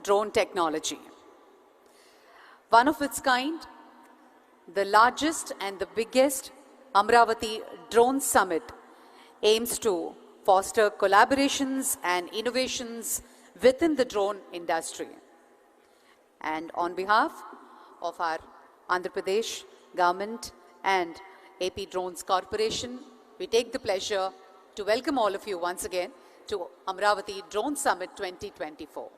drone technology. One of its kind, the largest and the biggest Amaravati Drone Summit aims to foster collaborations and innovations within the drone industry. And on behalf of our Andhra Pradesh government and AP Drones Corporation, we take the pleasure to welcome all of you once again to Amaravati Drone Summit 2024.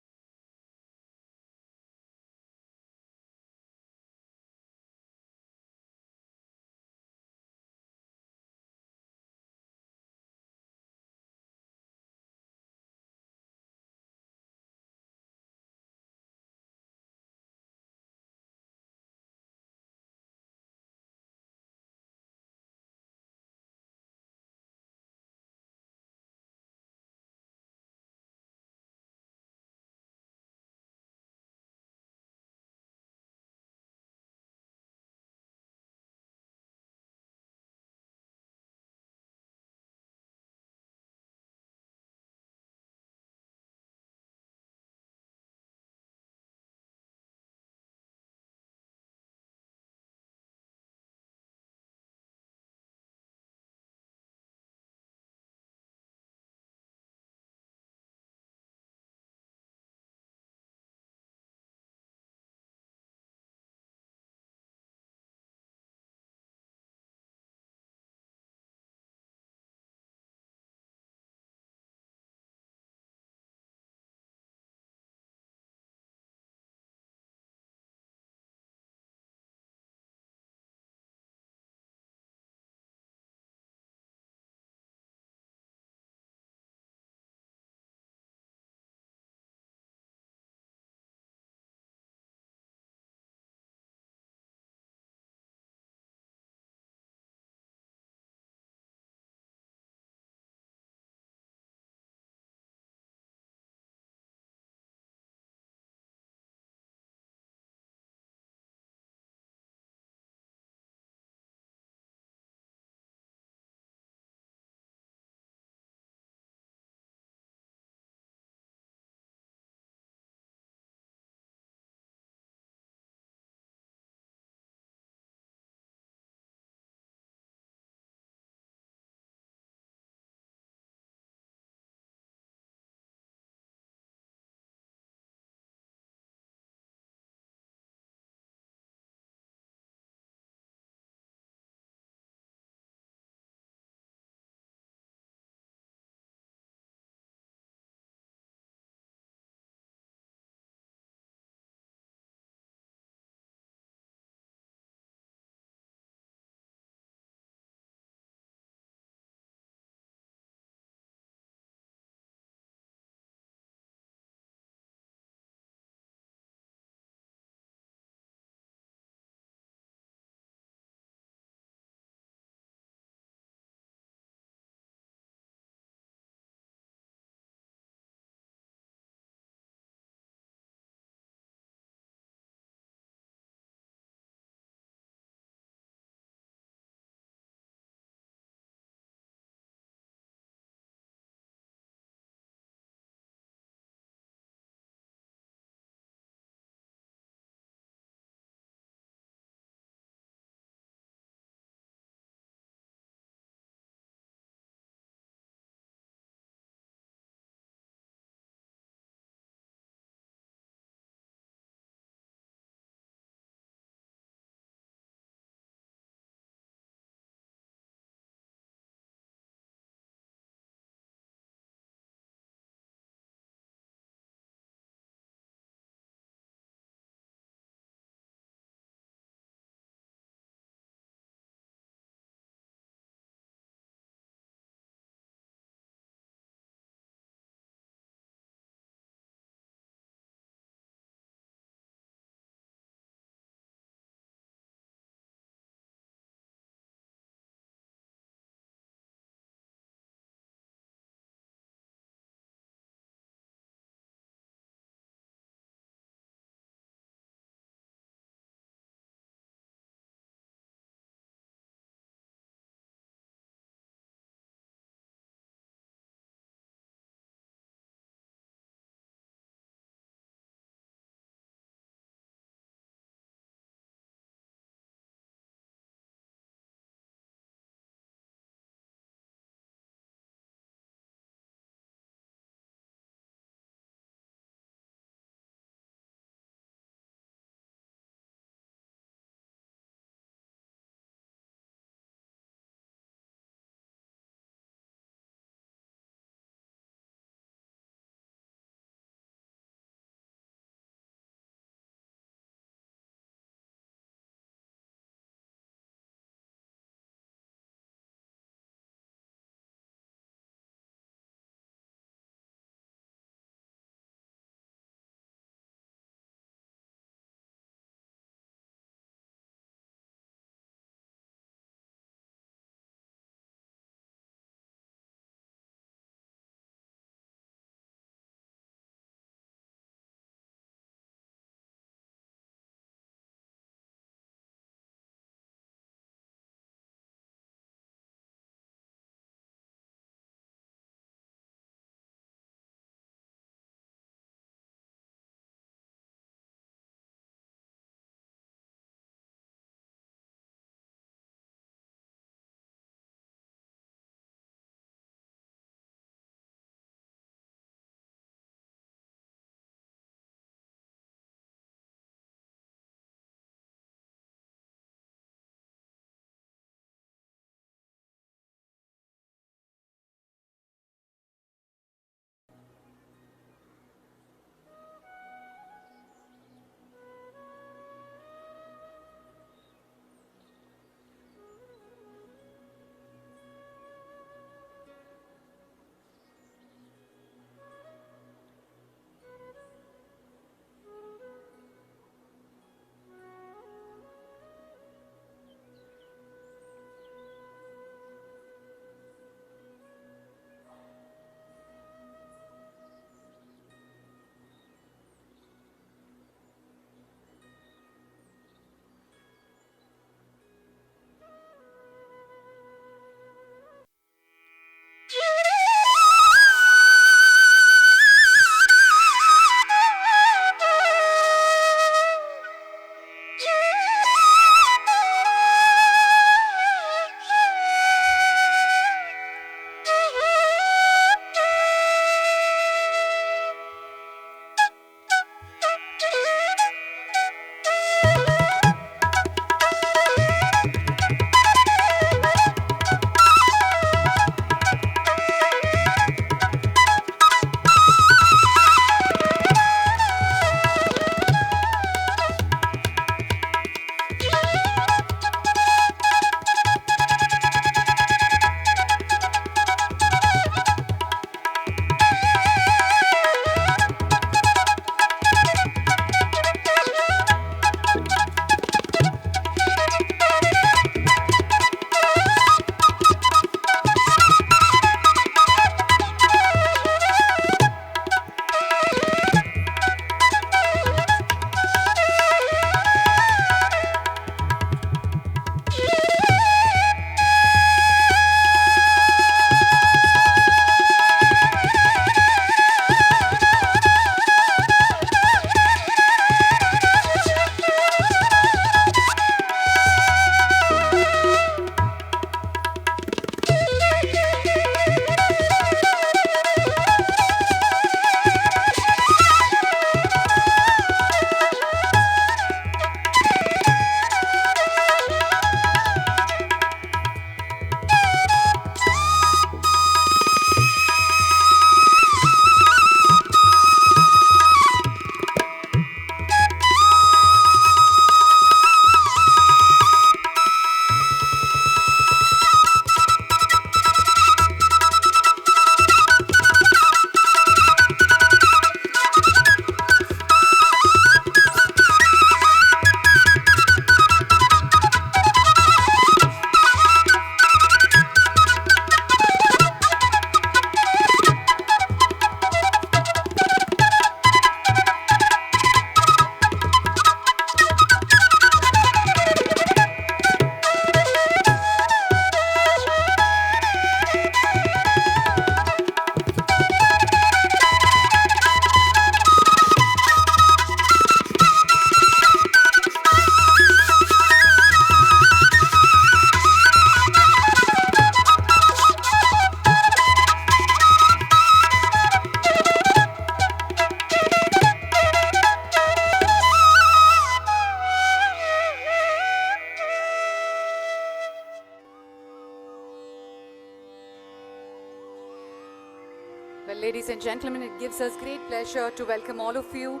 Ladies and gentlemen, it gives us great pleasure to welcome all of you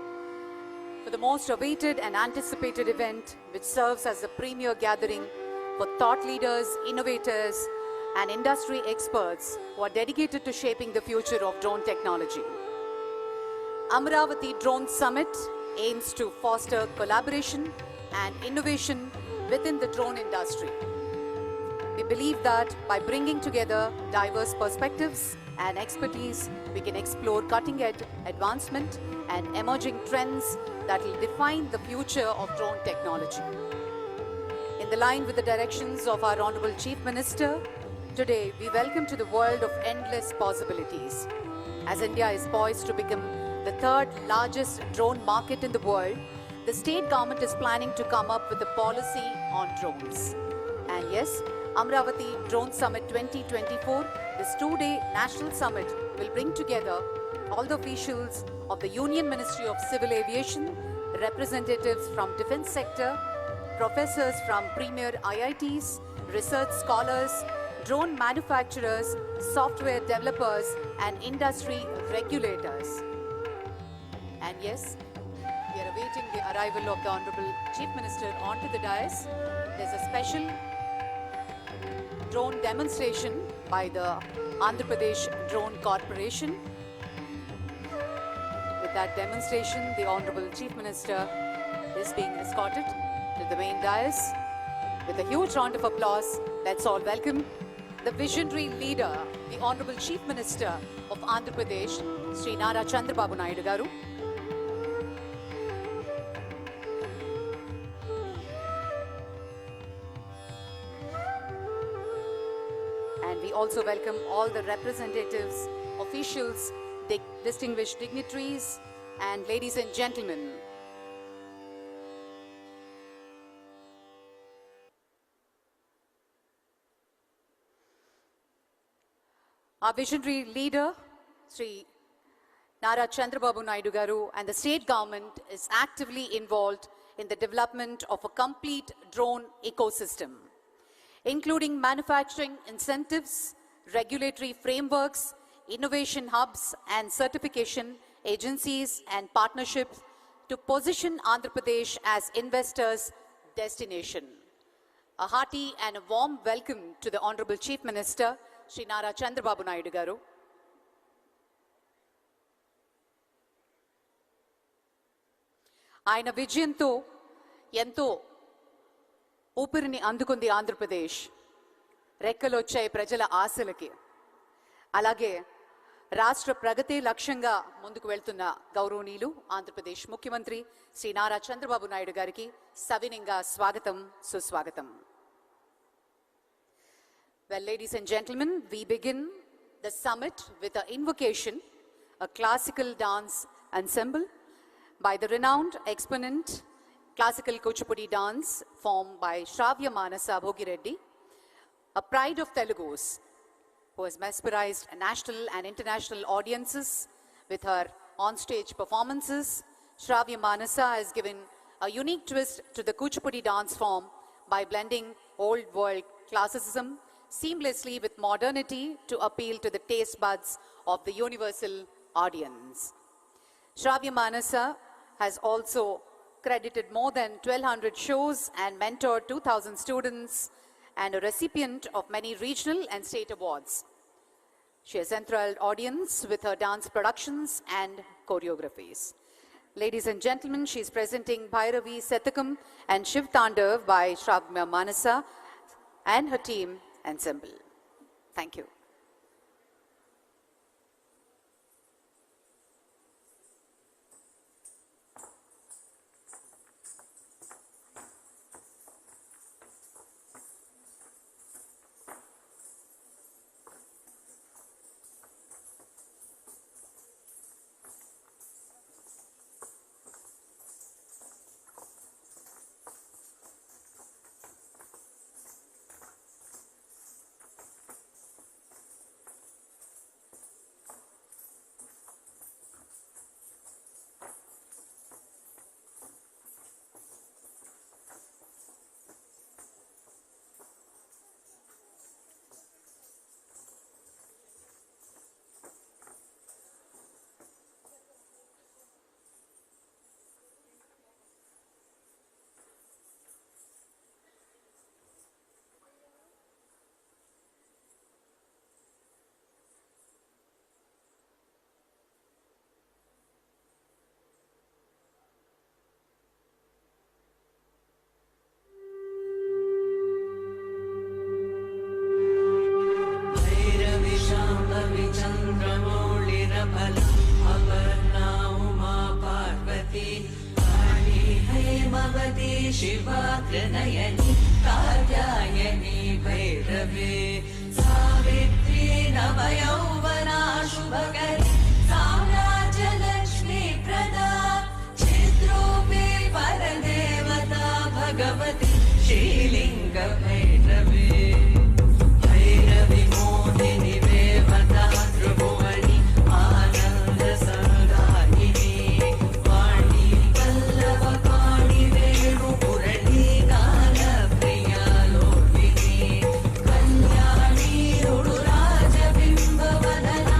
for the most awaited and anticipated event, which serves as a premier gathering for thought leaders, innovators, and industry experts who are dedicated to shaping the future of drone technology. Amaravati Drone Summit aims to foster collaboration and innovation within the drone industry. We believe that by bringing together diverse perspectives and expertise, we can explore cutting-edge advancement and emerging trends that will define the future of drone technology. In the line with the directions of our Honorable Chief Minister, today we welcome to the world of endless possibilities. As India is poised to become the third largest drone market in the world, the state government is planning to come up with a policy on drones. And yes, Amaravati Drone Summit 2024, this two-day national summit, will bring together all the officials of the Union Ministry of Civil Aviation, representatives from defense sector, professors from premier IITs, research scholars, drone manufacturers, software developers, and industry regulators. And yes, we are awaiting the arrival of the Honorable Chief Minister onto the dais. There's a special drone demonstration by the Andhra Pradesh Drone Corporation. With that demonstration, the Honorable Chief Minister is being escorted to the main dais. With a huge round of applause, let's all welcome the visionary leader, the Honorable Chief Minister of Andhra Pradesh, Sri Nara Chandrababu Naidu garu. And we also welcome all the representatives, officials, distinguished dignitaries, and ladies and gentlemen. Our visionary leader, Sri Nara Chandrababu Naidu garu, and the state government is actively involved in the development of a complete drone ecosystem, including manufacturing incentives, regulatory frameworks, innovation hubs, and certification agencies and partnerships to position Andhra Pradesh as investors' destination. A hearty and a warm welcome to the Honorable Chief Minister, Sri Nara Chandrababu Naidu garu. ఆయన విజయంతో ఎంతో ఊపిరిని అందుకుంది ఆంధ్రప్రదేశ్. రెక్కలొచ్చాయి ప్రజల ఆశలకి. అలాగే రాష్ట్ర ప్రగతి లక్ష్యంగా ముందుకు వెళ్తున్న గౌరవనీయులు ఆంధ్రప్రదేశ్ ముఖ్యమంత్రి శ్రీ నారా చంద్రబాబు నాయుడు గారికి సవినయంగా స్వాగతం, సుస్వాగతం. Well, ladies and gentlemen, we begin the summit with an invocation, a classical dance ensemble by the renowned exponent classical Kuchipudi dance formed by Shravya Manasa Bhogireddy, a pride of Telugus, who has mesmerized national and international audiences with her on-stage performances. Shravya Manasa has given a unique twist to the Kuchipudi dance form by blending old world classicism seamlessly with modernity to appeal to the taste buds of the universal audience. Shravya Manasa has also credited more than 1,200 shows and mentored 2,000 students and a recipient of many regional and state awards. She has enthralled audience with her dance productions and choreographies. Ladies and gentlemen, she is presenting Bhairavi Setakam and Shiv Tandav by Shravya Manasa and her team ensemble. Thank you. शिवाग्रनयनि Katyayani भैरवे Savitri नवयौवना शुभकरी साम्राज्यलक्ष्मी प्रदा चिद्रूपी परदेवता भगवती श्रीलिङ्ग भैरवे भैरवि मोहिनि देवता त्रिभुवनि आनन्द संदायिनी वाणी पल्लव पाणि वेणु पुरणी गान प्रिया लोकिनी कल्याणी रुडुराज बिम्ब वदना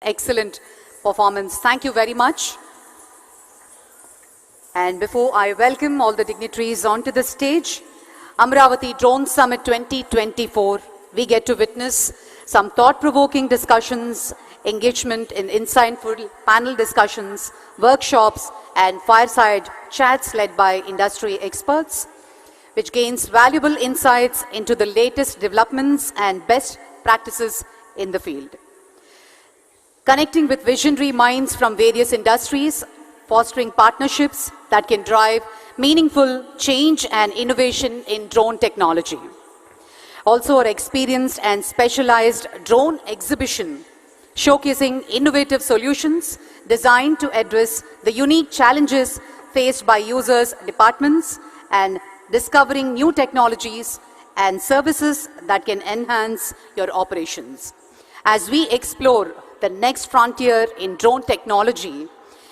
excellent performance. Thank you very much. And before I welcome all the dignitaries onto the stage, Amaravati Drone Summit 2024, we get to witness some thought-provoking discussions, engagement in insightful panel discussions, workshops, and fireside chats led by industry experts, which gains valuable insights into the latest developments and best practices in the field. Connecting with visionary minds from various industries, fostering partnerships that can drive meaningful change and innovation in drone technology. Also, our experienced and specialized drone exhibition showcasing innovative solutions designed to address the unique challenges faced by users, departments, and discovering new technologies and services that can enhance your operations. As we explore the next frontier in drone technology,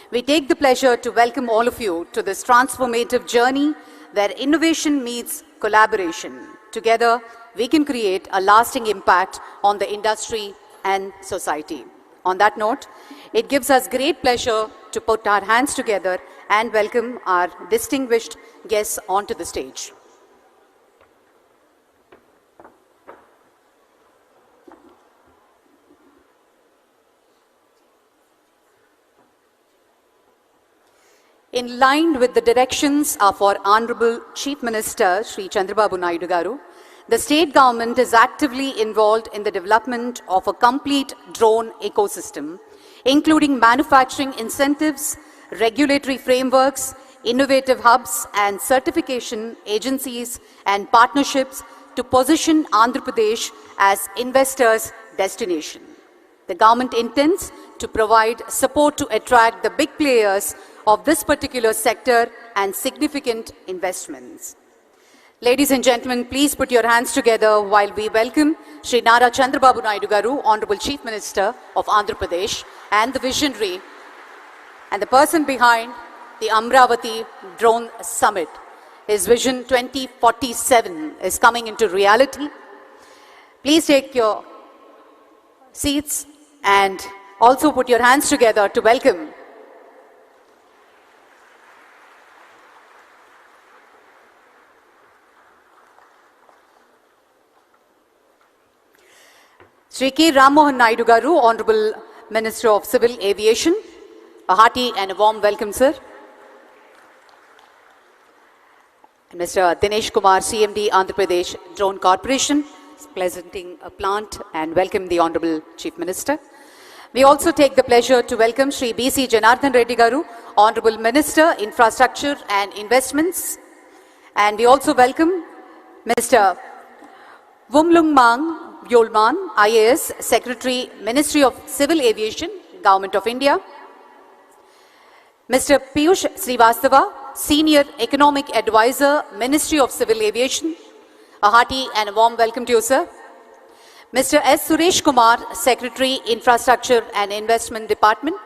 we take the pleasure to welcome all of you to this transformative journey where innovation meets collaboration. Together, we can create a lasting impact on the industry and society. On that note, it gives us great pleasure to put our hands together and welcome our distinguished guests onto the stage. In line with the directions of our Honorable Chief Minister, Sri Chandrababu Naidu Garu, the state government is actively involved in the development of a complete drone ecosystem, including manufacturing incentives, regulatory frameworks, innovative hubs and certification agencies and partnerships to position Andhra Pradesh as investors' destination. The government intends to provide support to attract the big players of this particular sector and significant investments. Ladies and gentlemen, please put your hands together while we welcome Sri Nara Chandrababu Naidu Garu, Honorable Chief Minister of Andhra Pradesh, and the visionary and the person behind the Amaravati Drone Summit. His Vision 2047 is coming into reality. Please take your seats and also put your hands together to welcome Sri K. Rammohan Naidu Garu, Honorable Minister of Civil Aviation. A hearty and a warm welcome, sir. And Mr. Dinesh Kumar, CMD, Andhra Pradesh Drone Corporation, is presenting a plant and welcome the Honorable Chief Minister. We also take the pleasure to welcome Sri B.C. Janardhan Reddy Garu, Honorable Minister, Infrastructure and Investments. And we also welcome Mr. Wumlung Mang Yolman, IAS, Secretary, Ministry of Civil Aviation, Government of India. Mr. Piyush Srivastava, Senior Economic Advisor, Ministry of Civil Aviation. A hearty and a warm welcome to you, sir. Mr. S. Suresh Kumar, Secretary, Infrastructure and Investment Department.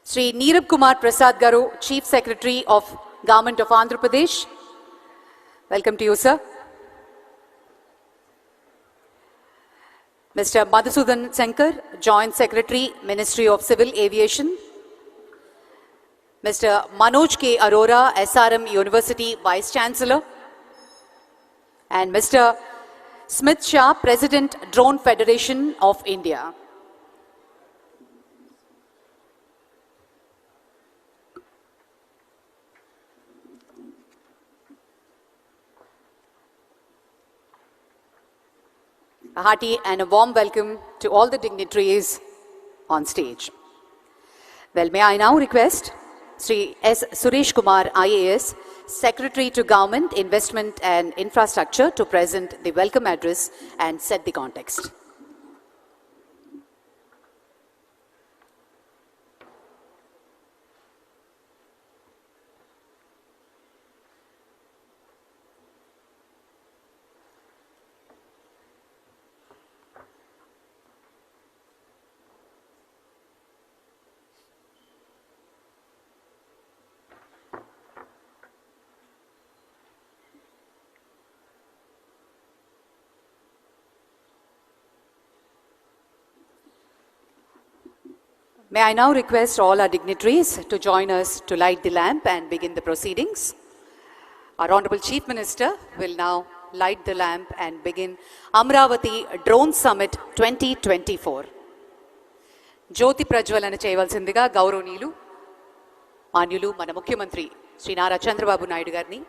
Sri Neerab Kumar Prasad Garu, Chief Secretary of Government of Andhra Pradesh. Welcome to you, sir. Mr. Madhusudan Sankar, Joint Secretary, Ministry of Civil Aviation. Mr. Manoj K. Arora, SRM University Vice Chancellor. And Mr. Smith Shah, President, Drone Federation of India. A hearty and a warm welcome to all the dignitaries on stage. Well, may I now request Sri S. Suresh Kumar, IAS, Secretary to Government, Investment and Infrastructure, to present the welcome address and set the context. May I now request all our dignitaries to join us to light the lamp and begin the proceedings. Our Honorable Chief Minister will now light the lamp and begin Amaravati Drone Summit 2024. జ్యోతి ప్రజ్వలన చేయవలసిందిగా గౌరవనీయులు మాన్యులు మన ముఖ్యమంత్రి శ్రీ నారా చంద్రబాబు నాయుడు గారిని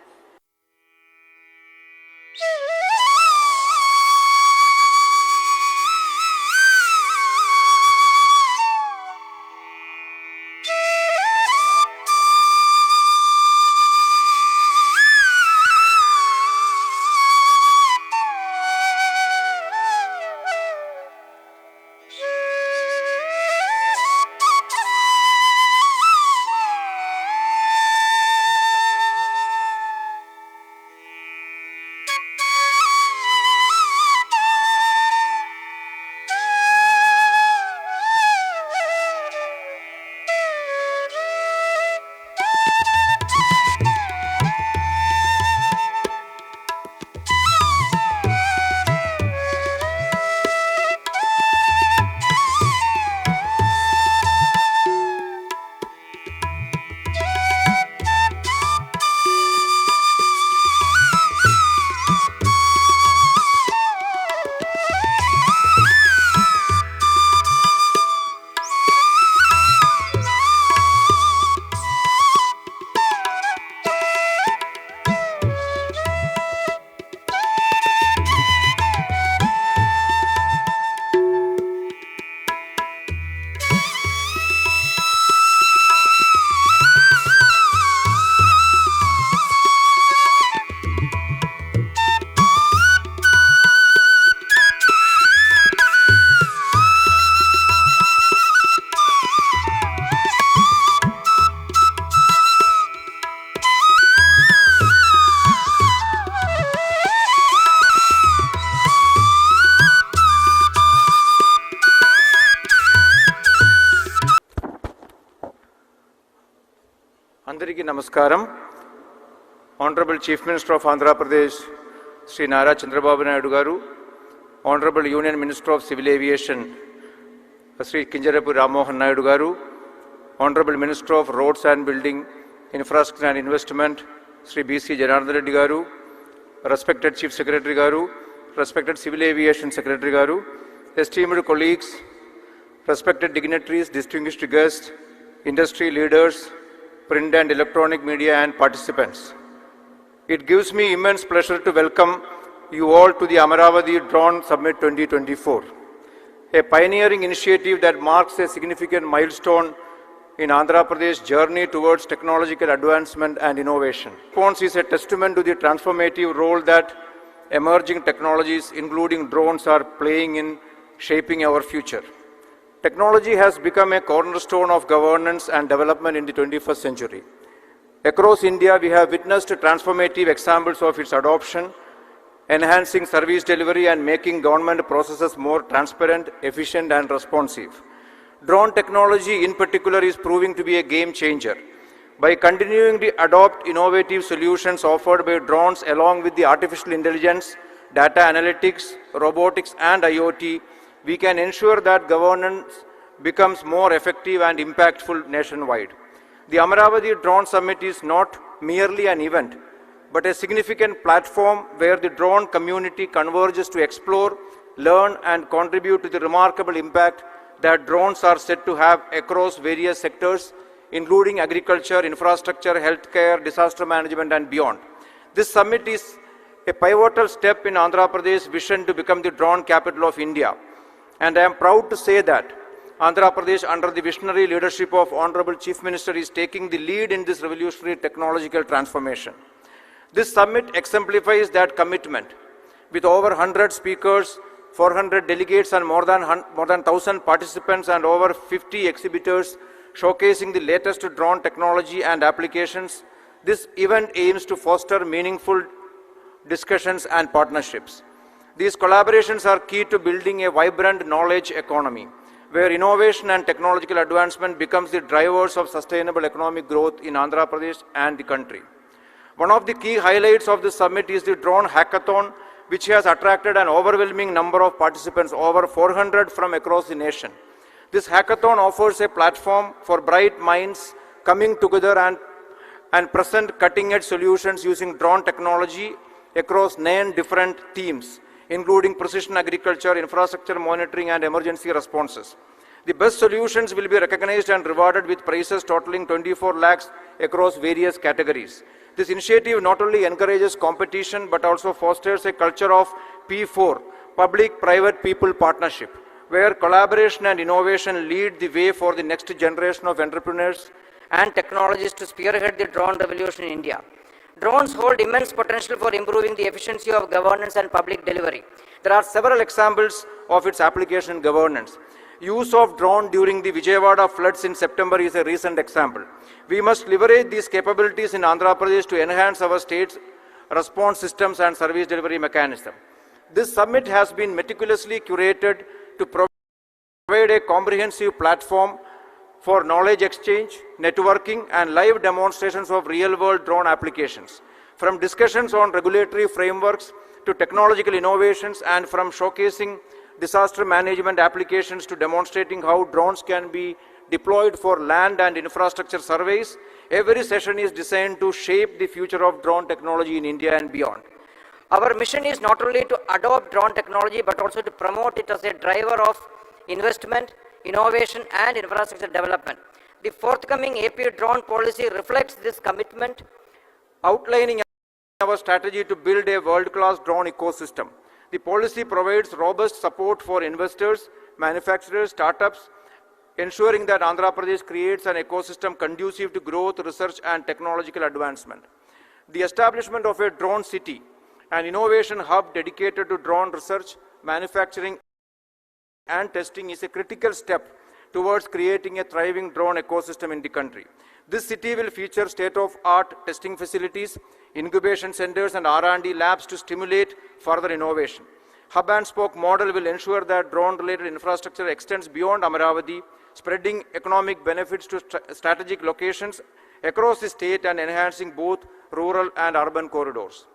అందరికీ నమస్కారం. Honorable Chief Minister of Andhra Pradesh, Sri Nara Chandrababu Naidu garu, Honorable Union Minister of Civil Aviation, Sri Chandrababu Naidu garu, Honorable Minister of Roads and Building, Infrastructure and Investment, Sri B.C. Janardhan Reddy garu, respected Chief Secretary garu, respected Civil Aviation Secretary garu, esteemed colleagues, respected dignitaries, distinguished guests, industry leaders, print and electronic media and participants. It gives me immense pleasure to welcome you all to the Amaravati Drone Summit 2024, a pioneering initiative that marks a significant milestone in Andhra Pradesh's journey towards technological advancement and innovation. Response is a testament to the transformative role that emerging technologies, including drones, are playing in shaping our future. Technology has become a cornerstone of governance and development in the 21st century. Across India, we have witnessed transformative examples of its adoption, enhancing service delivery and making government processes more transparent, efficient and responsive. Drone technology in particular is proving to be a game changer. By continuing to adopt innovative solutions offered by drones along with the artificial intelligence, data analytics, robotics and IoT, we can ensure that governance becomes more effective and impactful nationwide. The Amaravati Drone Summit is not merely an event, but a significant platform where the drone community converges to explore, learn and contribute to the remarkable impact that drones are said to have across various sectors, including agriculture, infrastructure, healthcare, disaster management and beyond. This summit is a pivotal step in Andhra Pradesh's vision to become the drone capital of India. And I am proud to say that Andhra Pradesh, under the visionary leadership of Honorable Chief Minister, is taking the lead in this revolutionary technological transformation. This summit exemplifies that commitment. With over 100 speakers, 400 delegates and more than 1,000 participants and over 50 exhibitors showcasing the latest drone technology and applications, this event aims to foster meaningful discussions and partnerships. These collaborations are key to building a vibrant knowledge economy, where innovation and technological advancement becomes the drivers of sustainable economic growth in Andhra Pradesh and the country. One of the key highlights of this summit is the drone hackathon, which has attracted an overwhelming number of participants, over 400 from across the nation. This hackathon offers a platform for bright minds coming together and present cutting-edge solutions using drone technology across 9 different themes, including precision agriculture, infrastructure monitoring, and emergency responses. The best solutions will be recognized and rewarded with prizes totaling 24 lakhs across various categories. This initiative not only encourages competition but also fosters a culture of P4, public-private people partnership, where collaboration and innovation lead the way for the next generation of entrepreneurs and technologies to spearhead the drone revolution in India. Drones hold immense potential for improving the efficiency of governance and public delivery. There are several examples of its application in governance. Use of drone during the Vijayawada floods in September is a recent example. We must leverage these capabilities in Andhra Pradesh to enhance our state's response systems and service delivery mechanism. This summit has been meticulously curated to provide a comprehensive platform for knowledge exchange, networking, and live demonstrations of real-world drone applications. From discussions on regulatory frameworks to technological innovations, and from showcasing disaster management applications to demonstrating how drones can be deployed for land and infrastructure surveys, every session is designed to shape the future of drone technology in India and beyond. Our mission is not only to adopt drone technology, but also to promote it as a driver of investment, innovation, and infrastructure development. The forthcoming AP drone policy reflects this commitment, outlining our strategy to build a world-class drone ecosystem. The policy provides robust support for investors, manufacturers, startups, ensuring that Andhra Pradesh creates an ecosystem conducive to growth, research, and technological advancement. The establishment of a drone city, an innovation hub dedicated to drone research, manufacturing, and testing is a critical step towards creating a thriving drone ecosystem in the country. This city will feature state-of-art testing facilities, incubation centers, and R&D labs to stimulate further innovation. Hub and spoke model will ensure that drone-related infrastructure extends beyond Amaravati, spreading economic benefits to strategic locations across the state and enhancing both rural and urban corridors.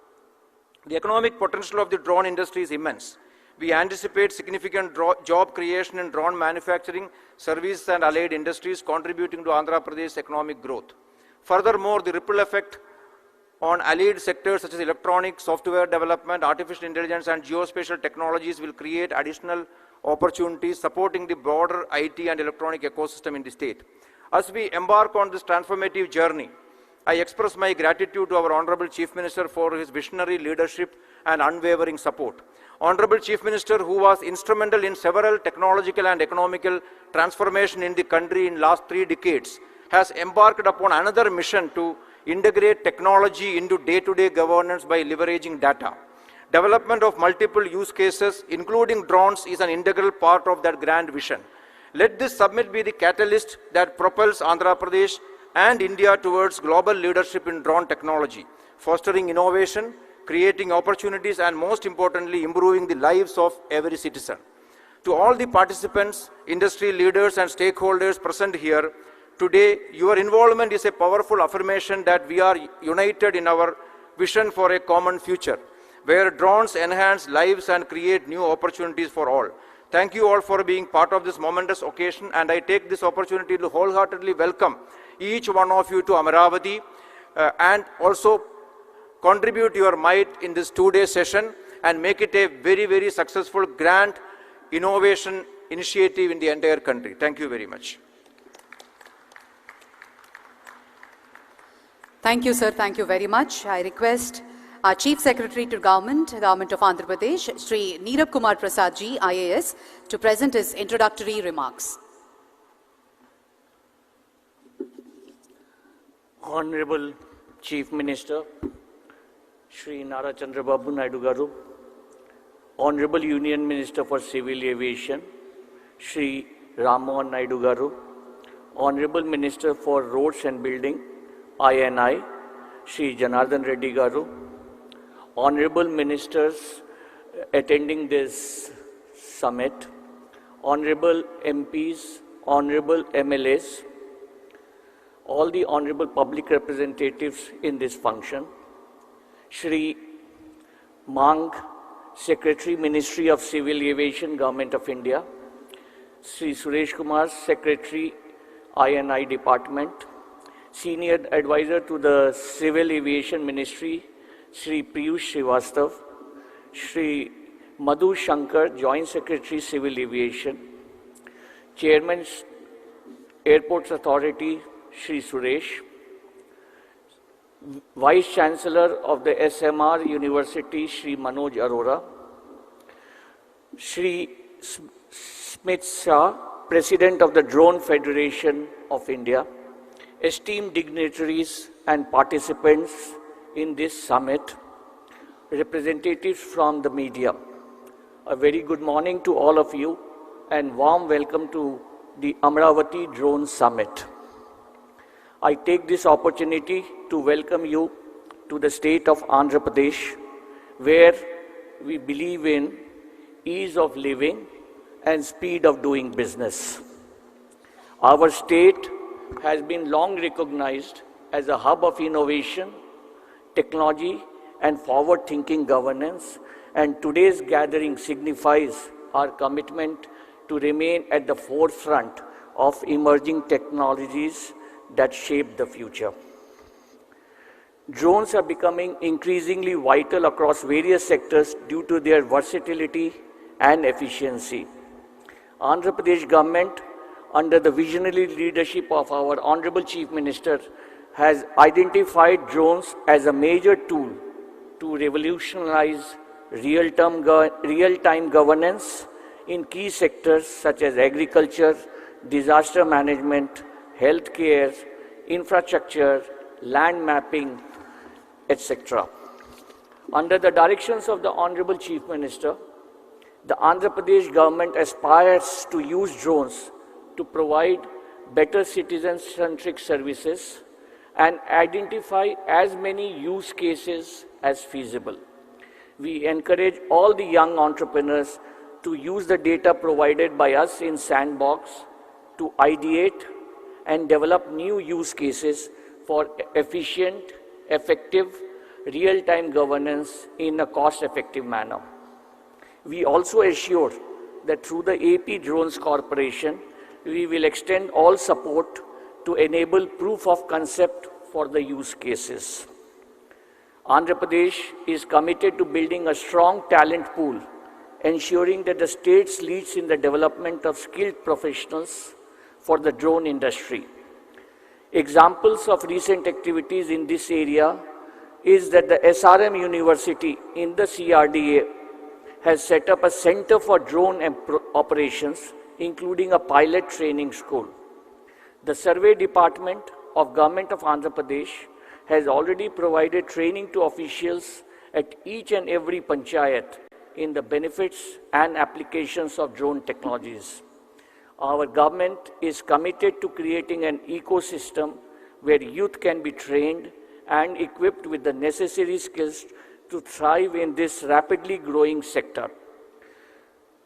The economic potential of the drone industry is immense. We anticipate significant job creation in drone manufacturing, services, and allied industries, contributing to Andhra Pradesh's economic growth. Furthermore, the ripple effect on allied sectors such as electronics, software development, artificial intelligence, and geospatial technologies will create additional opportunities, supporting the broader IT and electronic ecosystem in the state. As we embark on this transformative journey, I express my gratitude to our Honorable Chief Minister for his visionary leadership and unwavering support. Honorable Chief Minister, who was instrumental in several technological and economical transformation in the country in last 3 decades, has embarked upon another mission to integrate technology into day-to-day governance by leveraging data. Development of multiple use cases, including drones, is an integral part of that grand vision. Let this summit be the catalyst that propels Andhra Pradesh and India towards global leadership in drone technology, fostering innovation, creating opportunities, and most importantly, improving the lives of every citizen. To all the participants, industry leaders, and stakeholders present here today, your involvement is a powerful affirmation that we are united in our vision for a common future, where drones enhance lives and create new opportunities for all. Thank you all for being part of this momentous occasion, and I take this opportunity to wholeheartedly welcome each one of you to Amaravati and also contribute your might in this 2-day session and make it a very, very successful grand innovation initiative in the entire country. Thank you very much. Thank you, sir. Thank you very much. I request our Chief Secretary to Government of Andhra Pradesh, Shri Neerab Kumar Prasad ji, IAS, to present his introductory remarks. Honorable Chief Minister, Shri Nara Chandrababu Naidu Garu, Honorable Union Minister for Civil Aviation, Shri Rammohan Naidu Garu, Honorable Minister for Roads and Building, INI, Shri Janardhan Reddy Garu, Honorable Ministers attending this summit, Honorable MPs, Honorable MLAs, all the Honorable Public Representatives in this function, Shri Mang, Secretary, Ministry of Civil Aviation, Government of India, Sri Suresh Kumar, Secretary, INI Department, Senior Advisor to the Civil Aviation Ministry, Sri Piyush Srivastav, Sri Madhu Shankar, Joint Secretary, Civil Aviation, Chairman, Airports Authority, Sri Suresh, Vice Chancellor of the SMR University, Sri Manoj Arora, Sri Smith Shah, President of the Drone Federation of India, esteemed dignitaries and participants in this summit, representatives from the media. A very good morning to all of you and warm welcome to the Amaravati Drone Summit. I take this opportunity to welcome you to the state of Andhra Pradesh, where we believe in ease of living and speed of doing business. Our state has been long recognized as a hub of innovation, technology, and forward-thinking governance, and today's gathering signifies our commitment to remain at the forefront of emerging technologies that shape the future. Drones are becoming increasingly vital across various sectors due to their versatility and efficiency. Andhra Pradesh government, under the visionary leadership of our Honorable Chief Minister, has identified drones as a major tool to revolutionize real-time governance in key sectors such as agriculture, disaster management, healthcare, infrastructure, land mapping, etc. Under the directions of the Honorable Chief Minister, the Andhra Pradesh government aspires to use drones to provide better citizen-centric services and identify as many use cases as feasible. We encourage all the young entrepreneurs to use the data provided by us in Sandbox to ideate and develop new use cases for efficient, effective, real-time governance in a cost-effective manner. We also assure that through the AP Drones Corporation, we will extend all support to enable proof of concept for the use cases. Andhra Pradesh is committed to building a strong talent pool, ensuring that the state leads in the development of skilled professionals for the drone industry. Examples of recent activities in this area is that the SRM University in the CRDA has set up a Center for Drone Operations, including a pilot training school. The Survey Department of Government of Andhra Pradesh has already provided training to officials at each and every panchayat in the benefits and applications of drone technologies. Our government is committed to creating an ecosystem where youth can be trained and equipped with the necessary skills to thrive in this rapidly growing sector.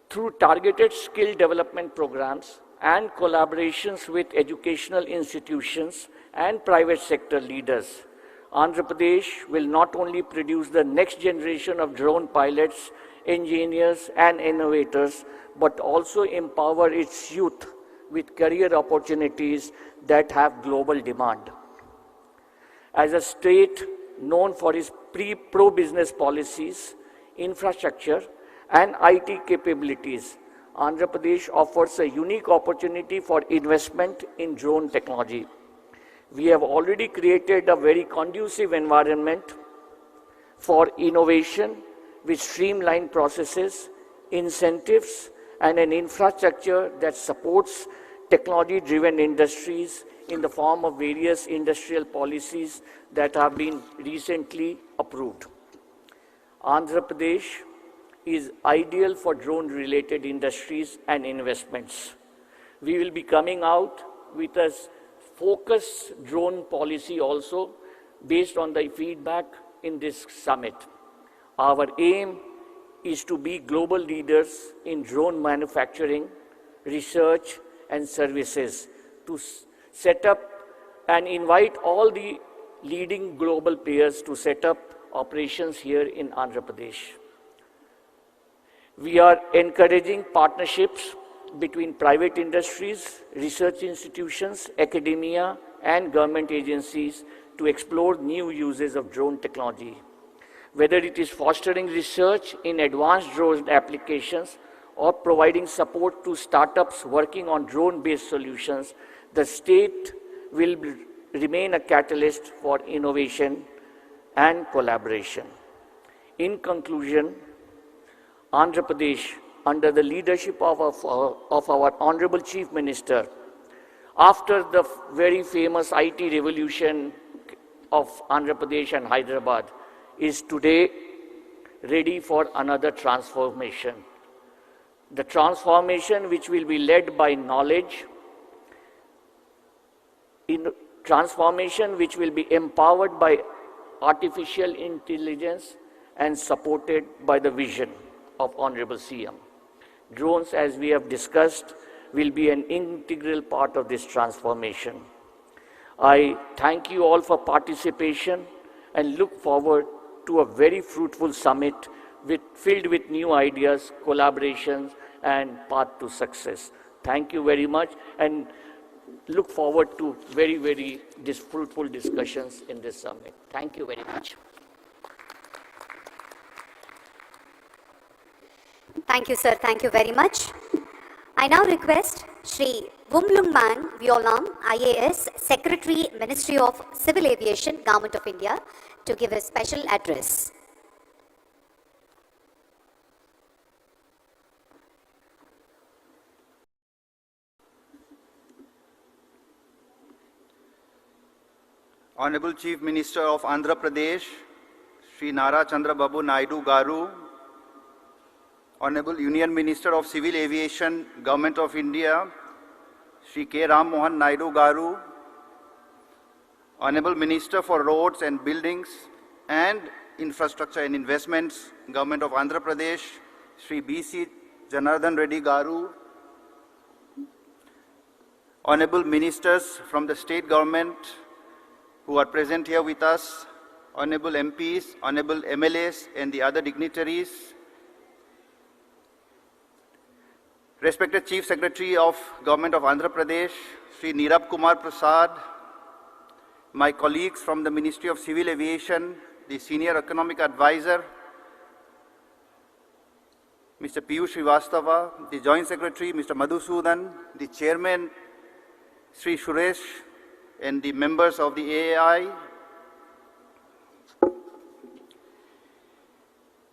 Through targeted skill development programs and collaborations with educational institutions and private sector leaders, Andhra Pradesh will not only produce the next generation of drone pilots, engineers, and innovators, but also empower its youth with career opportunities that have global demand. As a state known for its pro-business policies, infrastructure, and IT capabilities, Andhra Pradesh offers a unique opportunity for investment in drone technology. We have already created a very conducive environment for innovation with streamlined processes, incentives, and an infrastructure that supports technology-driven industries in the form of various industrial policies that have been recently approved. Andhra Pradesh is ideal for drone-related industries and investments. We will be coming out with a focused drone policy also based on the feedback in this summit. Our aim is to be global leaders in drone manufacturing, research, and services, to set up and invite all the leading global players to set up operations here in Andhra Pradesh. We are encouraging partnerships between private industries, research institutions, academia, and government agencies to explore new uses of drone technology. Whether it is fostering research in advanced drone applications or providing support to startups working on drone-based solutions, the state will remain a catalyst for innovation and collaboration. In conclusion, Andhra Pradesh, under the leadership of our Honorable Chief Minister, after the very famous IT revolution of Andhra Pradesh and Hyderabad, is today ready for another transformation. The transformation which will be led by knowledge, transformation which will be empowered by artificial intelligence and supported by the vision of Honorable CM. Drones, as we have discussed, will be an integral part of this transformation. I thank you all for participation and look forward to a very fruitful summit filled with new ideas, collaborations, and path to success. Thank you very much, and look forward to very fruitful discussions in this summit. Thank you very much. Thank you, sir. Thank you very much. I now request Shri Wumlungmang Violam, IAS, Secretary, Ministry of Civil Aviation, Government of India, to give a special address. Honorable Chief Minister of Andhra Pradesh, Shri Nara Chandrababu Naidu Garu, Honorable Union Minister of Civil Aviation, Government of India, Shri K. Ram Mohan Naidu Garu, Honorable Minister for Roads and Buildings and Infrastructure and Investments, Government of Andhra Pradesh, Shri B.C. Janardhan Reddy Garu, Honorable Ministers from the State Government who are present here with us, Honorable MPs, Honorable MLAs and the other dignitaries, respected Chief Secretary of Government of Andhra Pradesh, Shri Nirab Kumar Prasad, my colleagues from the Ministry of Civil Aviation, the Senior Economic Advisor, Mr. Piyush Srivastava, the Joint Secretary, Mr. Madhusudan, the Chairman, Sri Suresh, and the members of the AAI,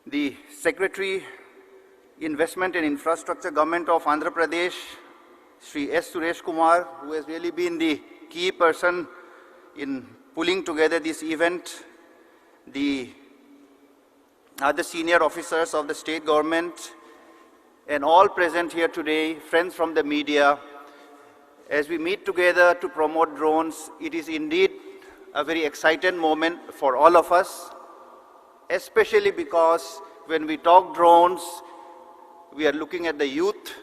the Secretary, Investment and Infrastructure, Government of Andhra Pradesh, Sri S. Suresh Kumar, who has really been the key person in pulling together this event, the other senior officers of the state government, and all present here today, friends from the media. As we meet together to promote drones, it is indeed a very exciting moment for all of us, especially because when we talk drones, we are looking at the youth,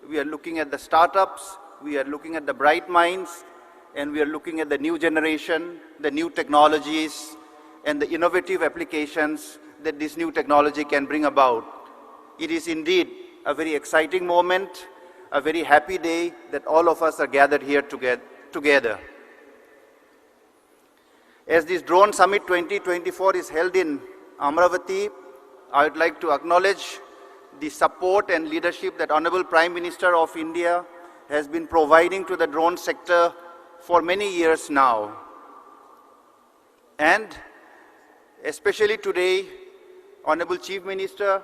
we are looking at the startups, we are looking at the bright minds, and we are looking at the new generation, the new technologies, and the innovative applications that this new technology can bring about. It is indeed a very exciting moment, a very happy day that all of us are gathered here together. As this Drone Summit 2024 is held in Amaravati, I would like to acknowledge the support and leadership that Honorable Prime Minister of India has been providing to the drone sector for many years now. And especially today, Honorable Chief Minister,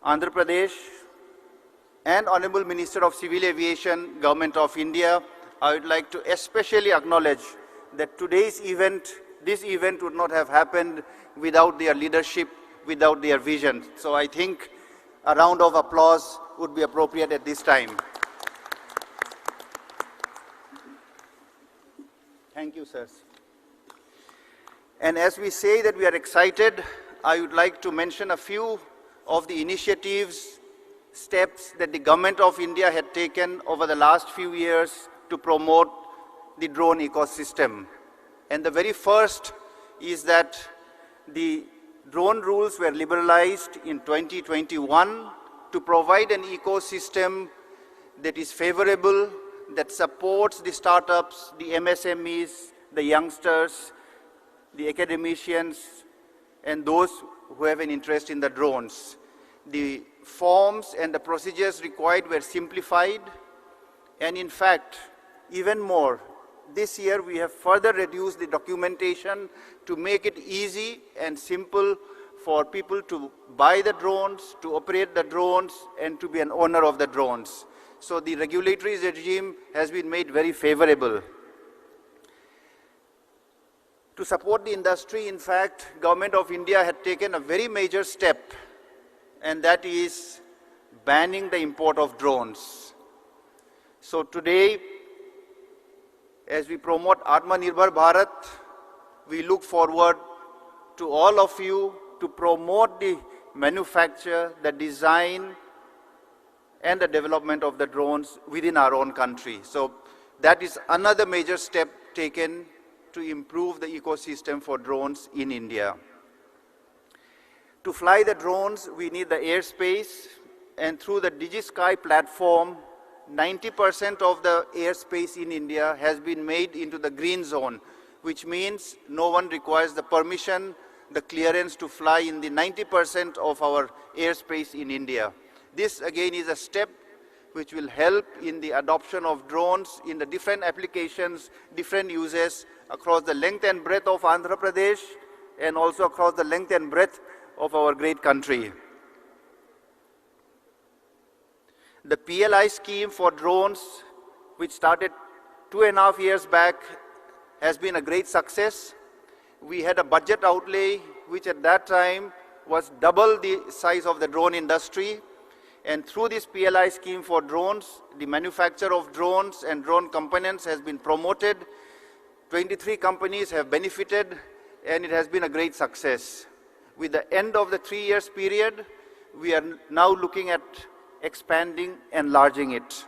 Andhra Pradesh, and Honorable Minister of Civil Aviation, Government of India, I would like to especially acknowledge that today's event, this event would not have happened without their leadership, without their vision. So I think a round of applause would be appropriate at this time. Thank you, sirs. And as we say that we are excited, I would like to mention a few of the initiatives, steps that the Government of India had taken over the last few years to promote the drone ecosystem. And the very first is that the drone rules were liberalized in 2021 to provide an ecosystem that is favorable, that supports the startups, the MSMEs, the youngsters, the academicians, and those who have an interest in the drones. The forms and the procedures required were simplified, and in fact, even more, this year we have further reduced the documentation to make it easy and simple for people to buy the drones, to operate the drones, and to be an owner of the drones. So the regulatory regime has been made very favorable. To support the industry, in fact, Government of India had taken a very major step, and that is banning the import of drones. So today, as we promote Atmanirbhar Bharat, we look forward to all of you to promote the manufacture, the design, and the development of the drones within our own country. So that is another major step taken to improve the ecosystem for drones in India. To fly the drones, we need the airspace, and through the DigiSky platform, 90% of the airspace in India has been made into the green zone, which means no one requires the permission, the clearance to fly in the 90% of our airspace in India. This again is a step which will help in the adoption of drones in the different applications, different uses across the length and breadth of Andhra Pradesh and also across the length and breadth of our great country. The PLI scheme for drones, which started 2.5 years back, has been a great success. We had a budget outlay which at that time was double the size of the drone industry. And through this PLI scheme for drones, the manufacture of drones and drone components has been promoted. 23 companies have benefited, and it has been a great success. With the end of the 3 years period, we are now looking at expanding, enlarging it.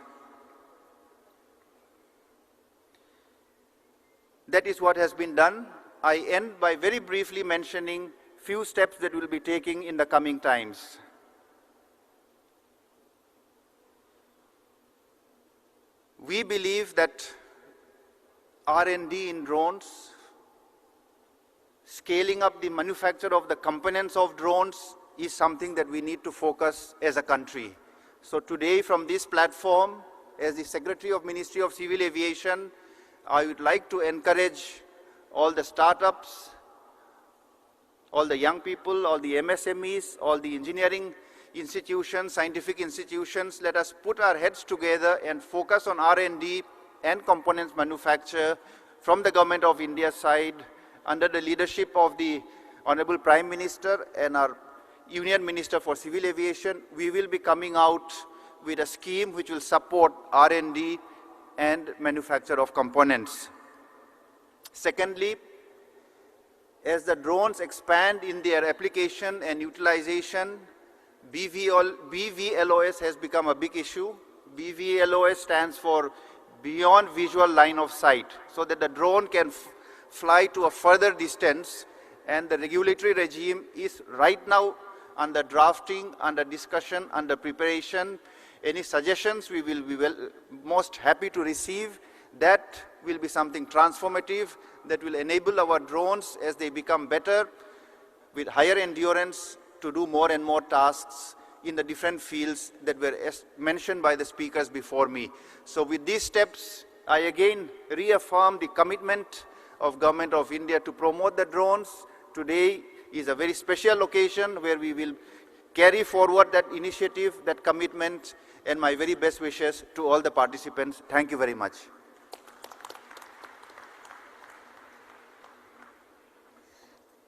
That is what has been done. I end by very briefly mentioning few steps that we'll be taking in the coming times. We believe that R&D in drones, scaling up the manufacture of the components of drones is something that we need to focus as a country. So today from this platform, as the Secretary of Ministry of Civil Aviation, I would like to encourage all the startups, all the young people, all the MSMEs, all the engineering institutions, scientific institutions, let us put our heads together and focus on R&D and components manufacture from the Government of India side under the leadership of the Honorable Prime Minister and our Union Minister for Civil Aviation. We will be coming out with a scheme which will support R&D and manufacture of components. Secondly, as the drones expand in their application and utilization, BVLOS has become a big issue. BVLOS stands for Beyond Visual Line of Sight, so that the drone can fly to a further distance, and the regulatory regime is right now under drafting, under discussion, under preparation. Any suggestions we will be most happy to receive. That will be something transformative that will enable our drones as they become better with higher endurance to do more and more tasks in the different fields that were mentioned by the speakers before me. So with these steps, I again reaffirm the commitment of Government of India to promote the drones. Today is a very special occasion where we will carry forward that initiative, that commitment, and my very best wishes to all the participants. Thank you very much.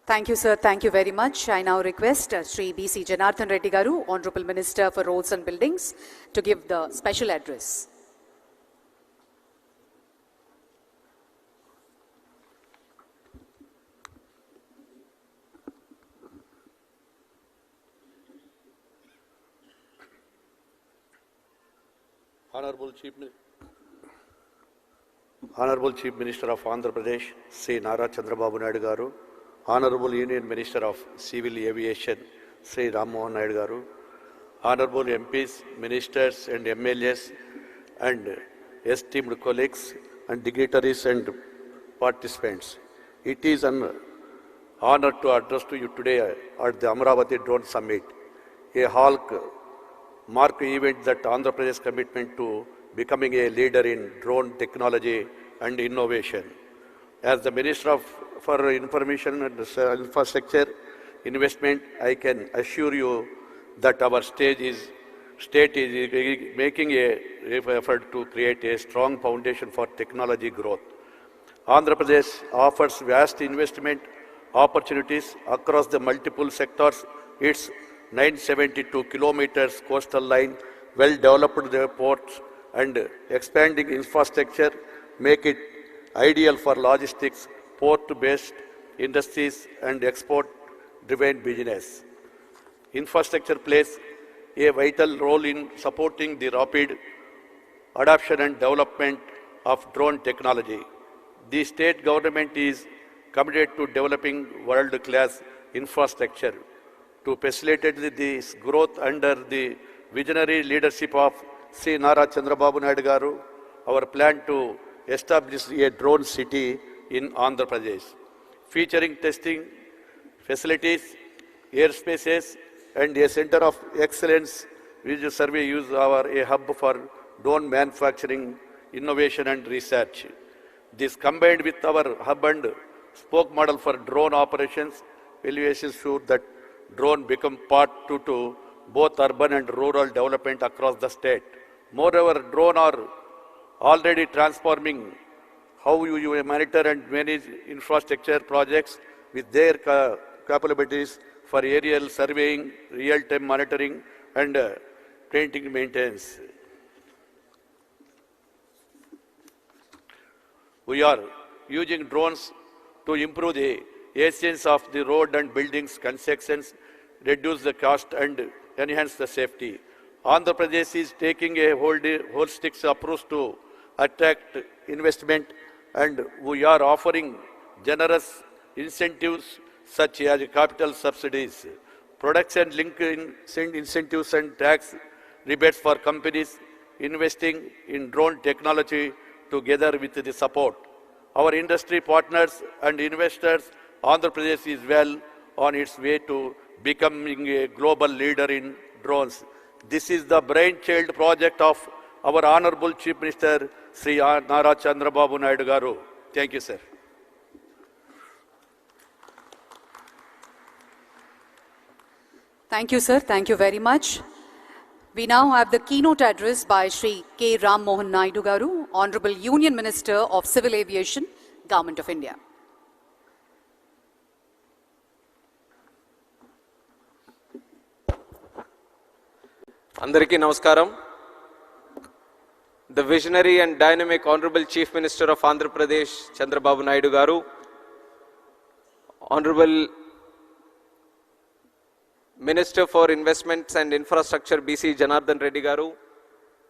Thank you, sir. Thank you very much. I now request Sri B.C. Janardhan Reddy Garu, Honorable Minister for Roads and Buildings, to give the special address. Honorable Chief Minister of Andhra Pradesh, Sri Nara Chandrababu Naidu Garu, Honorable Union Minister of Civil Aviation, Sri Ram Mohan Naidu Garu, honorable MPs, ministers and MLAs, and esteemed colleagues and dignitaries and participants. It is an honor to address to you today at the Amaravati Drone Summit, a hallmark event that Andhra Pradesh commitment to becoming a leader in drone technology and innovation. As the Minister for Information and Infrastructure Investment, I can assure you that our state is making an effort to create a strong foundation for technology growth. Andhra Pradesh offers vast investment opportunities across the multiple sectors. Its 972 kilometers coastal line, well-developed ports, and expanding infrastructure make it ideal for logistics, port-based industries, and export-driven business. Infrastructure plays a vital role in supporting the rapid adoption and development of drone technology. The state government is committed to developing world-class infrastructure to facilitate this growth under the visionary leadership of Sri Nara Chandrababu Naidu. Our plan to establish a drone city in Andhra Pradesh, featuring testing facilities, airspaces, and a center of excellence, which survey use a hub for drone manufacturing, innovation, and research. This combined with our hub and spoke model for drone operations will ensure that drone become part to both urban and rural development across the state. Moreover, drone are already transforming how you monitor and manage infrastructure projects with their capabilities for aerial surveying, real-time monitoring, and painting maintenance. We are using drones to improve the efficiency of the road and buildings constructions, reduce the cost, and enhance the safety. Andhra Pradesh is taking a holistic approach to attract investment, and we are offering generous incentives such as capital subsidies, production link incentives, and tax rebates for companies investing in drone technology together with the support. Our industry partners and investors, Andhra Pradesh is well on its way to becoming a global leader in drones. This is the brainchild project of our Honorable Chief Minister, Sri Nara Chandrababu Naidu Garu. Thank you, sir. Thank you, sir. Thank you very much. We now have the keynote address by Sri K. Ram Mohan Naidu Garu, Honorable Union Minister of Civil Aviation, Government of India. Andariki Namaskaram. The visionary and dynamic Honorable Chief Minister of Andhra Pradesh, Chandrababu Naidu Garu, Honorable Minister for Investments and Infrastructure, BC Janardhan Reddy Garu,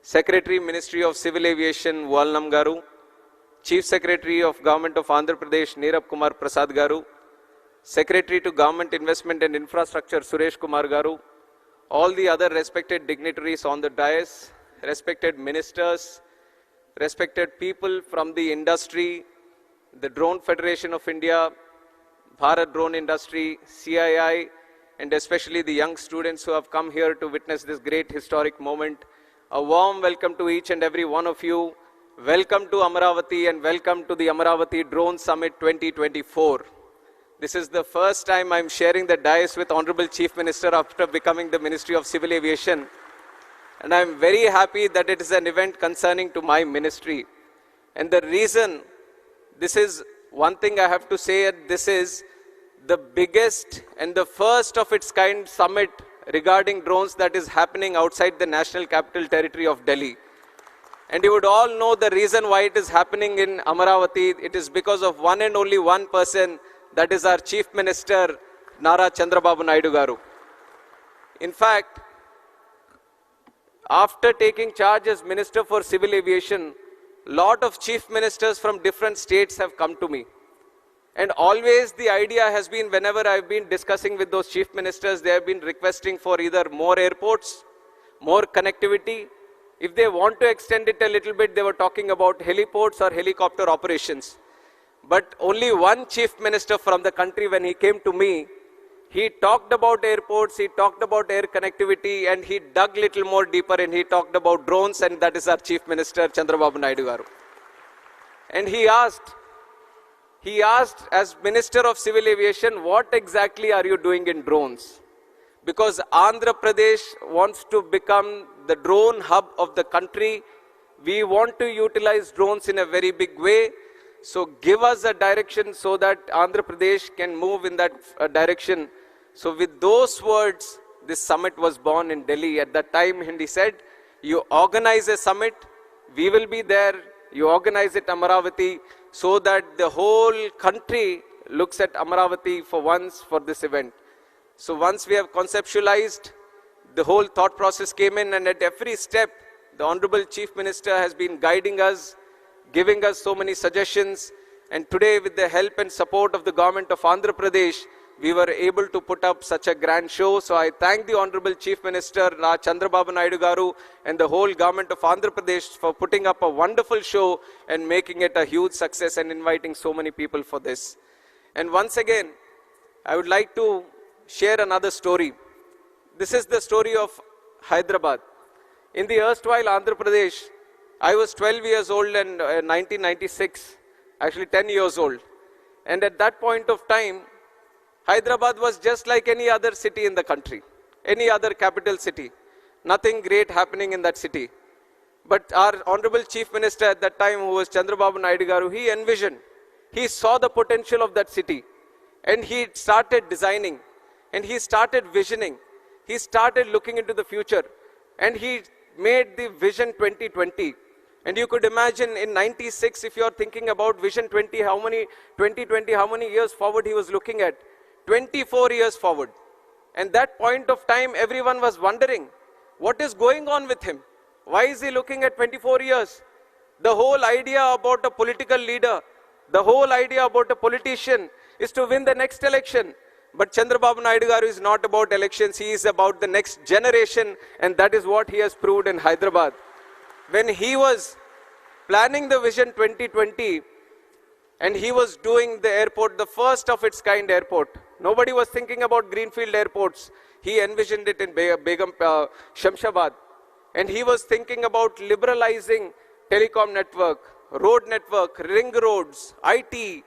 Secretary, Ministry of Civil Aviation, Valnam Garu, Chief Secretary of Government of Andhra Pradesh, Nirab Kumar Prasad Garu, Secretary to Government Investment and Infrastructure, Suresh Kumar Garu, all the other respected dignitaries on the dais, respected ministers, respected people from the industry, the Drone Federation of India, Bharat Drone Industry, CII, and especially the young students who have come here to witness this great historic moment. A warm welcome to each and every one of you. Welcome to Amaravati and welcome to the Amaravati Drone Summit 2024. This is the first time I'm sharing the dais with Honorable Chief Minister after becoming the Ministry of Civil Aviation. And I'm very happy that it is an event concerning to my ministry. And the reason, this is one thing I have to say, this is the biggest and the first of its kind summit regarding drones that is happening outside the National Capital Territory of Delhi. And you would all know the reason why it is happening in Amaravati. It is because of one and only one person, that is our Chief Minister, Nara Chandrababu Naidu Garu. In fact, after taking charge as Minister for Civil Aviation, lot of chief ministers from different states have come to me. And always the idea has been, whenever I've been discussing with those chief ministers, they have been requesting for either more airports more connectivity. If they want to extend it a little bit, they were talking about heliports or helicopter operations. But only one chief minister from the country, when he came to me, he talked about airports, he talked about air connectivity, and he dug little more deeper and he talked about drones, and that is our chief minister, Chandrababu Naidu garu. And he asked as Minister of Civil Aviation, what exactly are you doing in drones? Because Andhra Pradesh wants to become the drone hub of the country. We want to utilize drones in a very big way. So give us a direction so that Andhra Pradesh can move in that direction. So with those words, this summit was born in Delhi. At that time, he said, you organize a summit, we will be there. You organize it Amaravati so that the whole country looks at Amaravati for once for this event. So once we have conceptualized, the whole thought process came in, and at every step, the Honorable Chief Minister has been guiding us, giving us so many suggestions. And today, with the help and support of the government of Andhra Pradesh, we were able to put up such a grand show. So I thank the Honorable Chief Minister, Nara Chandrababu Naidu garu, and the whole government of Andhra Pradesh for putting up a wonderful show and making it a huge success and inviting so many people for this. And once again, I would like to share another story. This is the story of Hyderabad. In the erstwhile Andhra Pradesh, I was 12 years old in 1996, actually 10 years old. And at that point of time, Hyderabad was just like any other city in the country, any other capital city. Nothing great happening in that city. But our Honorable Chief Minister at that time, who was Chandrababu Naidu garu, he envisioned, he saw the potential of that city. And he started designing, and he started visioning. He started looking into the future, and he made the Vision 2020. And you could imagine in 96, if you are thinking about Vision 2020, how many years forward he was looking at? 24 years forward. And that point of time, everyone was wondering, what is going on with him? Why is he looking at 24 years? The whole idea about a political leader, the whole idea about a politician is to win the next election. But Chandrababu Naidu garu is not about elections, he is about the next generation, and that is what he has proved in Hyderabad. When he was planning the Vision 2020, and he was doing the airport, the first of its kind airport. Nobody was thinking about greenfield airports. He envisioned it in Shamshabad. And he was thinking about liberalizing telecom network, road network, ring roads, IT,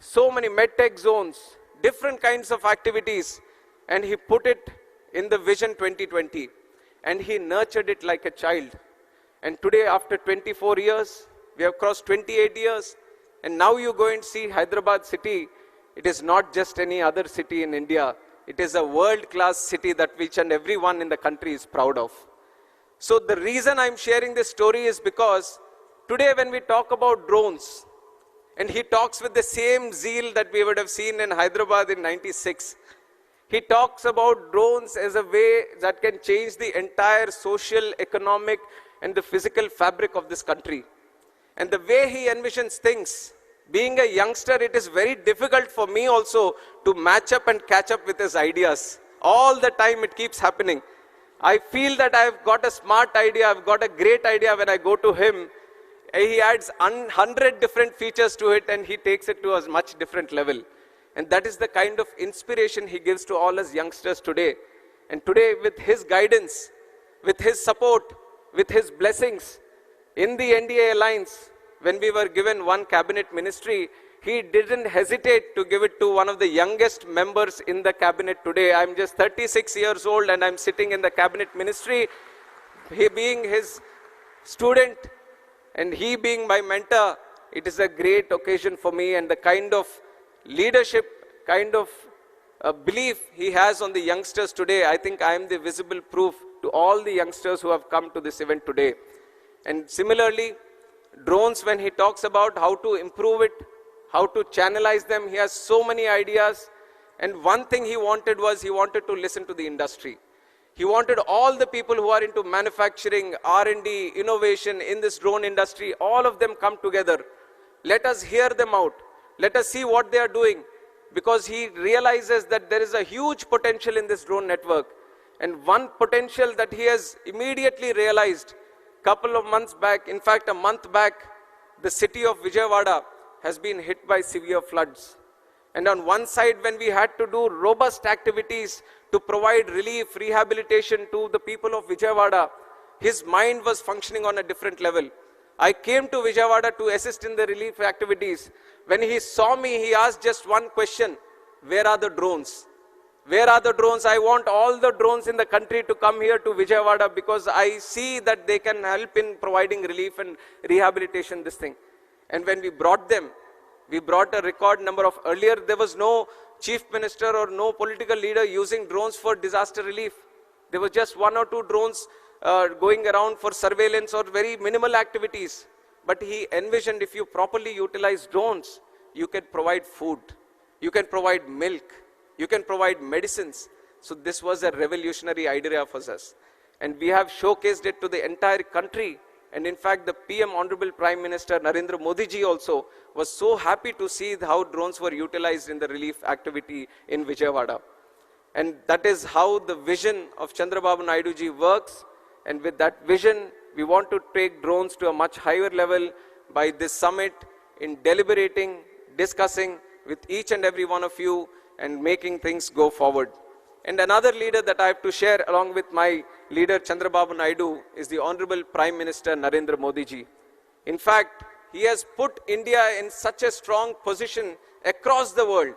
so many medtech zones, different kinds of activities. And he put it in the Vision 2020. And he nurtured it like a child. And today, after 24 years, we have crossed 28 years. And now you go and see Hyderabad city. It is not just any other city in India. It is a world-class city that each and everyone in the country is proud of. So the reason I'm sharing this story is because today when we talk about drones, and he talks with the same zeal that we would have seen in Hyderabad in 96, he talks about drones as a way that can change the entire social, economic, and the physical fabric of this country. And the way he envisions things, being a youngster, it is very difficult for me also to match up and catch up with his ideas. All the time it keeps happening. I feel that I've got a smart idea, I've got a great idea when I go to him. He adds 100 different features to it and he takes it to a much different level. And that is the kind of inspiration he gives to all us youngsters today. And today with his guidance, with his support, with his blessings, in the NDA alliance, when we were given one cabinet ministry, he didn't hesitate to give it to one of the youngest members in the cabinet today. I'm just 36 years old and I'm sitting in the cabinet ministry. He being his student and he being my mentor, it is a great occasion for me, and the kind of leadership, kind of belief he has on the youngsters today, I think I am the visible proof to all the youngsters who have come to this event today. And similarly, drones, when he talks about how to improve it, how to channelize them, he has so many ideas. And one thing he wanted was he wanted to listen to the industry. He wanted all the people who are into manufacturing, R&D, innovation in this drone industry, all of them come together. Let us hear them out. Let us see what they are doing. Because he realizes that there is a huge potential in this drone network. And one potential that he has immediately realized, couple of months back, in fact a month back, the city of Vijayawada has been hit by severe floods. And on one side, when we had to do robust activities to provide relief, rehabilitation to the people of Vijayawada, his mind was functioning on a different level. I came to Vijayawada to assist in the relief activities. When he saw me, he asked just one question: where are the drones? Where are the drones? I want all the drones in the country to come here to Vijayawada because I see that they can help in providing relief and rehabilitation, this thing. And when we brought them, we brought a record number of, earlier there was no chief minister or no political leader using drones for disaster relief. There was just 1 or 2 drones going around for surveillance or very minimal activities. But he envisioned if you properly utilize drones, you can provide food, you can provide milk, you can provide medicines. So this was a revolutionary idea for us. And we have showcased it to the entire country. And in fact, the PM, Honorable Prime Minister Narendra Modi ji also was so happy to see how drones were utilized in the relief activity in Vijayawada. And that is how the vision of Chandrababu Naidu ji works. And with that vision, we want to take drones to a much higher level by this summit in deliberating, discussing with each and every one of you and making things go forward. And another leader that I have to share along with my leader Chandrababu Naidu is the Honorable Prime Minister Narendra Modi ji. In fact, he has put India in such a strong position across the world.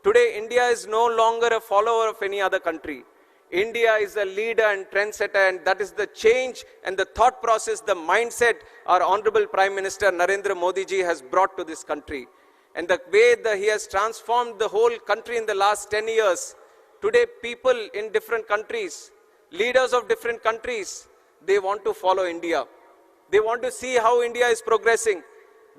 Today, India is no longer a follower of any other country. India is a leader and trendsetter, and that is the change and the thought process, the mindset our Honorable Prime Minister Narendra Modi ji has brought to this country. And the way that he has transformed the whole country in the last 10 years. Today, people in different countries, leaders of different countries, they want to follow India. They want to see how India is progressing.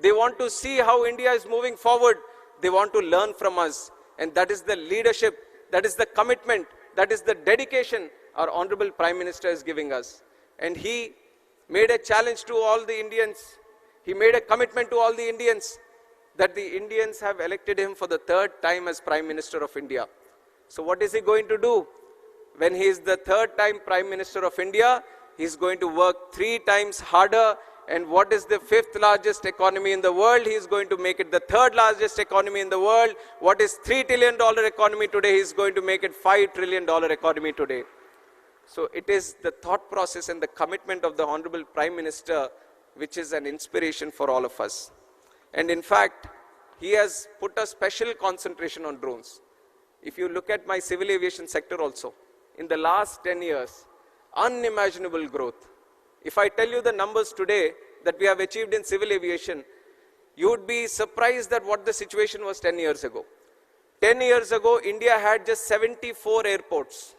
They want to see how India is moving forward. They want to learn from us. And that is the leadership, that is the commitment, that is the dedication our Honorable Prime Minister is giving us. And he made a challenge to all the Indians. He made a commitment to all the Indians that the Indians have elected him for the 3rd time as Prime Minister of India. So what is he going to do? When he is the 3rd time Prime Minister of India, he is going to work 3 times harder. And what is the 5th largest economy in the world? He is going to make it the 3rd largest economy in the world. What is $3 trillion economy today? He is going to make it $5 trillion economy today. So it is the thought process and the commitment of the Honorable Prime Minister which is an inspiration for all of us. And in fact, he has put a special concentration on drones. If you look at my civil aviation sector also, in the last 10 years, unimaginable growth. If I tell you the numbers today that we have achieved in civil aviation, you would be surprised at what the situation was 10 years ago. 10 years ago, India had just 74 airports.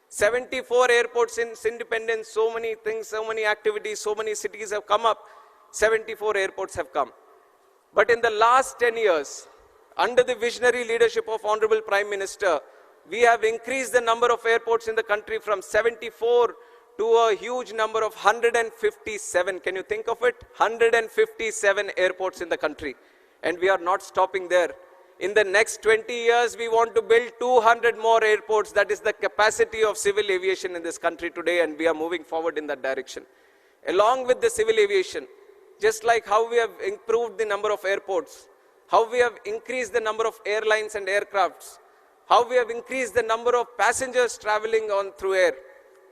74 airports in its independence, so many things, so many activities, so many cities have come up. 74 airports have come. But in the last 10 years, under the visionary leadership of Honorable Prime Minister, we have increased the number of airports in the country from 74 to a huge number of 157. Can you think of it? 157 airports in the country. And we are not stopping there. In the next 20 years, we want to build 200 more airports. That is the capacity of civil aviation in this country today, and we are moving forward in that direction. Along with the civil aviation, just like how we have improved the number of airports, how we have increased the number of airlines and aircrafts, how we have increased the number of passengers traveling on through air,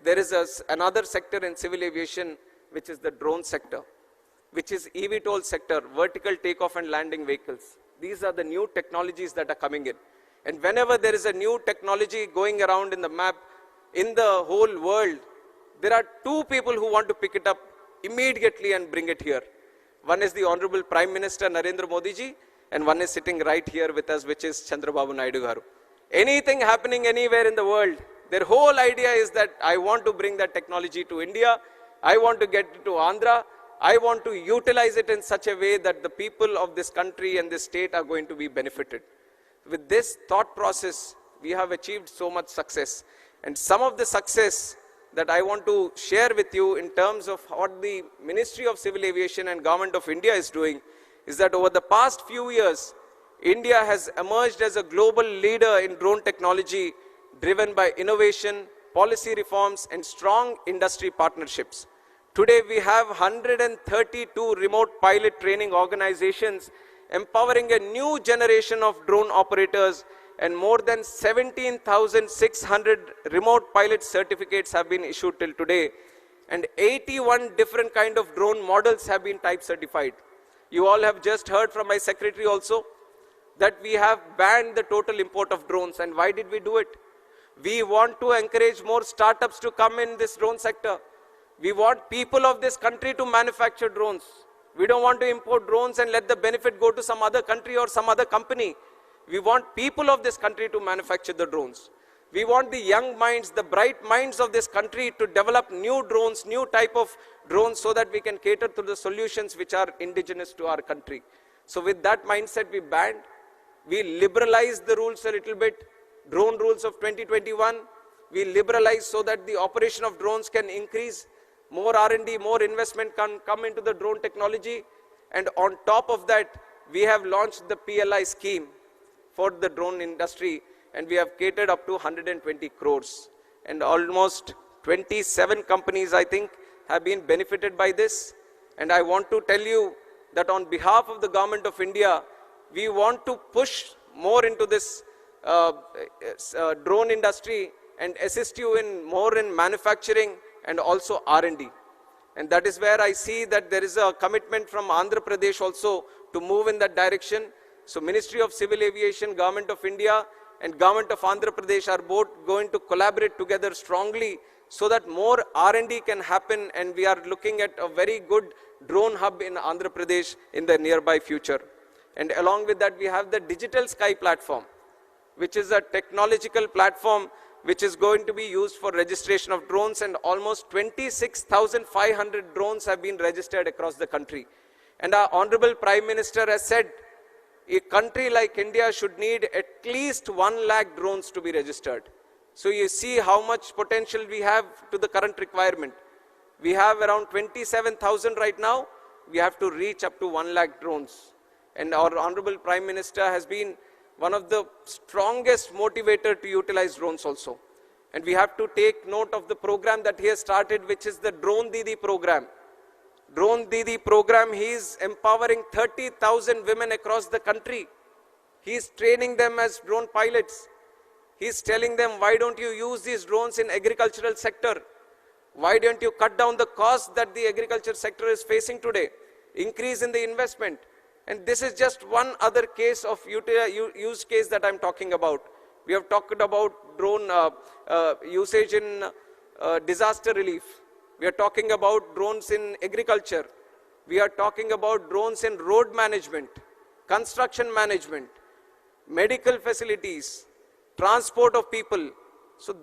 there is another sector in civil aviation, which is the drone sector, which is eVTOL sector, vertical takeoff and landing vehicles. These are the new technologies that are coming in. And whenever there is a new technology going around in the map, in the whole world, there are 2 people who want to pick it up immediately and bring it here. One is the Honorable Prime Minister Narendra Modi ji, and one is sitting right here with us, which is Chandrababu Naidu garu. Anything happening anywhere in the world, their whole idea is that I want to bring that technology to India, I want to get it to Andhra, I want to utilize it in such a way that the people of this country and this state are going to be benefited. With this thought process, we have achieved so much success. And some of the success that I want to share with you in terms of what the Ministry of Civil Aviation and Government of India is doing is that over the past few years, India has emerged as a global leader in drone technology driven by innovation, policy reforms, and strong industry partnerships. Today, we have 132 remote pilot training organizations empowering a new generation of drone operators, and more than 17,600 remote pilot certificates have been issued till today, and 81 different kind of drone models have been type certified. You all have just heard from my secretary also that we have banned the total import of drones. And why did we do it? We want to encourage more startups to come in this drone sector. We want people of this country to manufacture drones. We don't want to import drones and let the benefit go to some other country or some other company. We want people of this country to manufacture the drones. We want the young minds, the bright minds of this country to develop new drones, new type of drones, so that we can cater to the solutions which are indigenous to our country. So with that mindset, we banned. We liberalized the rules a little bit. Drone rules of 2021, we liberalized so that the operation of drones can increase. More R&D, more investment can come into the drone technology. And on top of that, we have launched the PLI scheme for the drone industry, and we have catered up to 120 crores. And almost 27 companies, I think, have been benefited by this. And I want to tell you that on behalf of the Government of India, we want to push more into this drone industry and assist you in more in manufacturing and also R&D. And that is where I see that there is a commitment from Andhra Pradesh also to move in that direction. So Ministry of Civil Aviation, Government of India and Government of Andhra Pradesh are both going to collaborate together strongly so that more R&D can happen, and we are looking at a very good drone hub in Andhra Pradesh in the nearby future. And along with that, we have the Digital Sky platform, which is a technological platform which is going to be used for registration of drones, and almost 26,500 drones have been registered across the country. And our Honorable Prime Minister has said a country like India should need at least 1 lakh drones to be registered. So you see how much potential we have to the current requirement. We have around 27,000 right now. We have to reach up to 1 lakh drones. And our Honorable Prime Minister has been one of the strongest motivator to utilize drones also. And we have to take note of the program that he has started, which is the Drone Didi program. Drone Didi program, he is empowering 30,000 women across the country. He is training them as drone pilots. He is telling them, why don't you use these drones in agricultural sector? Why don't you cut down the cost that the agriculture sector is facing today? Increase in the investment. And this is just one other case of use case that I'm talking about. We have talked about drone usage in disaster relief. We are talking about drones in agriculture. We are talking about drones in road management, construction management, medical facilities, transport of people. So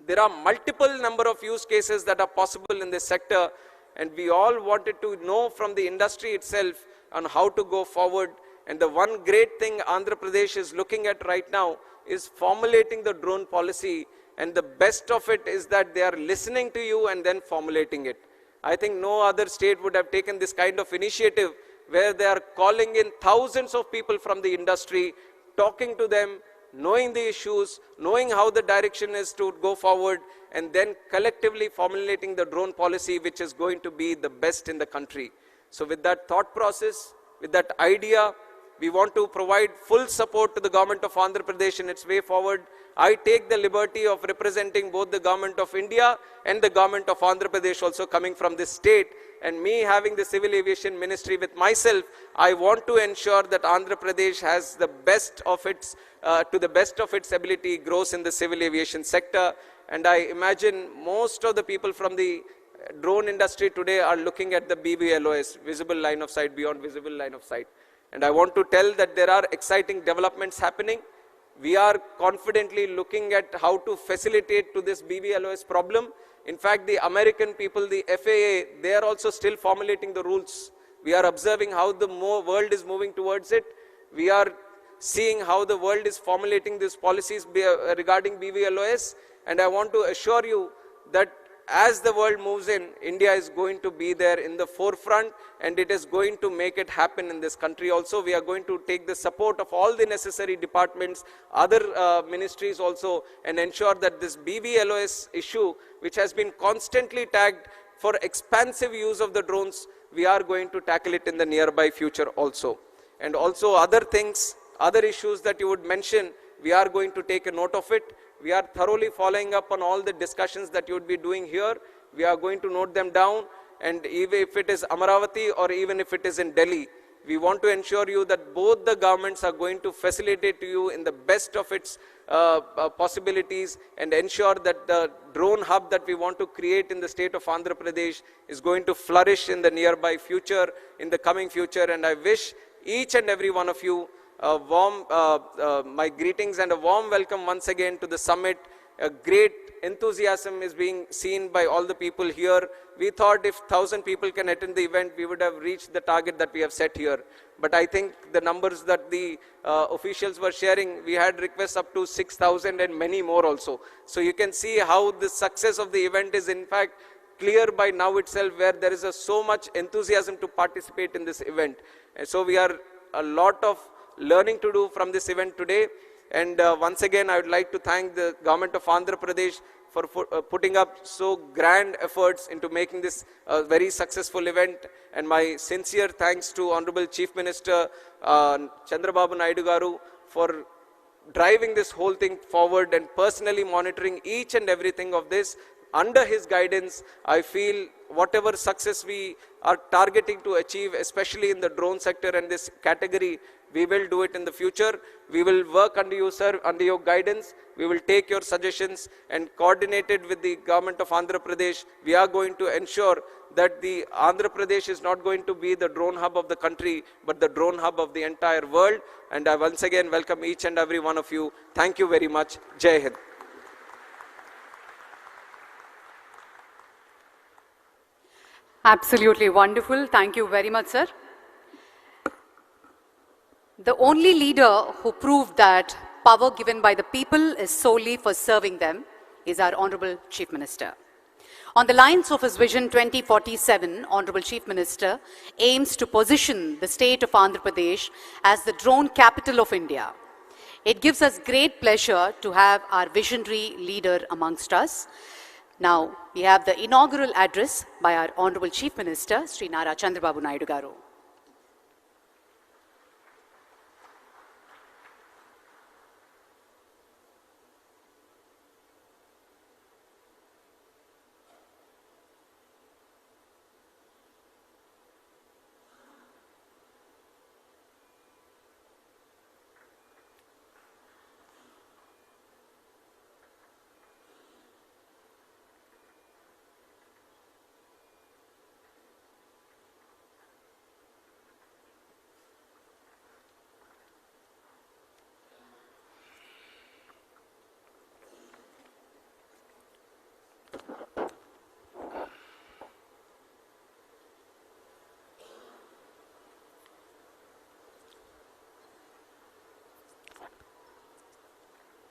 there are multiple number of use cases that are possible in this sector, and we all wanted to know from the industry itself on how to go forward. And the one great thing Andhra Pradesh is looking at right now is formulating the drone policy, and the best of it is that they are listening to you and then formulating it. I think no other state would have taken this kind of initiative where they are calling in thousands of people from the industry, talking to them, knowing the issues, knowing how the direction is to go forward, and then collectively formulating the drone policy which is going to be the best in the country. So with that thought process, with that idea, we want to provide full support to the Government of Andhra Pradesh in its way forward. I take the liberty of representing both the Government of India and the Government of Andhra Pradesh also coming from this state. And me having the Civil Aviation Ministry with myself, I want to ensure that Andhra Pradesh has the best of its, to the best of its ability, grows in the civil aviation sector. And I imagine most of the people from the drone industry today are looking at the BVLOS, visible line of sight, beyond visible line of sight. And I want to tell that there are exciting developments happening. We are confidently looking at how to facilitate to this BVLOS problem. In fact, the American people, the FAA, they are also still formulating the rules. We are observing how the world is moving towards it. We are seeing how the world is formulating these policies regarding BVLOS. And I want to assure you that as the world moves in, India is going to be there in the forefront, and it is going to make it happen in this country also. We are going to take the support of all the necessary departments, other ministries also, and ensure that this BVLOS issue, which has been constantly tagged for expansive use of the drones, we are going to tackle it in the nearby future also. And also other things, other issues that you would mention, we are going to take a note of it. We are thoroughly following up on all the discussions that you would be doing here. We are going to note them down, and even if it is Amaravati or even if it is in Delhi, we want to ensure you that both the governments are going to facilitate to you in the best of its possibilities, and ensure that the drone hub that we want to create in the state of Andhra Pradesh is going to flourish in the nearby future, in the coming future. And I wish each and every one of you a warm, my greetings and a warm welcome once again to the summit. A great enthusiasm is being seen by all the people here. We thought if 1,000 people can attend the event, we would have reached the target that we have set here. But I think the numbers that the officials were sharing, we had requests up to 6,000 and many more also. So you can see how the success of the event is in fact clear by now itself, where there is so much enthusiasm to participate in this event. And so we are a lot of learning to do from this event today. And once again, I would like to thank the government of Andhra Pradesh for putting up so grand efforts into making this a very successful event. And my sincere thanks to Honorable Chief Minister Chandrababu Naidu Garu for driving this whole thing forward and personally monitoring each and everything of this. Under his guidance, I feel whatever success we are targeting to achieve, especially in the drone sector and this category, we will do it in the future. We will work under you, sir, under your guidance. We will take your suggestions and coordinated with the government of Andhra Pradesh. We are going to ensure that the Andhra Pradesh is not going to be the drone hub of the country, but the drone hub of the entire world. And I once again welcome each and every one of you. Thank you very much. Jai Hind. Absolutely wonderful. Thank you very much, sir. The only leader who proved that power given by the people is solely for serving them is our Honorable Chief Minister. On the lines of his Vision 2047, Honorable Chief Minister aims to position the state of Andhra Pradesh as the drone capital of India. It gives us great pleasure to have our visionary leader amongst us. Now, we have the inaugural address by our Honorable Chief Minister, Sri Nara Chandrababu Naidu Garu.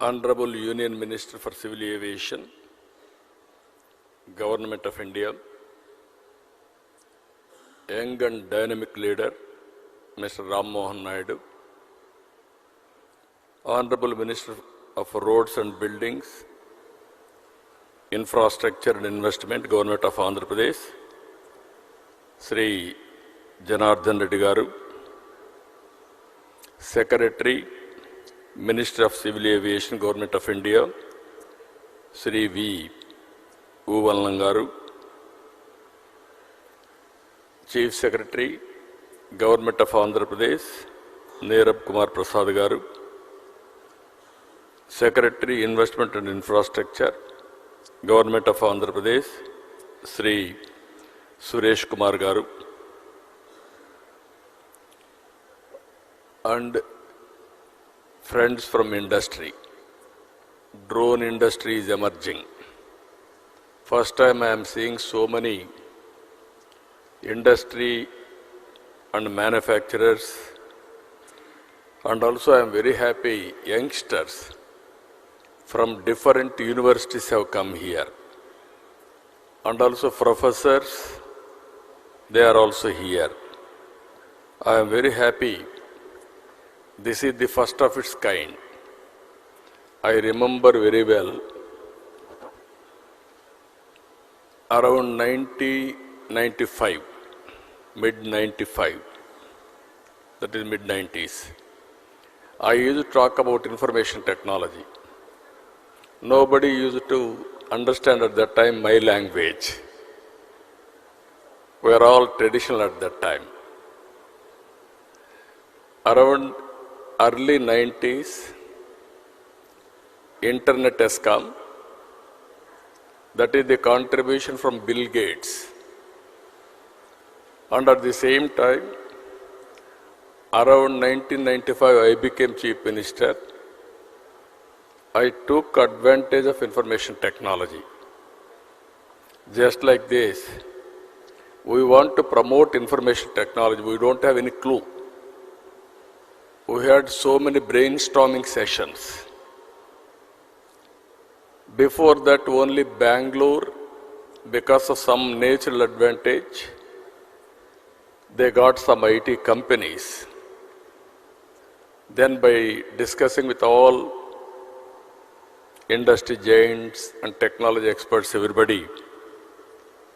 Honorable Union Minister for Civil Aviation, Government of India, young and dynamic leader, Mr. Ram Mohan Naidu, Honorable Minister of Roads and Buildings, Infrastructure and Investment, Government of Andhra Pradesh, Sri Janardhan Reddy Garu, Secretary, Minister of Civil Aviation, Government of India, Sri V. Uvallangaru, Chief Secretary, Government of Andhra Pradesh, Nirab Kumar Prasad Garu, Secretary, Investment and Infrastructure, Government of Andhra Pradesh, Sri Suresh Kumar Garu, and friends from industry. Drone industry is emerging. First time I am seeing so many industry and manufacturers, and also I am very happy youngsters from different universities have come here. and also professors, they are also here. I am very happy. This is the first of its kind. I remember very well, around 1995, mid-95, that is mid-90s, I used to talk about information technology. Nobody used to understand at that time my language. We are all traditional at that time. Around early 90s, Internet has come. That is the contribution from Bill Gates. And at the same time, around 1995, I became Chief Minister. I took advantage of information technology. Just like this, we want to promote information technology. We don't have any clue. We had so many brainstorming sessions. Before that, only Bangalore, because of some natural advantage, they got some IT companies. Then by discussing with all industry giants and technology experts, everybody,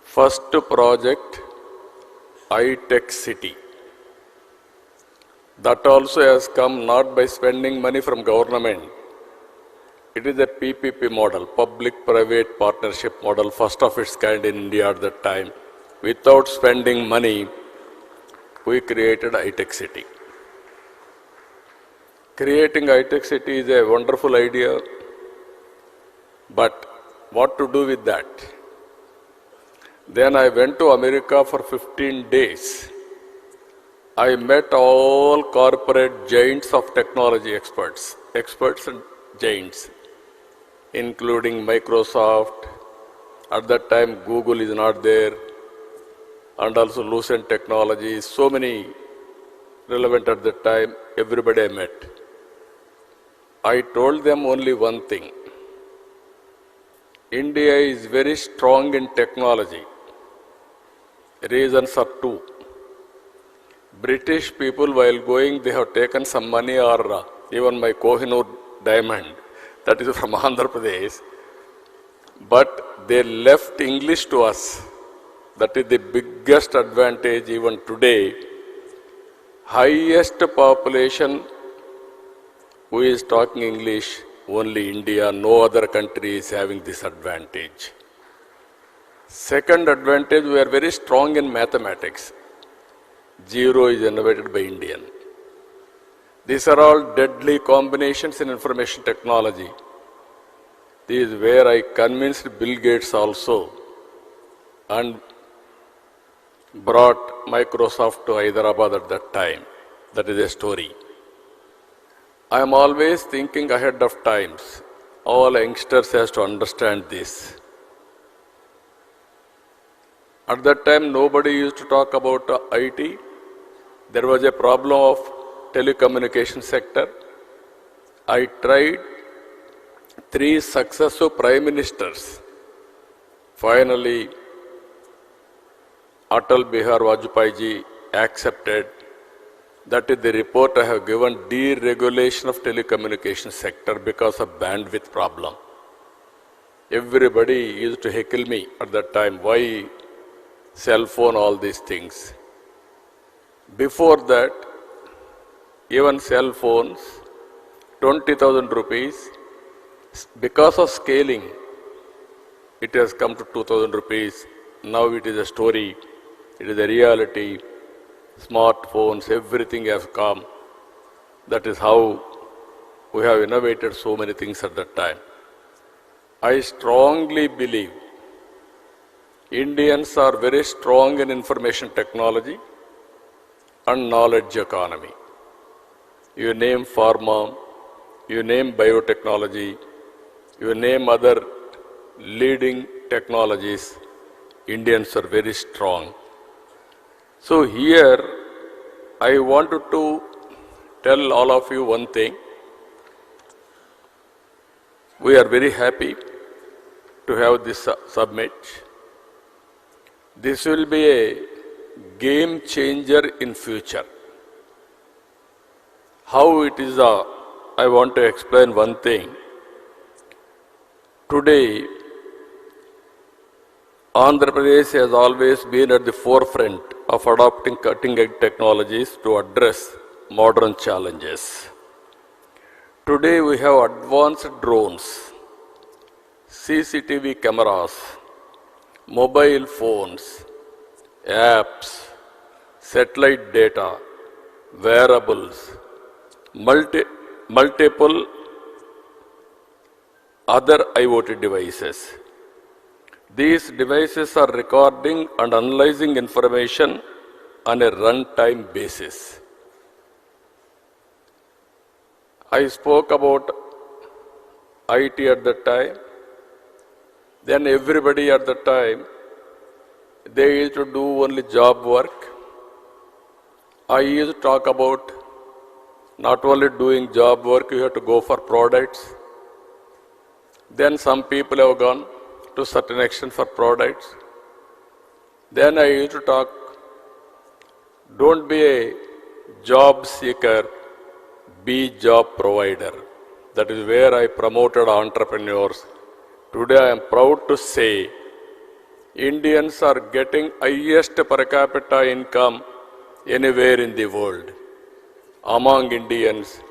first project, iTech City. That also has come not by spending money from government. It is a PPP model, public-private partnership model, first of its kind in India at that time. Without spending money, we created iTech City. Creating iTech City is a wonderful idea, but what to do with that? Then I went to America for 15 days. I met all corporate giants of technology experts and giants, including Microsoft. At that time, Google is not there, and also Lucent Technologies, so many relevant at that time, everybody I met. I told them only one thing. India is very strong in technology. Reasons are two. British people, while going, they have taken some money, or even my Kohinoor diamond, that is from Andhra Pradesh, but they left English to us. That is the biggest advantage even today. Highest population who is talking English, only India, no other country is having this advantage. Second advantage, we are very strong in mathematics. Zero is innovated by Indian. These are all deadly combinations in information technology. This is where I convinced Bill Gates also and brought Microsoft to Hyderabad at that time. That is a story. I am always thinking ahead of times. All youngsters has to understand this. At that time, nobody used to talk about IT. There was a problem of telecommunication sector. I tried 3 successive prime ministers. Finally, Atal Bihar Vajpayee ji accepted. That is the report I have given, deregulation of telecommunication sector because of bandwidth problem. Everybody used to heckle me at that time, why cell phone, all these things. Before that, even cell phones, 20,000 rupees, because of scaling, it has come to 2,000 rupees. Now it is a story, it is a reality. Smartphones, everything has come. That is how we have innovated so many things at that time. I strongly believe Indians are very strong in information technology and knowledge economy. You name pharma, you name biotechnology, you name other leading technologies, Indians are very strong. So here, I wanted to tell all of you one thing. We are very happy to have this summit. This will be a game changer in future. How it is, I want to explain one thing. Today, Andhra Pradesh has always been at the forefront of adopting cutting-edge technologies to address modern challenges. Today we have advanced drones, CCTV cameras, mobile phones, apps, satellite data, wearables, multiple other IoT devices. These devices are recording and analyzing information on a runtime basis. I spoke about IT at that time. Then everybody at the time, they used to do only job work. I used to talk about not only doing job work, you have to go for products. Then some people have gone to certain extent for products. Then I used to talk, don't be a job seeker, be job provider. That is where I promoted entrepreneurs. Today I am proud to say, Indians are getting highest per capita income anywhere in the world. Among Indians,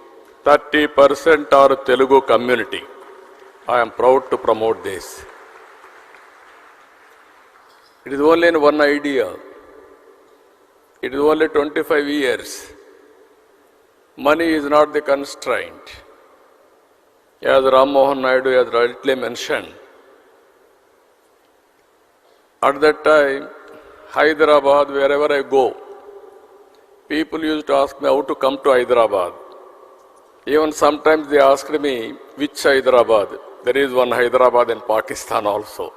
30% are Telugu community. I am proud to promote this. It is only in one idea. It is only 25 years. Money is not the constraint. As Ram Mohan Naidu has rightly mentioned, at that time, Hyderabad, wherever I go, people used to ask me how to come to Hyderabad. Even sometimes they asked me, which Hyderabad? There is one Hyderabad in Pakistan also.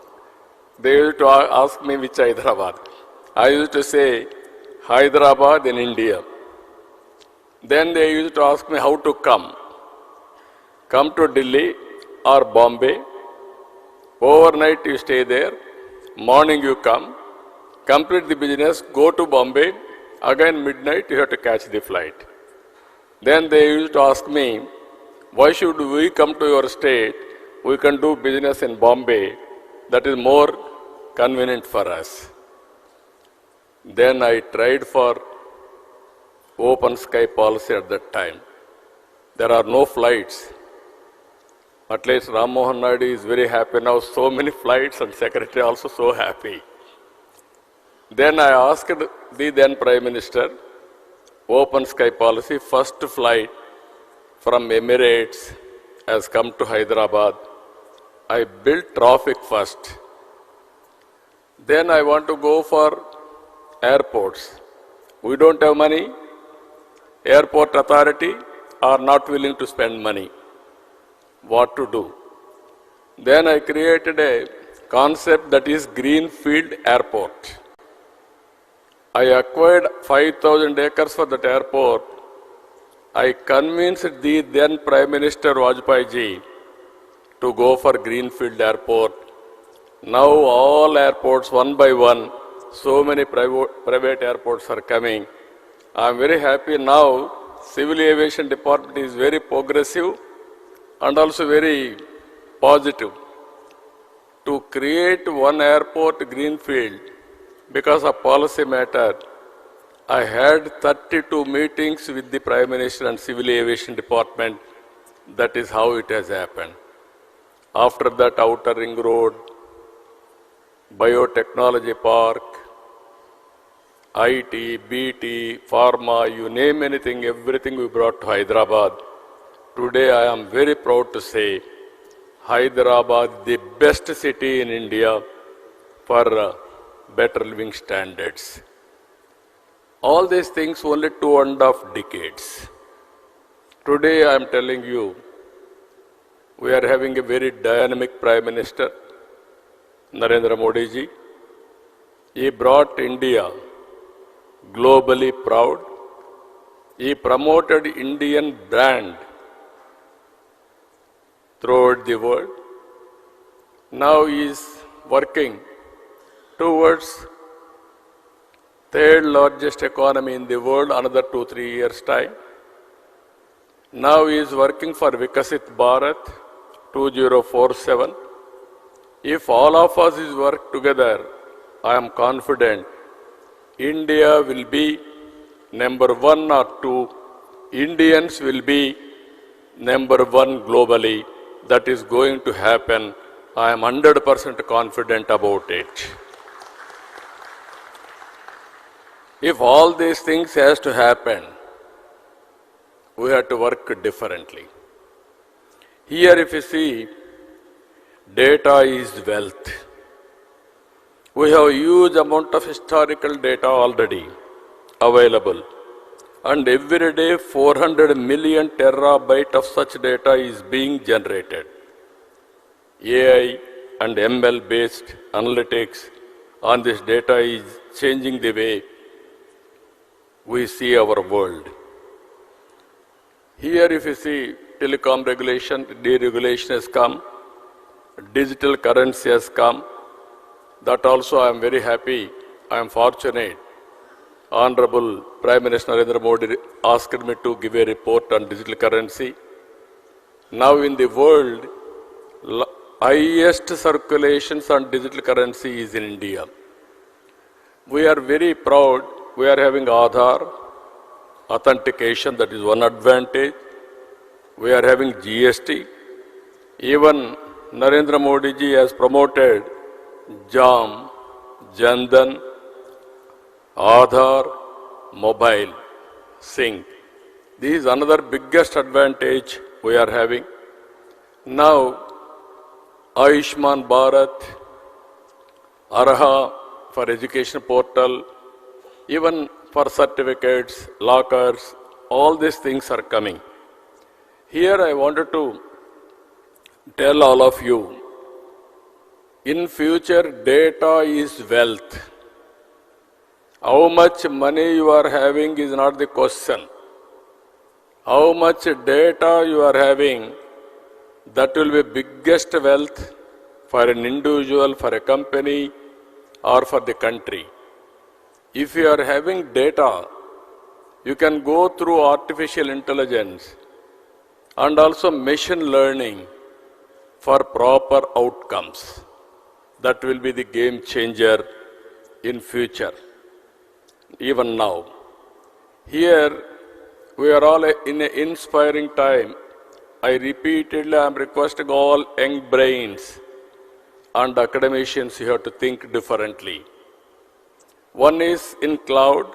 They used to ask me which Hyderabad. I used to say, Hyderabad in India. Then they used to ask me how to come. Come to Delhi or Bombay. Overnight you stay there. Morning you come. Complete the business, go to Bombay. Again midnight you have to catch the flight. Then they used to ask me, why should we come to your state? We can do business in Bombay. That is more convenient for us. Then I tried for open sky policy at that time. There are no flights. At least Ram Mohan Naidu is very happy now. So many flights and Secretary also so happy. Then I asked the then Prime Minister, open sky policy, first flight from Emirates has come to Hyderabad. I built traffic first. Then I want to go for airports. We don't have money. Airport authority are not willing to spend money. What to do? Then I created a concept that is Greenfield Airport. I acquired 5,000 acres for that airport. I convinced the then Prime Minister Vajpayee ji to go for Greenfield Airport. Now all airports, one by one, so many private airports are coming. I am very happy now. Civil Aviation Department is very progressive and also very positive to create one airport greenfield. Because of policy matter, I had 32 meetings with the Prime Minister and Civil Aviation Department. That is how it has happened. After that, Outer Ring Road, Biotechnology Park, IT, BT, Pharma, you name anything, everything we brought to Hyderabad. Today I am very proud to say Hyderabad is the best city in India for better living standards. All these things only 2.5 decades. Today I am telling you, we are having a very dynamic Prime Minister, Narendra Modi ji. He brought India globally proud. He promoted Indian brand throughout the world. Now he is working towards third largest economy in the world, another 2-3 years' time. Now he is working for Vikasit Bharat 2047. If all of us is work together, I am confident India will be number 1 or 2. Indians will be number 1 globally. That is going to happen. I am 100% confident about it. If all these things has to happen, we have to work differently. Here if you see, data is wealth. We have a huge amount of historical data already available. And every day 400 million terabyte of such data is being generated. AI and ML based analytics on this data is changing the way we see our world. Here if you see, telecom regulation, deregulation has come, digital currency has come. That also I am very happy, I am fortunate. Honorable Prime Minister Narendra Modi asked me to give a report on digital currency. Now in the world, highest circulations on digital currency is in India. We are very proud, we are having Aadhaar, authentication, that is one advantage. We are having GST. Even Narendra Modi ji has promoted JAM, Jandan, Aadhaar, mobile, sync. This is another biggest advantage we are having. Now, Ayushman Bharat, Arha for education portal, even for certificates, lockers, all these things are coming. Here I wanted to tell all of you, in future data is wealth. How much money you are having is not the question. How much data you are having, that will be biggest wealth for an individual, for a company, or for the country. If you are having data, you can go through artificial intelligence and also machine learning for proper outcomes. That will be the game changer in future. Even now. Here, we are all in an inspiring time. I repeatedly am requesting all young brains and academicians, you have to think differently. One is in cloud,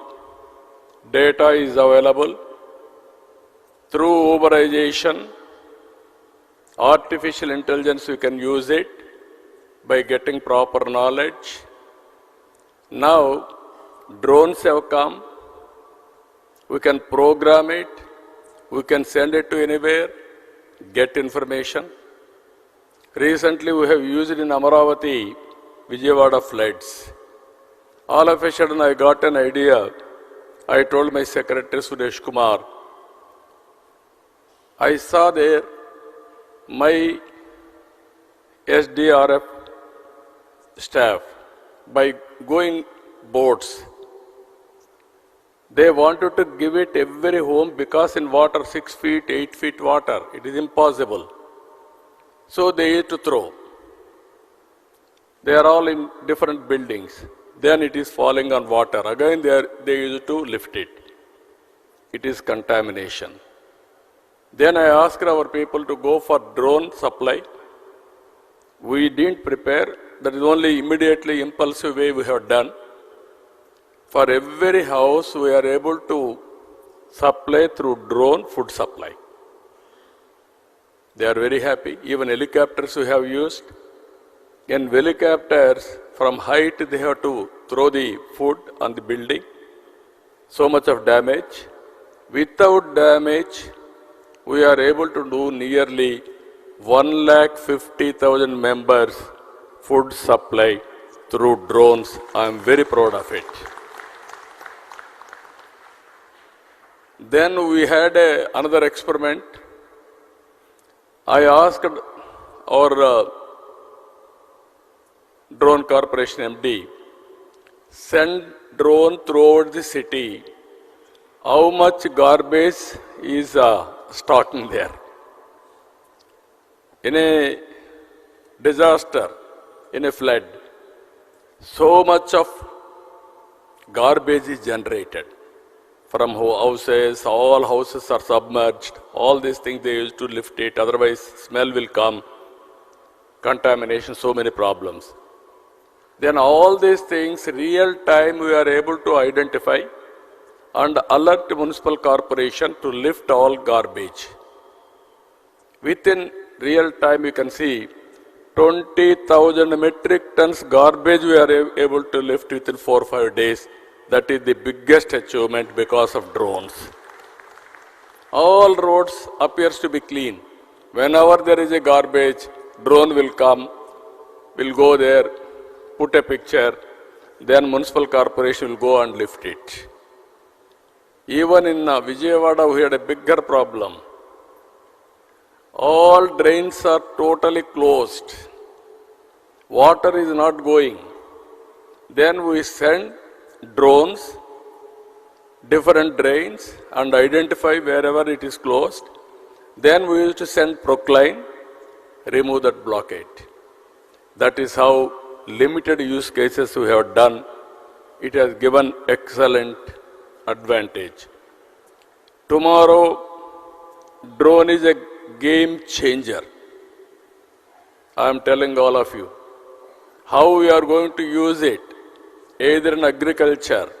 data is available. Through Uberization, artificial intelligence, you can use it by getting proper knowledge. Now, drones have come, we can program it, we can send it to anywhere, get information. Recently we have used it in Amaravati, Vijayawada floods. All of a sudden I got an idea. I told my secretary Suresh Kumar, I saw there my SDRF staff, by going boats, they wanted to give it every home because in water 6 feet, 8 feet water, it is impossible. So they used to throw. They are all in different buildings. Then it is falling on water. Again they used to lift it. It is contamination. Then I asked our people to go for drone supply. We didn't prepare. That is only immediately impulsive way we have done. For every house, we are able to supply through drone food supply. They are very happy. Even helicopters we have used. In helicopters, from height they have to throw the food on the building. So much of damage. Without damage, we are able to do nearly 150,000 members food supply through drones. I am very proud of it. Then we had another experiment. I asked our drone corporation MD, send drone throughout the city, how much garbage is stocking there. In a disaster, in a flood, so much of garbage is generated from houses, all houses are submerged, all these things they used to lift it, otherwise smell will come, contamination, so many problems. Then all these things, real time we are able to identify and alert municipal corporation to lift all garbage. Within real time you can see 20,000 metric tons garbage we are able to lift within 4 or 5 days. That is the biggest achievement because of drones. All roads appears to be clean. Whenever there is a garbage, drone will come, will go there, put a picture, then municipal corporation will go and lift it. Even in Vijayawada we had a bigger problem. All drains are totally closed. Water is not going. Then we send drones, different drains, and identify wherever it is closed. Then we used to send Procline, remove that blockade. That is how limited use cases we have done. It has given excellent advantage. Tomorrow, drone is a game changer. I am telling all of you how we are going to use it, either in agriculture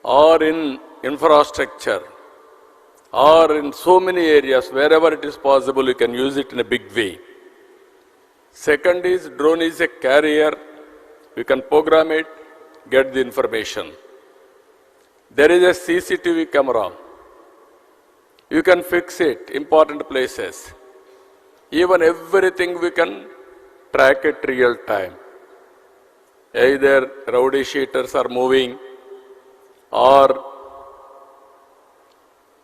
or in infrastructure or in so many areas, wherever it is possible, you can use it in a big way. Second is, drone is a carrier. You can program it, get the information. There is a CCTV camera. You can fix it, important places. Even everything we can track it real time. Either rowdy sheeters are moving or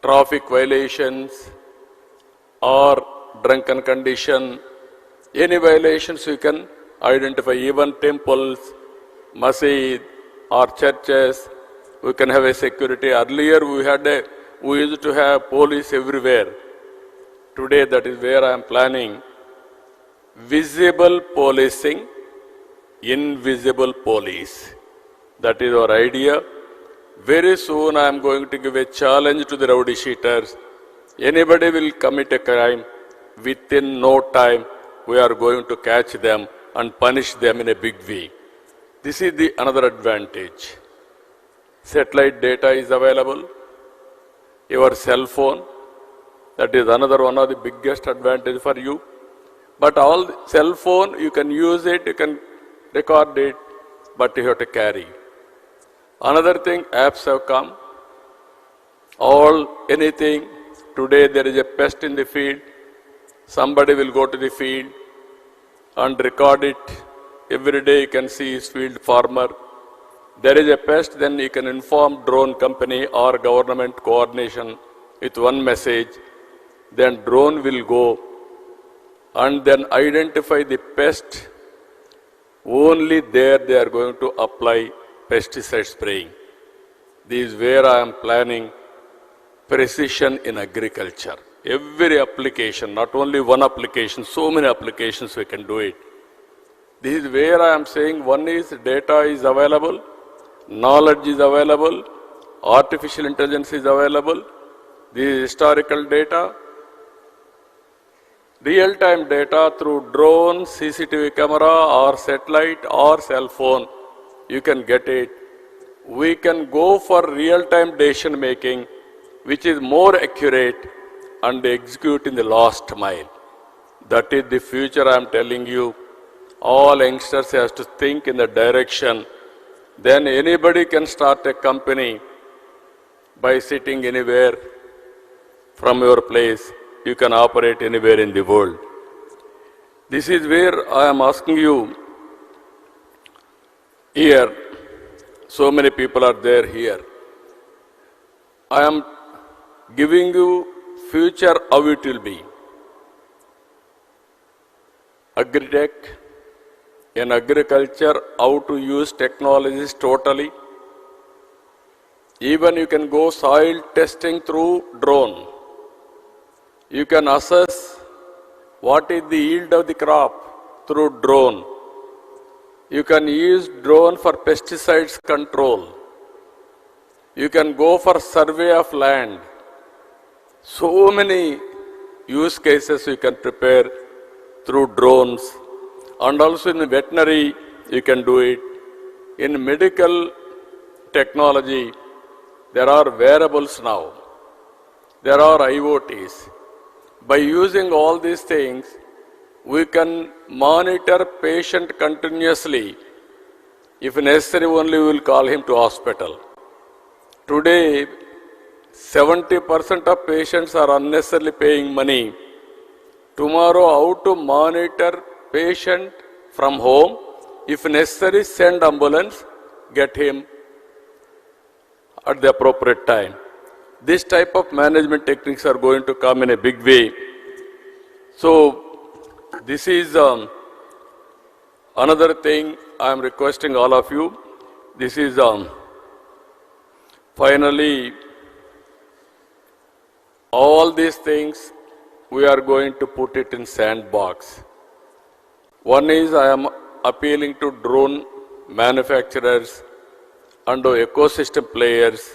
traffic violations or drunken condition. Any violations you can identify, even temples, masjid or churches, we can have a security. Earlier we used to have police everywhere. Today that is where I am planning visible policing, invisible police. That is our idea. Very soon I am going to give a challenge to the rowdy sheeters. Anybody will commit a crime, within no time we are going to catch them and punish them in a big way. This is the another advantage. Satellite data is available. Your cell phone, that is another one of the biggest advantage for you. But all cell phone, you can use it, you can record it, but you have to carry. Another thing, apps have come. Anything, today there is a pest in the field, somebody will go to the field and record it. Every day you can see his field farmer. There is a pest, then you can inform drone company or government coordination with one message. Then drone will go and then identify the pest. Only there they are going to apply pesticide spraying. This is where I am planning precision in agriculture. Every application, not only one application, so many applications we can do it. This is where I am saying one is data is available, knowledge is available, artificial intelligence is available, this is historical data, real-time data through drone, CCTV camera or satellite or cell phone, you can get it. We can go for real-time decision making, which is more accurate and execute in the last mile. That is the future I am telling you. All youngsters have to think in the direction. Then anybody can start a company by sitting anywhere from your place. You can operate anywhere in the world. This is where I am asking you here. So many people are there here. I am giving you future how it will be. Agri-tech, in agriculture, how to use technologies totally. Even you can go soil testing through drone. You can assess what is the yield of the crop through drone. You can use drone for pesticides control. You can go for survey of land. So many use cases you can prepare through drones. And also in veterinary, you can do it. In medical technology, there are wearables now. There are IoTs. By using all these things, we can monitor patient continuously. If necessary, only we will call him to hospital. Today, 70% of patients are unnecessarily paying money. Tomorrow, how to monitor patient from home? If necessary, send ambulance, get him at the appropriate time. This type of management techniques are going to come in a big way. So, this is another thing I am requesting all of you. This is finally, all these things we are going to put it in sandbox. One is I am appealing to drone manufacturers and ecosystem players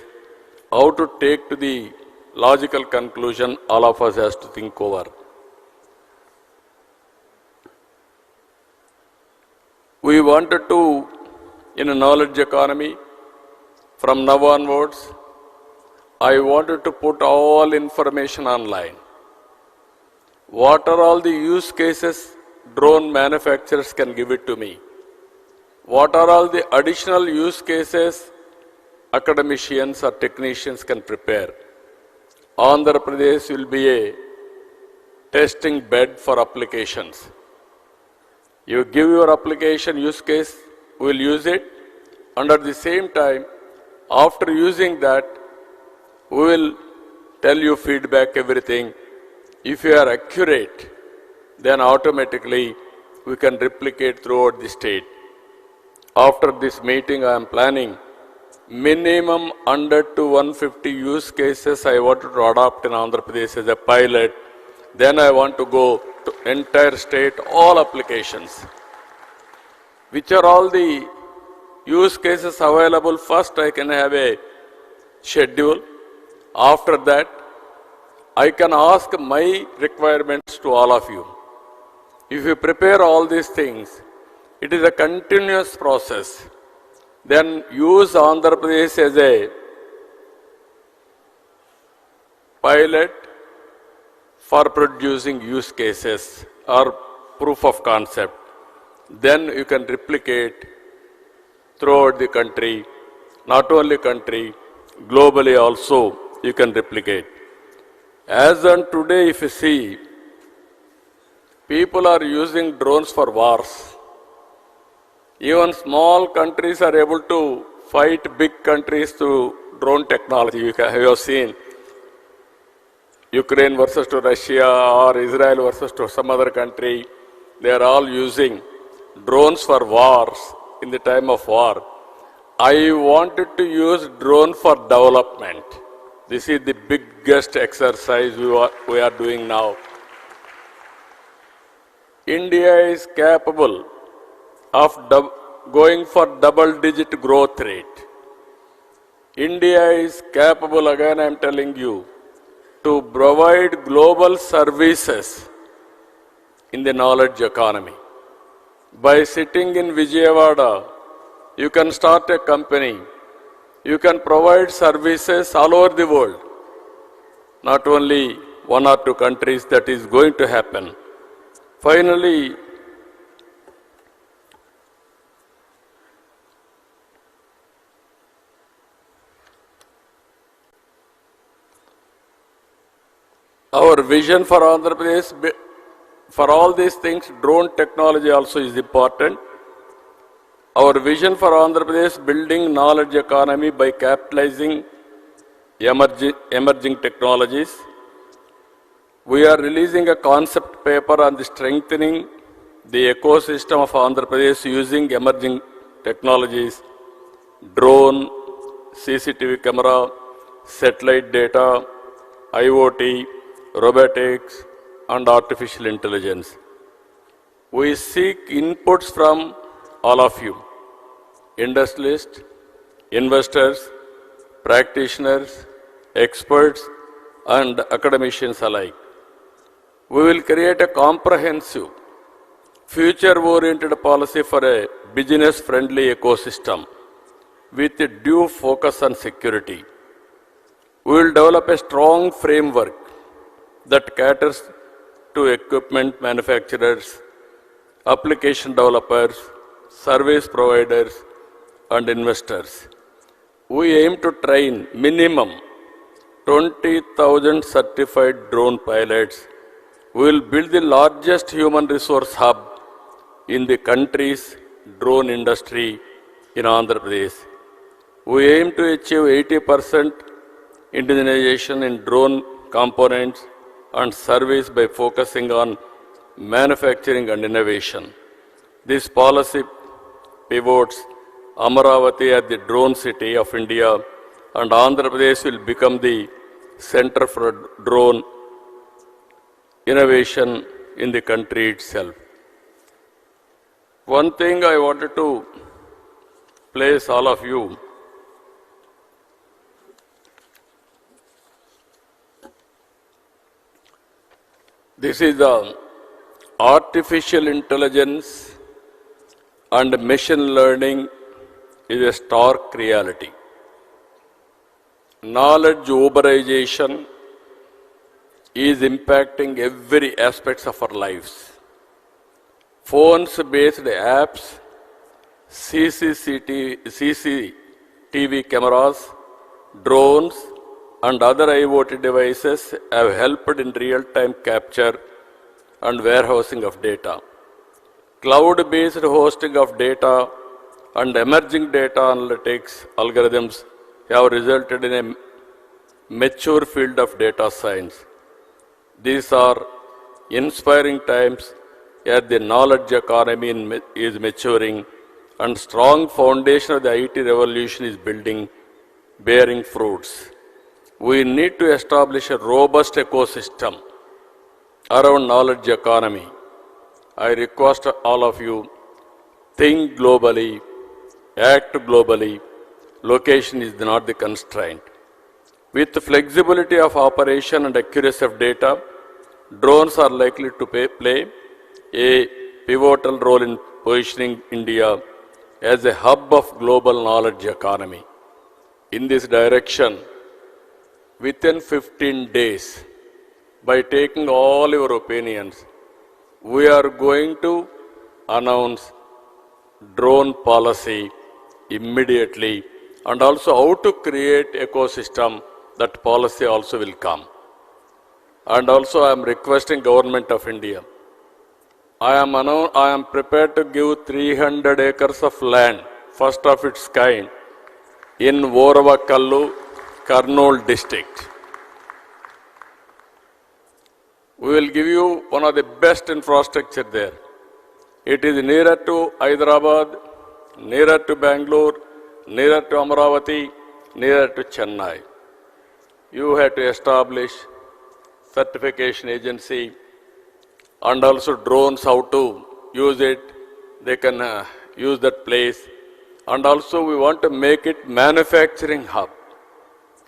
how to take to the logical conclusion all of us has to think over. We wanted to, in a knowledge economy, from now onwards, I wanted to put all information online. What are all the use cases drone manufacturers can give it to me? What are all the additional use cases academicians or technicians can prepare? Andhra Pradesh will be a testing bed for applications. You give your application use case, we will use it, and at the same time, after using that, we will tell you feedback, everything. If you are accurate, then automatically we can replicate throughout the state. After this meeting, I am planning minimum 100 to 150 use cases I want to adopt in Andhra Pradesh as a pilot. Then I want to go to entire state, all applications. Which are all the use cases available? First, I can have a schedule. After that, I can ask my requirements to all of you. If you prepare all these things, it is a continuous process. Then use Andhra Pradesh as a pilot for producing use cases or proof of concept. Then you can replicate throughout the country, not only country, globally also you can replicate. As on today, if you see, people are using drones for wars. Even small countries are able to fight big countries through drone technology. You have seen Ukraine versus to Russia or Israel versus to some other country. They are all using drones for wars in the time of war. I wanted to use drone for development. This is the biggest exercise we are doing now. India is capable of going for double-digit growth rate. India is capable, again I am telling you, to provide global services in the knowledge economy. By sitting in Vijayawada, you can start a company. You can provide services all over the world. Not only one or two countries, that is going to happen. Finally, our vision for Andhra Pradesh, for all these things, drone technology also is important. Our vision for Andhra Pradesh, building knowledge economy by capitalizing emerging technologies. We are releasing a concept paper on the strengthening the ecosystem of Andhra Pradesh using emerging technologies, drone, CCTV camera, satellite data, IoT, robotics, and artificial intelligence. We seek inputs from all of you, industrialists, investors, practitioners, experts, and academicians alike. We will create a comprehensive, future-oriented policy for a business-friendly ecosystem with a due focus on security. We will develop a strong framework that caters to equipment manufacturers, application developers, service providers, and investors. We aim to train minimum 20,000 certified drone pilots. We will build the largest human resource hub in the country's drone industry in Andhra Pradesh. We aim to achieve 80% indigenization in drone components and service by focusing on manufacturing and innovation. This policy pivots Amaravati as the drone city of India, and Andhra Pradesh will become the center for drone innovation in the country itself. One thing I wanted to place all of you, this is the artificial intelligence and machine learning is a stark reality. Knowledge uberization is impacting every aspect of our lives. Phones-based apps, CCTV cameras, drones, and other IoT devices have helped in real-time capture and warehousing of data. Cloud-based hosting of data and emerging data analytics algorithms have resulted in a mature field of data science. These are inspiring times as the knowledge economy is maturing and strong foundation of the IT revolution is bearing fruits. We need to establish a robust ecosystem around knowledge economy. I request all of you, think globally, act globally. Location is not the constraint. With the flexibility of operation and accuracy of data, drones are likely to play a pivotal role in positioning India as a hub of global knowledge economy. In this direction, within 15 days, by taking all your opinions, we are going to announce drone policy immediately, and also how to create ecosystem. That policy also will come. And also I am requesting Government of India. I am prepared to give 300 acres of land, first of its kind, in Voravakallu, Kurnool district. We will give you one of the best infrastructure there. It is nearer to Hyderabad, nearer to Bangalore, nearer to Amaravati, nearer to Chennai. You have to establish certification agency and also drones, how to use it. They can use that place. And also we want to make it manufacturing hub.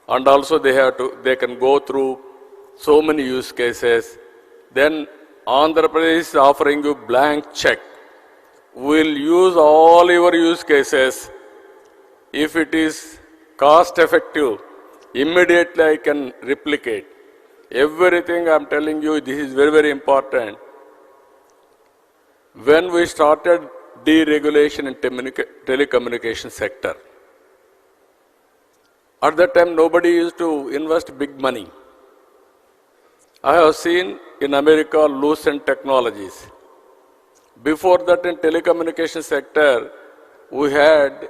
And also they can go through so many use cases. Then Andhra Pradesh is offering you blank check. We'll use all your use cases. If it is cost effective, immediately I can replicate. Everything I'm telling you, this is very, very important. When we started deregulation in telecommunication sector, at that time nobody used to invest big money. I have seen in America lucent technologies. Before that in telecommunication sector, we had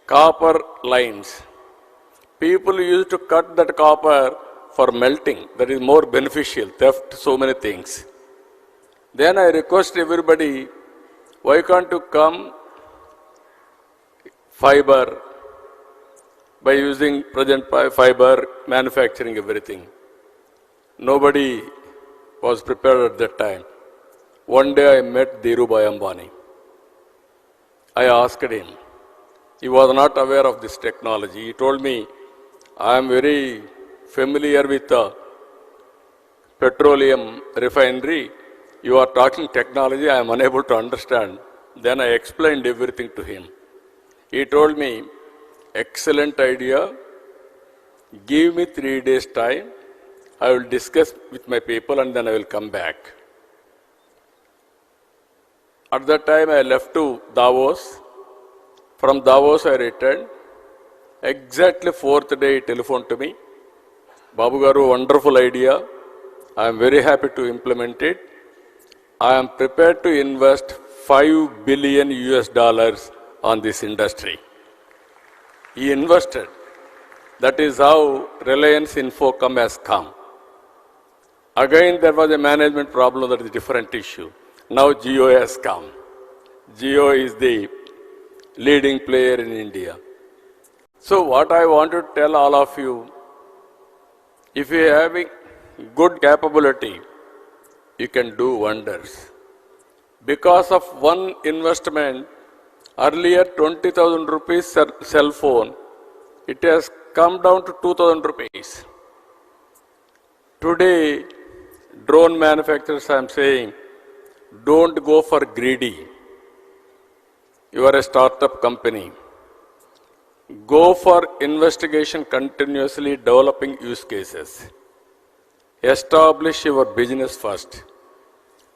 copper lines. People used to cut that copper for melting. That is more beneficial, theft, so many things. Then I request everybody, why can't you come fiber by using present fiber, manufacturing everything. Nobody was prepared at that time. One day I met Dhirubhai Ambani. I asked him. He was not aware of this technology. He told me, I am very familiar with petroleum refinery. You are talking technology, I am unable to understand. Then I explained everything to him. He told me, excellent idea, give me 3 days time, I will discuss with my people and then I will come back. At that time I left to Davos. From Davos I returned. Exactly 4th day he telephoned to me. Babu Garu, wonderful idea. I am very happy to implement it. I am prepared to invest $5 billion on this industry. He invested. That is how Reliance Infocom has come. Again, there was a management problem, that is a different issue. Now Jio has come. Jio is the leading player in India. So what I want to tell all of you, if you have a good capability, you can do wonders. Because of one investment, earlier 20,000 rupees cell phone, it has come down to 2,000 rupees. Today, drone manufacturers, I am saying, don't go for greedy. You are a startup company. Go for investigation, continuously developing use cases. Establish your business first.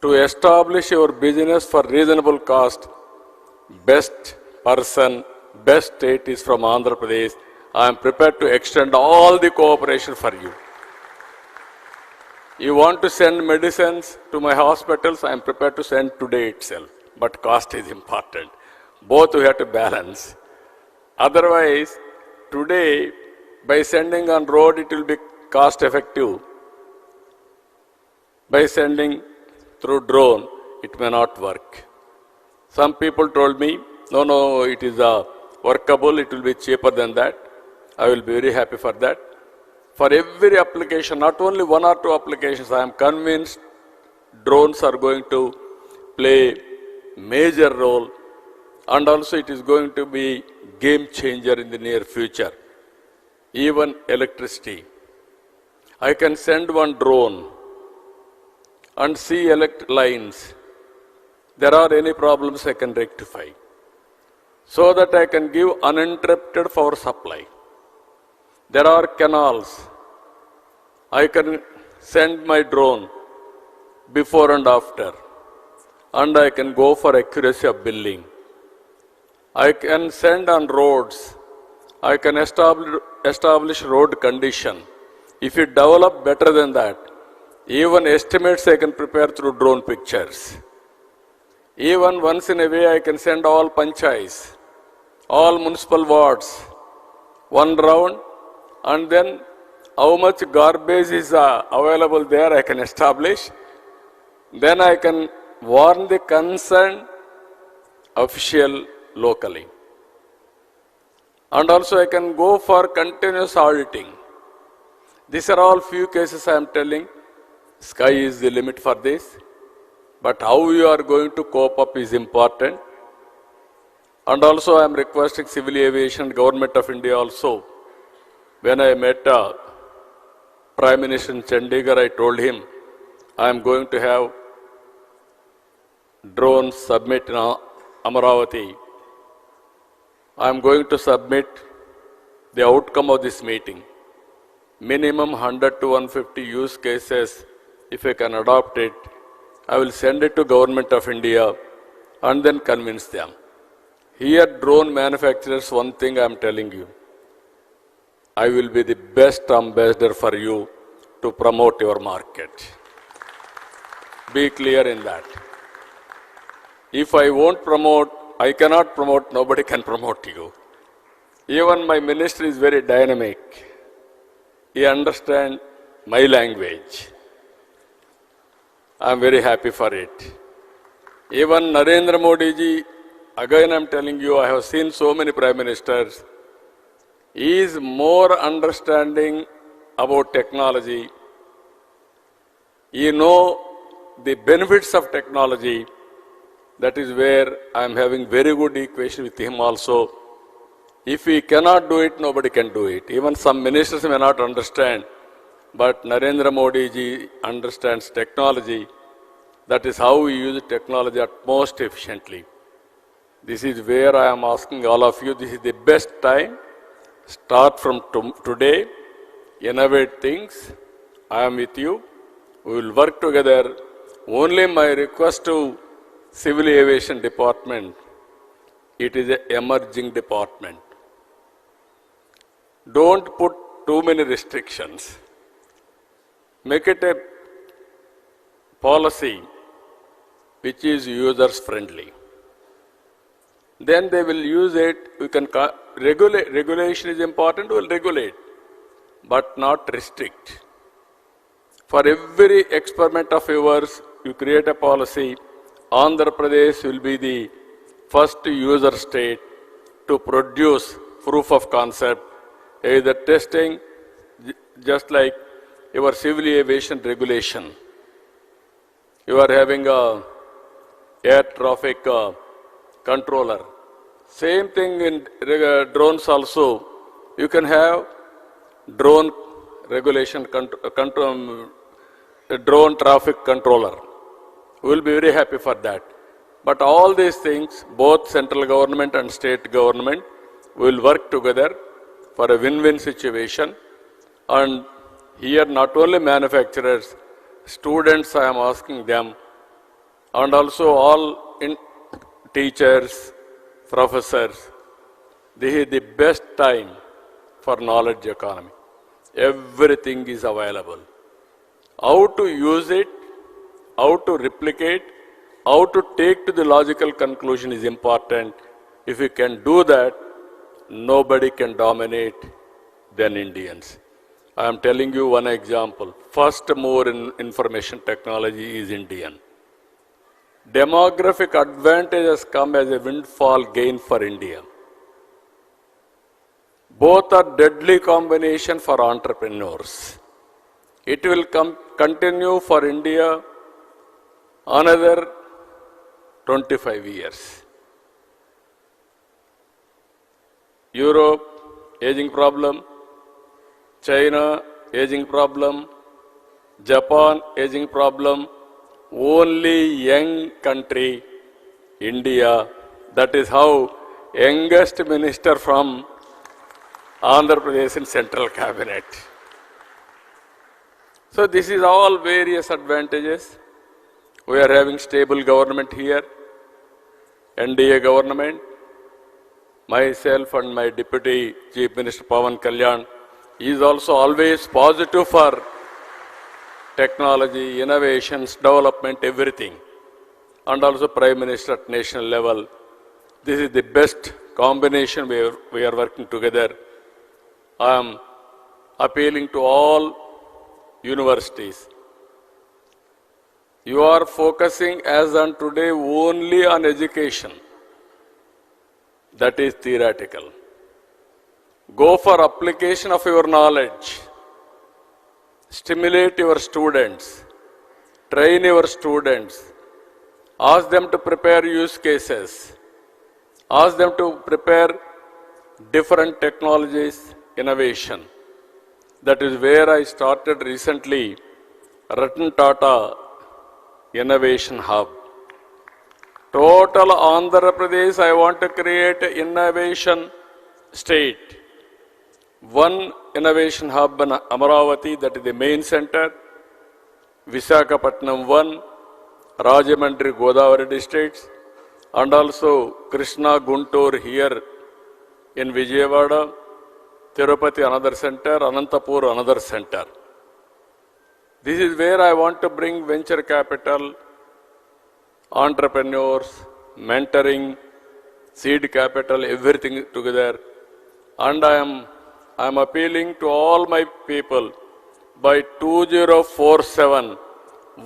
To establish your business for reasonable cost, best person, best state is from Andhra Pradesh. I am prepared to extend all the cooperation for you. You want to send medicines to my hospitals, I am prepared to send today itself. But cost is important. Both we have to balance. Otherwise, today, by sending on road, it will be cost effective. By sending through drone, it may not work. Some people told me, no, it is workable, it will be cheaper than that. I will be very happy for that. For every application, not only 1 or 2 applications, I am convinced drones are going to play major role, and also it is going to be game changer in the near future. Even electricity. I can send one drone and see electric lines. There are any problems I can rectify, so that I can give uninterrupted power supply. There are canals. I can send my drone before and after, and I can go for accuracy of billing. I can send on roads. I can establish road condition. If you develop better than that, even estimates I can prepare through drone pictures. Even once in a way I can send all panchayats, all municipal wards, one round, and then how much garbage is available there I can establish. Then I can warn the concerned official locally. And also I can go for continuous auditing. These are all few cases I am telling. Sky is the limit for this. But how you are going to cope up is important. And also I am requesting civil aviation, Government of India also. When I met Prime Minister in Chandigarh, I told him, I am going to have drone summit in Amaravati. I am going to submit the outcome of this meeting. Minimum 100 to 150 use cases, if I can adopt it, I will send it to Government of India and then convince them. Here, drone manufacturers, one thing I am telling you, I will be the best ambassador for you to promote your market. Be clear in that. If I won't promote, I cannot promote, nobody can promote you. Even my minister is very dynamic. He understands my language. I am very happy for it. Even Narendra Modi ji, again I am telling you, I have seen so many prime ministers. He is more understanding about technology. You know the benefits of technology. That is where I am having very good equation with him also. If he cannot do it, nobody can do it. Even some ministers may not understand, but Narendra Modi ji understands technology. That is how we use technology at most efficiently. This is where I am asking all of you, this is the best time. Start from today, innovate things. I am with you. We will work together. Only my request to Civil Aviation Department, it is an emerging department. Don't put too many restrictions. Make it a policy which is users friendly. Then they will use it. We can regulate. Regulation is important. We will regulate, but not restrict. For every experiment of yours, you create a policy. Andhra Pradesh will be the first user state to produce proof of concept, either testing, just like your civil aviation regulation. You are having a air traffic controller. Same thing in drones also. You can have drone regulation, drone traffic controller. We will be very happy for that. But all these things, both central government and state government will work together for a win-win situation. And here not only manufacturers, students I am asking them, and also all teachers, professors, this is the best time for knowledge economy. Everything is available. How to use it, how to replicate, how to take to the logical conclusion is important. If you can do that, nobody can dominate than Indians. I am telling you one example. First mover in information technology is Indian. Demographic advantage has come as a windfall gain for India. Both are deadly combination for entrepreneurs. It will continue for India another 25 years. Europe, aging problem. China, aging problem. Japan, aging problem. Only young country, India. That is how youngest minister from Andhra Pradesh in central cabinet. So this is all various advantages. We are having stable government here, NDA government. Myself and my Deputy Chief Minister Pawan Kalyan is also always positive for technology, innovations, development, everything. And also Prime Minister at national level. This is the best combination we are working together. I am appealing to all universities. You are focusing as on today only on education. That is theoretical. Go for application of your knowledge. Stimulate your students. Train your students. Ask them to prepare use cases. Ask them to prepare different technologies, innovation. That is where I started recently Ratan Tata Innovation Hub. Total Andhra Pradesh, I want to create an innovation state. One innovation hub in Amaravati, that is the main center. Visakhapatnam 1, Rajamandri, Godavari districts, and also Krishna, Guntur here in Vijayawada, Tirupati another center, Anantapur another center. This is where I want to bring venture capital, entrepreneurs, mentoring, seed capital, everything together. And I am appealing to all my people by 2047,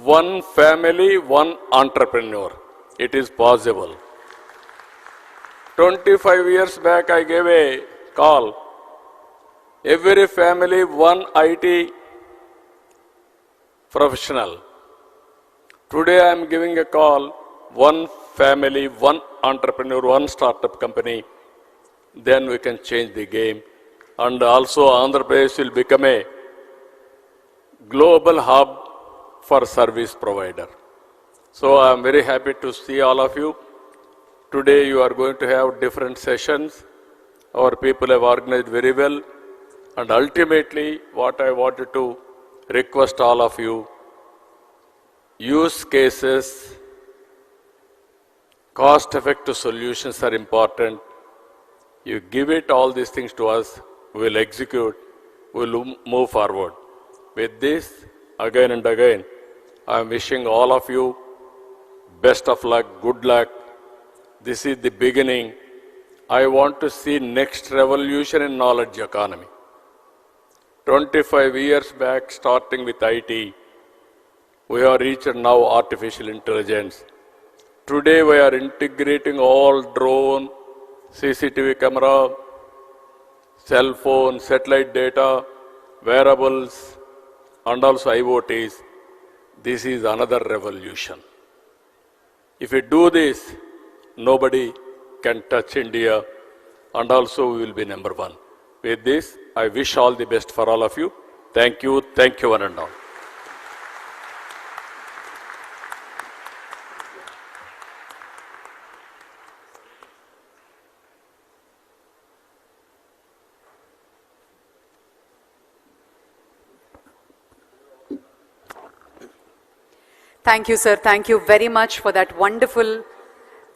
one family, one entrepreneur. It is possible. 25 years back, I gave a call. Every family, one IT professional. Today, I am giving a call, one family, one entrepreneur, one startup company. Then we can change the game. And also, Andhra Pradesh will become a global hub for service provider. So I am very happy to see all of you. Today you are going to have different sessions. Our people have organized very well. And ultimately, what I wanted to request all of you, use cases, cost-effective solutions are important. You give it all these things to us, we will execute, we will move forward. With this, again and again, I am wishing all of you best of luck, good luck. This is the beginning. I want to see next revolution in knowledge economy. 25 years back, starting with IT, we have reached now artificial intelligence. Today we are integrating all drone, CCTV camera, cell phone, satellite data, wearables, and also IoTs. This is another revolution. If we do this, nobody can touch India, and also we will be number one. With this, I wish all the best for all of you. Thank you one and all. Thank you, sir. Thank you very much for that wonderful,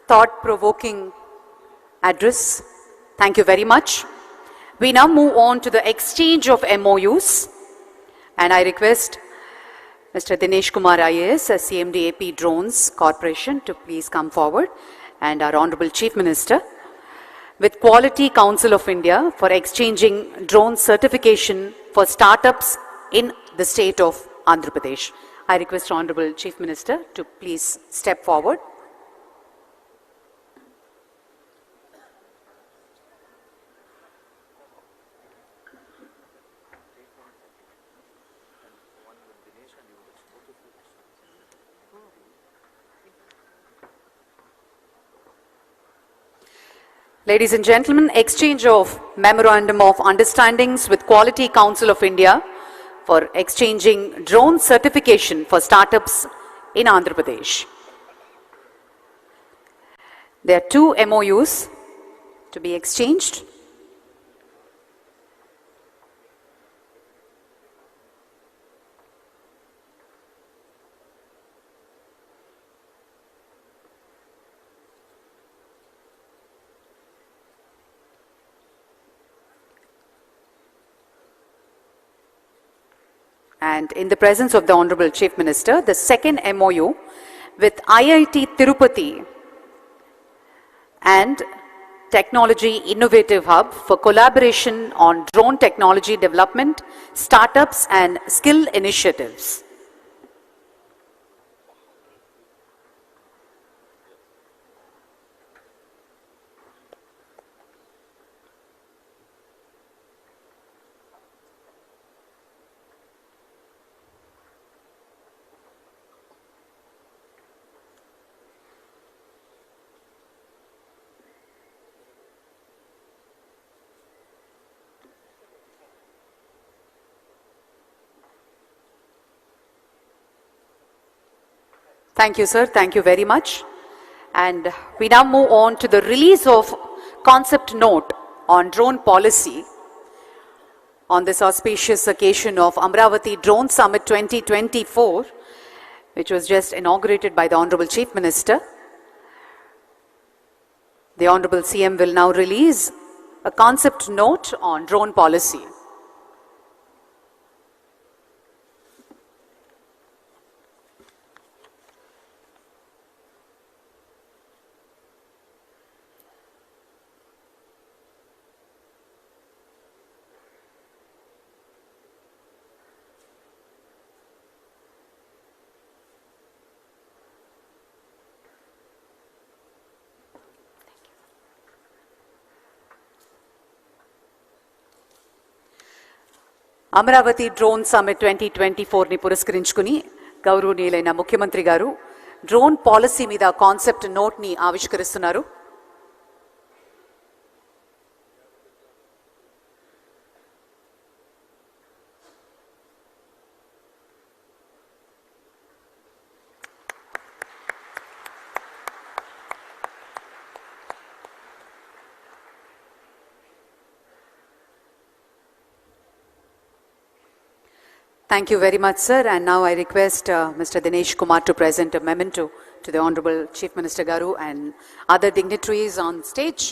thought-provoking address. Thank you very much. We now move on to the exchange of MOUs. And I request Mr. Dinesh Kumar IAS, CMD AP Drones Corporation, to please come forward, and our Honorable Chief Minister, with Quality Council of India for exchanging drone certification for startups in the state of Andhra Pradesh. I request Honorable Chief Minister to please step forward. Ladies and gentlemen, exchange of Memorandum of Understandings with Quality Council of India for exchanging drone certification for startups in Andhra Pradesh. There are 2 MOUs to be exchanged. And in the presence of the Honorable Chief Minister, the second MOU with IIT Tirupati and Technology Innovative Hub for collaboration on drone technology development, startups and skill initiatives. Thank you, sir. Thank you very much. And we now move on to the release of concept note on drone policy on this auspicious occasion of Amaravati Drone Summit 2024, which was just inaugurated by the Honorable Chief Minister. The Honorable CM will now release a concept note on drone policy. Amaravati drone summit 2024 ని పురస్కరించుకుని గౌరవనీయులైన ముఖ్యమంత్రి గారు drone policy మీద concept note ని ఆవిష్కరిస్తున్నారు. Thank you very much, sir. And now I request Mr. Dinesh Kumar to present a memento to the Honorable Chief Minister Garu and other dignitaries on stage.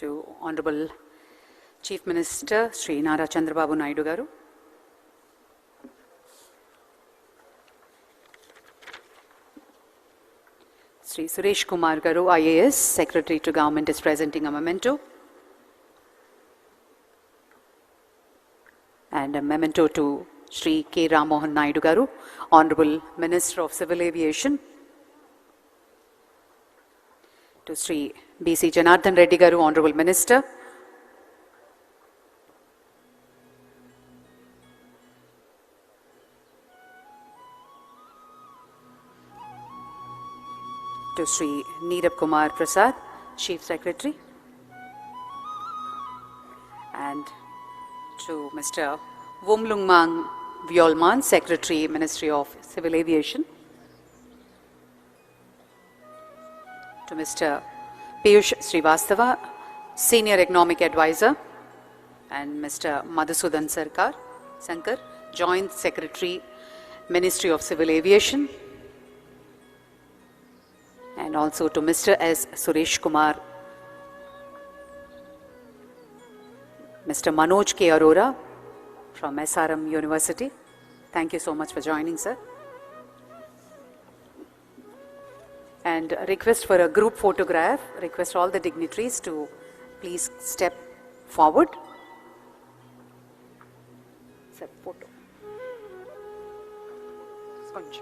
To Honorable Chief Minister Sri Nara Chandrababu Naidu Garu. Sri Suresh Kumar Garu, IAS, Secretary to Government, is presenting a memento. And a memento to Sri K. Ramohan Naidu Garu, Honorable Minister of Civil Aviation. To Sri B.C. Janardhan Reddy Garu, Honorable Minister. To Sri Nirab Kumar Prasad, Chief Secretary, and to Mr. Wumlungmang Vyolman, Secretary, Ministry of Civil Aviation, to Mr. Piyush Srivastava, Senior Economic Advisor, and Mr. Madhusudan Sankar, Joint Secretary, Ministry of Civil Aviation, and also to Mr. S. Suresh Kumar, Mr. Manoj K. Arora from SRM University. Thank you so much for joining, sir. And a request for a group photograph. Request all the dignitaries to please step forward. Sir, photo. Sponge.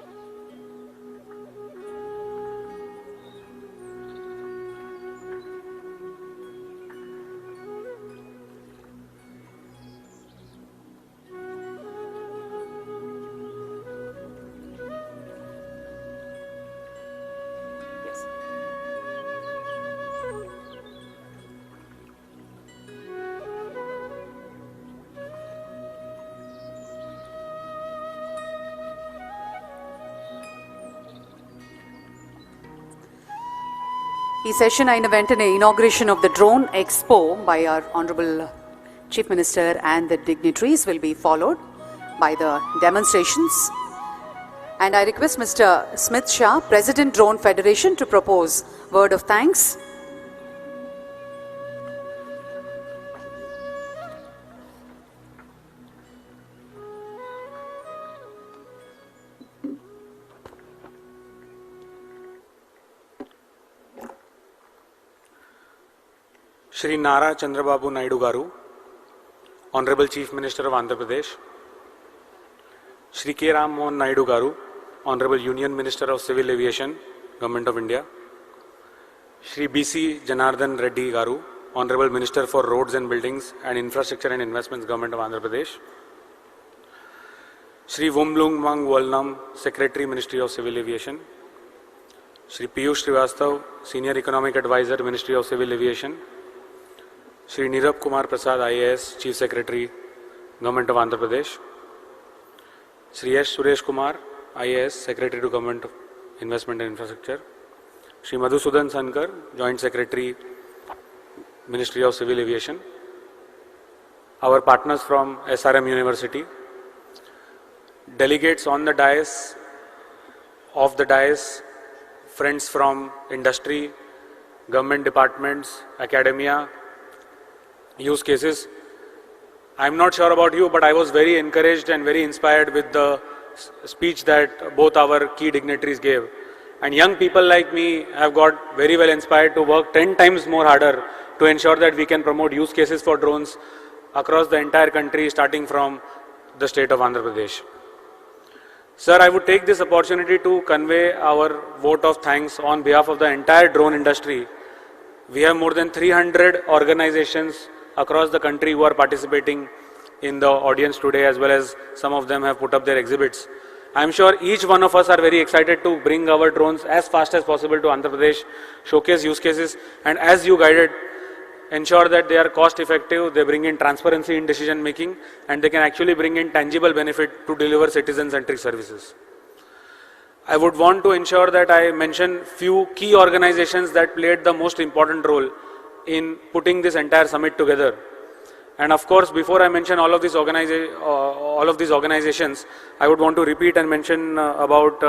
ఈ session అయిన వెంటనే inauguration of the drone expo by our Honorable Chief Minister and the dignitaries will be followed by the demonstrations. And I request Mr. Smith Shah, President Drone Federation, to propose word of thanks. Shri Nara Chandrababu Naidu Garu, Honorable Chief Minister of Andhra Pradesh, Shri K. Ramohan Naidu Garu, Honorable Union Minister of Civil Aviation, Government of India, Shri B.C. Janardhan Reddy Garu, Honorable Minister for Roads and Buildings and Infrastructure and Investments, Government of Andhra Pradesh, Shri Wumlungmang Vyolman, Secretary, Ministry of Civil Aviation, Shri Piyush Srivastava, Senior Economic Advisor, Ministry of Civil Aviation, Shri Nirab Kumar Prasad, IAS, Chief Secretary, Government of Andhra Pradesh, Shri S. Suresh Kumar, IAS, Secretary to Government of Investment and Infrastructure, Shri Madhusudan Sankar, Joint Secretary, Ministry of Civil Aviation, our partners from SRM University, delegates on the dais, off the dais, friends from industry, government departments, academia, use cases. I'm not sure about you, but I was very encouraged and very inspired with the speech that both our key dignitaries gave. And young people like me have got very well inspired to work 10 times more harder to ensure that we can promote use cases for drones across the entire country, starting from the state of Andhra Pradesh. Sir, I would take this opportunity to convey our vote of thanks on behalf of the entire drone industry. We have more than 300 organizations across the country who are participating in the audience today, as well as some of them have put up their exhibits. I am sure each one of us are very excited to bring our drones as fast as possible to Andhra Pradesh, showcase use cases, and as you guided, ensure that they are cost effective, they bring in transparency in decision making, and they can actually bring in tangible benefit to deliver citizen-centric services. I would want to ensure that I mention few key organizations that played the most important role in putting this entire summit together. And of course, before I mention all of these organizations, I would want to repeat and mention about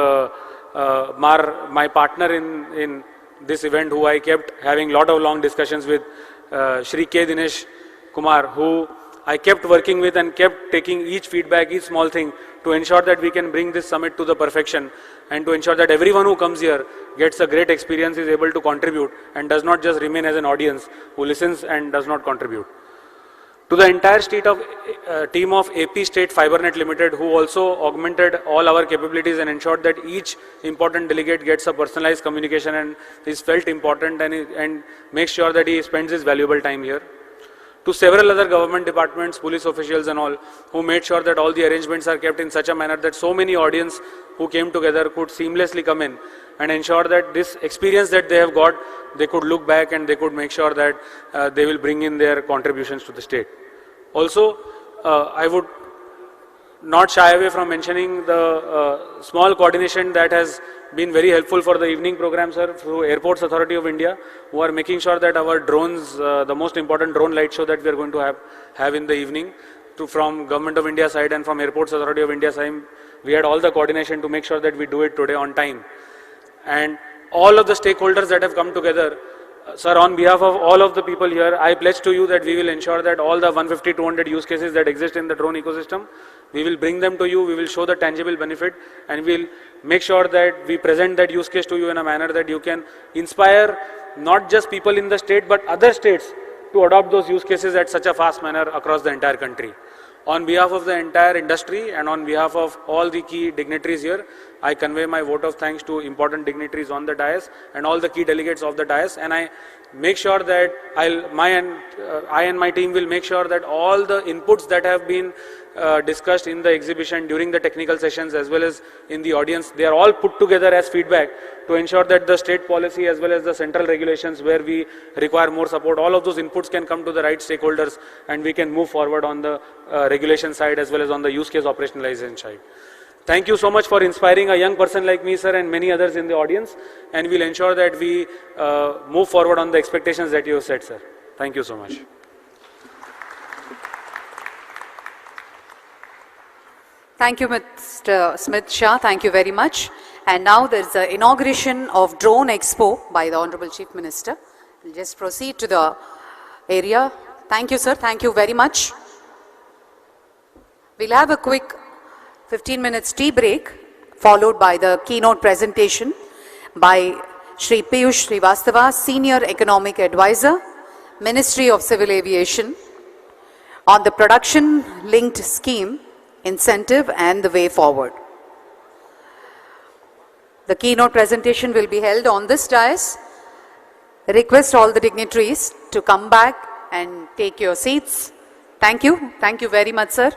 my partner in this event, who I kept having a lot of long discussions with, Shri K. Dinesh Kumar, who I kept working with and kept taking each feedback, each small thing, to ensure that we can bring this summit to the perfection, and to ensure that everyone who comes here gets a great experience, is able to contribute, and does not just remain as an audience who listens and does not contribute. To the entire team of AP State FiberNet Limited, who also augmented all our capabilities and ensured that each important delegate gets a personalized communication and is felt important, and makes sure that he spends his valuable time here. To several other government departments, police officials and all, who made sure that all the arrangements are kept in such a manner that so many audience who came together could seamlessly come in and ensure that this experience that they have got, they could look back and they could make sure that they will bring in their contributions to the state. Also, I would not shy away from mentioning the small coordination that has been very helpful for the evening program, sir, through Airports Authority of India, who are making sure that our drones, the most important drone light show that we are going to have in the evening, from Government of India side and from Airports Authority of India side, we had all the coordination to make sure that we do it today on time. And all of the stakeholders that have come together, sir, on behalf of all of the people here, I pledge to you that we will ensure that all the 150, 200 use cases that exist in the drone ecosystem, we will bring them to you, we will show the tangible benefit, and we will make sure that we present that use case to you in a manner that you can inspire not just people in the state, but other states to adopt those use cases at such a fast manner across the entire country. On behalf of the entire industry and on behalf of all the key dignitaries here, I convey my vote of thanks to important dignitaries on the dais and all the key delegates of the dais, and I make sure that I and my team will make sure that all the inputs that have been discussed in the exhibition during the technical sessions as well as in the audience, they are all put together as feedback to ensure that the state policy as well as the central regulations where we require more support, all of those inputs can come to the right stakeholders and we can move forward on the regulation side as well as on the use case operationalization side. Thank you so much for inspiring a young person like me, sir, and many others in the audience, and we'll ensure that we move forward on the expectations that you have set, sir. Thank you so much. Thank you, Mr. Smith Shah. Thank you very much. And now there's the inauguration of Drone Expo by the Honorable Chief Minister. We'll just proceed to the area. Thank you, sir. Thank you very much. We'll have a quick 15 minutes tea break, followed by the keynote presentation by Shri Piyush Srivastava, Senior Economic Advisor, Ministry of Civil Aviation, on the production-linked scheme, incentive and the way forward. The keynote presentation will be held on this dais. Request all the dignitaries to come back and take your seats. Thank you. Thank you very much, sir.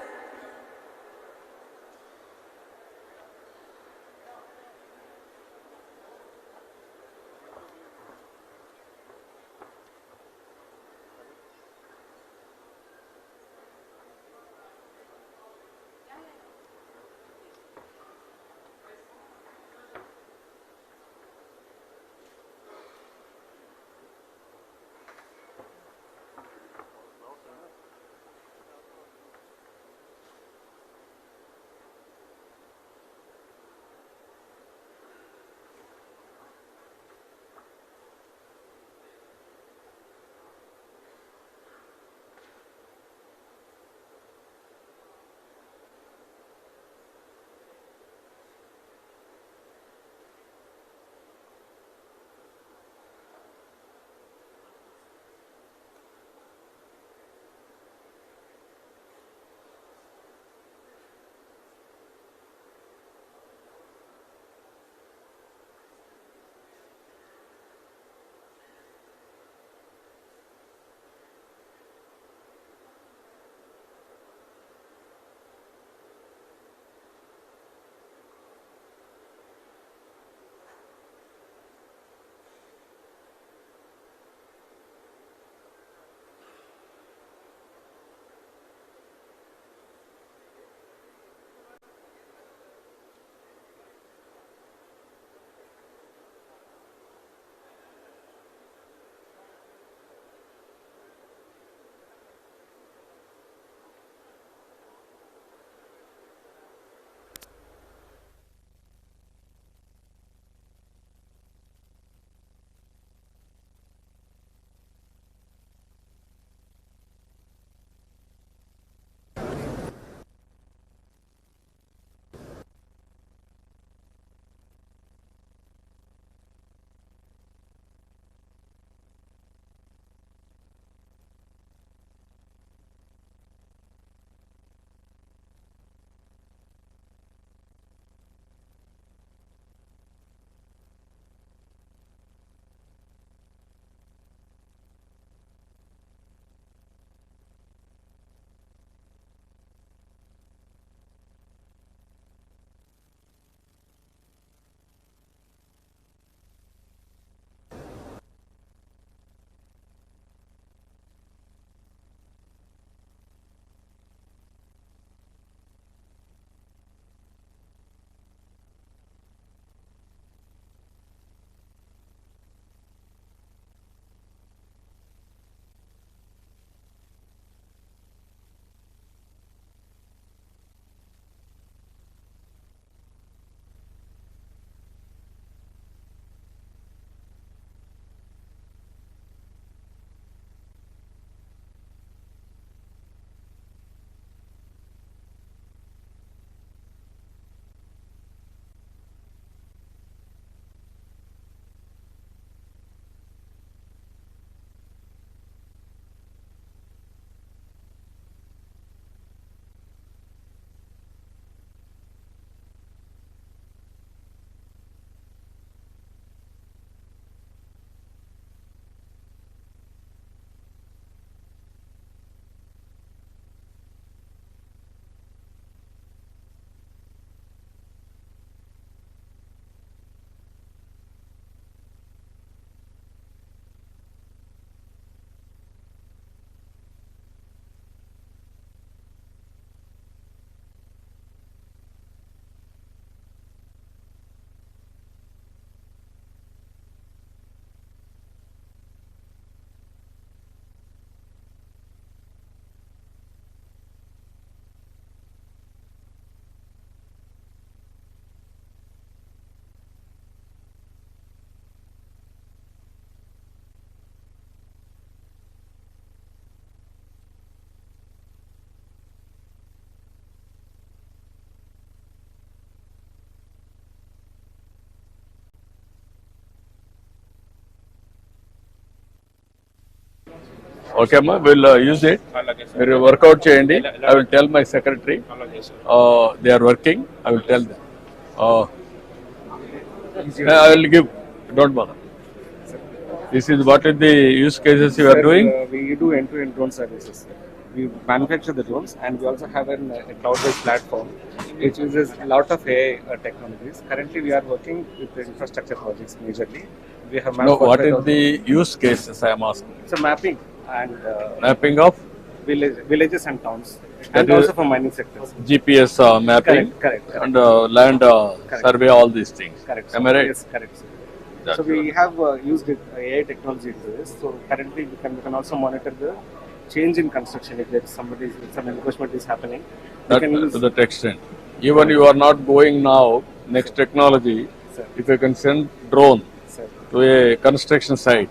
Okay, ma, we'll use it. We'll work out cheyandi. I will tell my secretary. They are working. I will tell them. I will give. Don't bother. This is what is the use cases you are doing? We do end-to-end drone services. We manufacture the drones, and we also have a cloud-based platform which uses a lot of AI technologies. Currently, we are working with the infrastructure projects majorly. We have No, what is the use cases I am asking? So mapping and Mapping of villages and towns, That and is also for mining sectors. GPS mapping Correct. and land survey, all these things. Correct. Am I right? Yes, correct. Sir. That's So we have used AI technology into this. So currently, we can also monitor the change in construction if there's some encroachment is happening. We That, can use to that extent. Even you are not going now, next technology, Sir. if you can send drone Sir. to a construction site,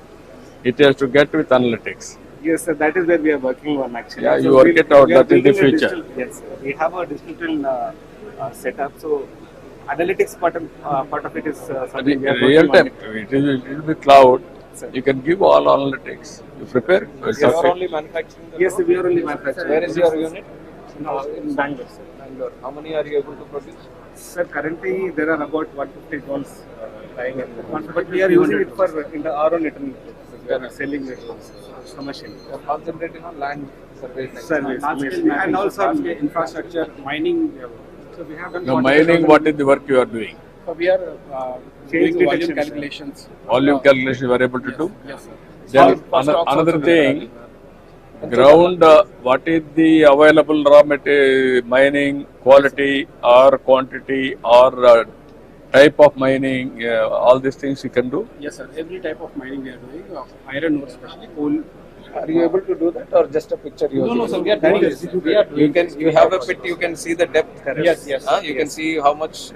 it has to get with analytics. Yes, sir, that is where we are working on actually. Yeah, you work it out, we are that is the building a future. Yes, sir. We have a digital setup. So analytics part of it is something we are Real working time, on. it will be cloud. Sir. You can give all analytics. You prepare? We'll You talk are it. only manufacturing the Yes, sir, we are only manufacturing. Where is your unit? No, in Bangalore, sir. Bangalore. How many are you able to produce? Sir, currently there are about 150 drones lying in but we are using it for our own internal purposes. We are selling it commercially. You are concentrating on land surveys. Service, and also infrastructure, mining. So we have done Now, mining, what is the work you are doing? So we are doing volume calculations. Volume calculation you are able to do? Yes, sir. Then First another thing, ground, what is the available raw material, mining quality or quantity or type of mining, all these things you can do? Yes, sir. Every type of mining we are doing, iron ore especially, coal. Are you able to do that or just a picture? No, sir. We are doing this. You have a pit. You can see the depth. Yes. You can see how much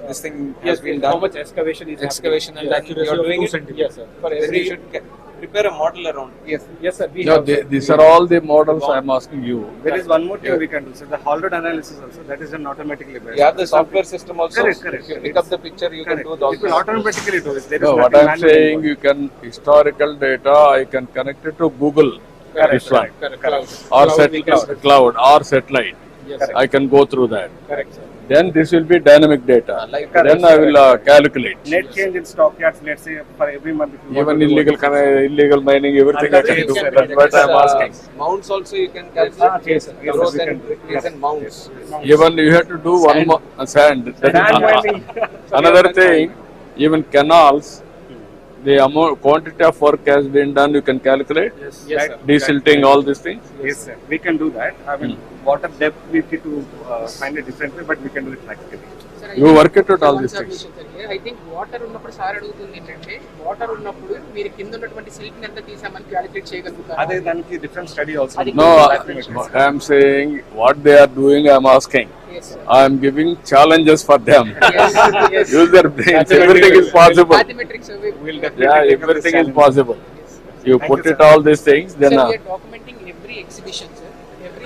this thing has been done. How much excavation is Excavation and then you are doing it. Yes, sir. For every, you should prepare a model around. Yes, sir. We No, have. these are all the models I am asking you. There is one more thing we can do. So the haul road analysis also, that is done automatically. You have the software system also. Correct. If you pick up the picture, you can do those. It will automatically do this. There is No, what nothing I am manual saying, involved. you can historical data, I can connect it to Google, this one, or cloud or satellite. Yes, sir. I can go through that. Correct, sir. Then this will be dynamic data. Then I will calculate. Net change in stockyards, let's say for every month. if you want Even to do illegal mining, everything I can do. That's what I am asking. Mounts also you can calculate. Yes, sir. Yes, Growth sir. and decrease in mounts. Even you have to do one more sand. That is Sand mining. another thing. Even canals, the amount quantity of work has been done. You can calculate. Yes, sir. Desilting, all these things. Yes, sir. We can do that. I mean, water depth we need to find a different way, but we can do it practically. You work it out all these things. I think water ఉన్నప్పుడు sir అడుగుతుంది ఏంటంటే water ఉన్నప్పుడు మీరు కింద ఉన్నటువంటి silk ఎంత తీసామని calculate చేయగలుగుతారు అదే దానికి different study also. No, I am saying what they are doing. I am asking. I am giving challenges for them. Use their brains. Everything is possible. Mathematics We'll Yeah, definitely everything is possible. You put it all these things, then documenting every exhibition sir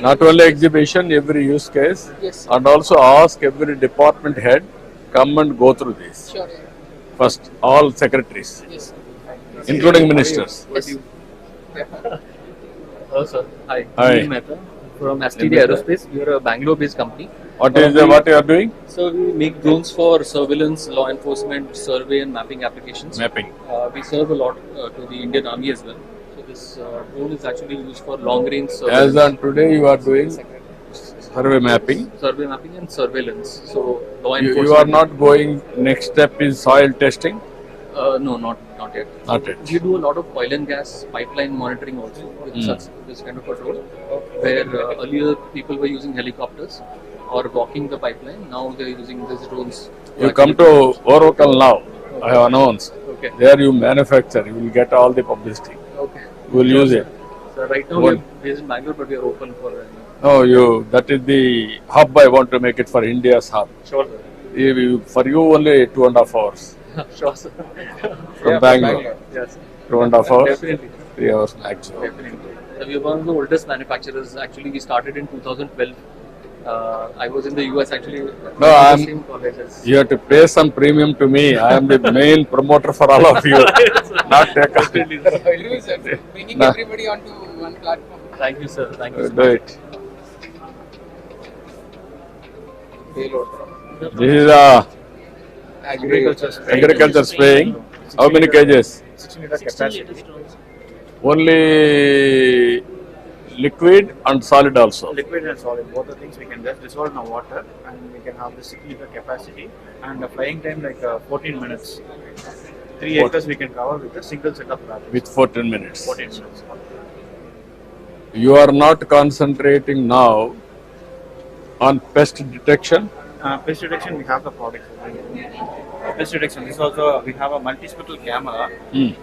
not only exhibition, every use case, Yes. and also ask every department head, come and go through this. Sure First, all secretaries, yes including ministers. Hello, sir. Hi. Hi. Naveen Mehta from STD Aerospace. We are a Bangalore-based company. What you are doing? So we make drones for surveillance, law enforcement, survey, and mapping applications. Mapping. We serve a lot to the Indian Army as well. So this drone is actually used for long-range surveillance. As on today, you are doing survey mapping. Survey mapping and surveillance. So law You enforcement. are not going. Next step is soil testing. No, not yet. Not yet. We do a lot of oil and gas pipeline monitoring also with this kind of a drone. Where earlier people were using helicopters or walking the pipeline. Now they are using these drones. You come to Oracle now. I have announced. Okay. There you manufacture. You will get all the publicity. Okay. You will use it. So right now we are based in Bangalore, but we are open for. No, that is the hub. I want to make it for India's hub. Sure. For you only 2.5 hours Sure, sir. from Bangalore. Yes. 2.5 hours. Definitely. 3 hours maximum. Definitely. So we are one of the oldest manufacturers. Actually, we started in 2012 I was in the US actually. No, you have to pay some premium to me. I am the main promoter for all of you. Not take us. Bringing everybody onto one platform. Thank you, sir. Thank you. Do it. This is agriculture spraying. How many kgs? 16 liter capacity. Only liquid and solid also. Liquid and solid, both the things we can just dissolve in the water, and we can have the 6 liter capacity and the flying time like 14 minutes. 3 acres we can cover with a single set of batteries. With 14 minutes. 14 minutes. You are not concentrating now on pest detection. Pest detection, we have the product. Pest detection is also, we have a multi-spectral camera.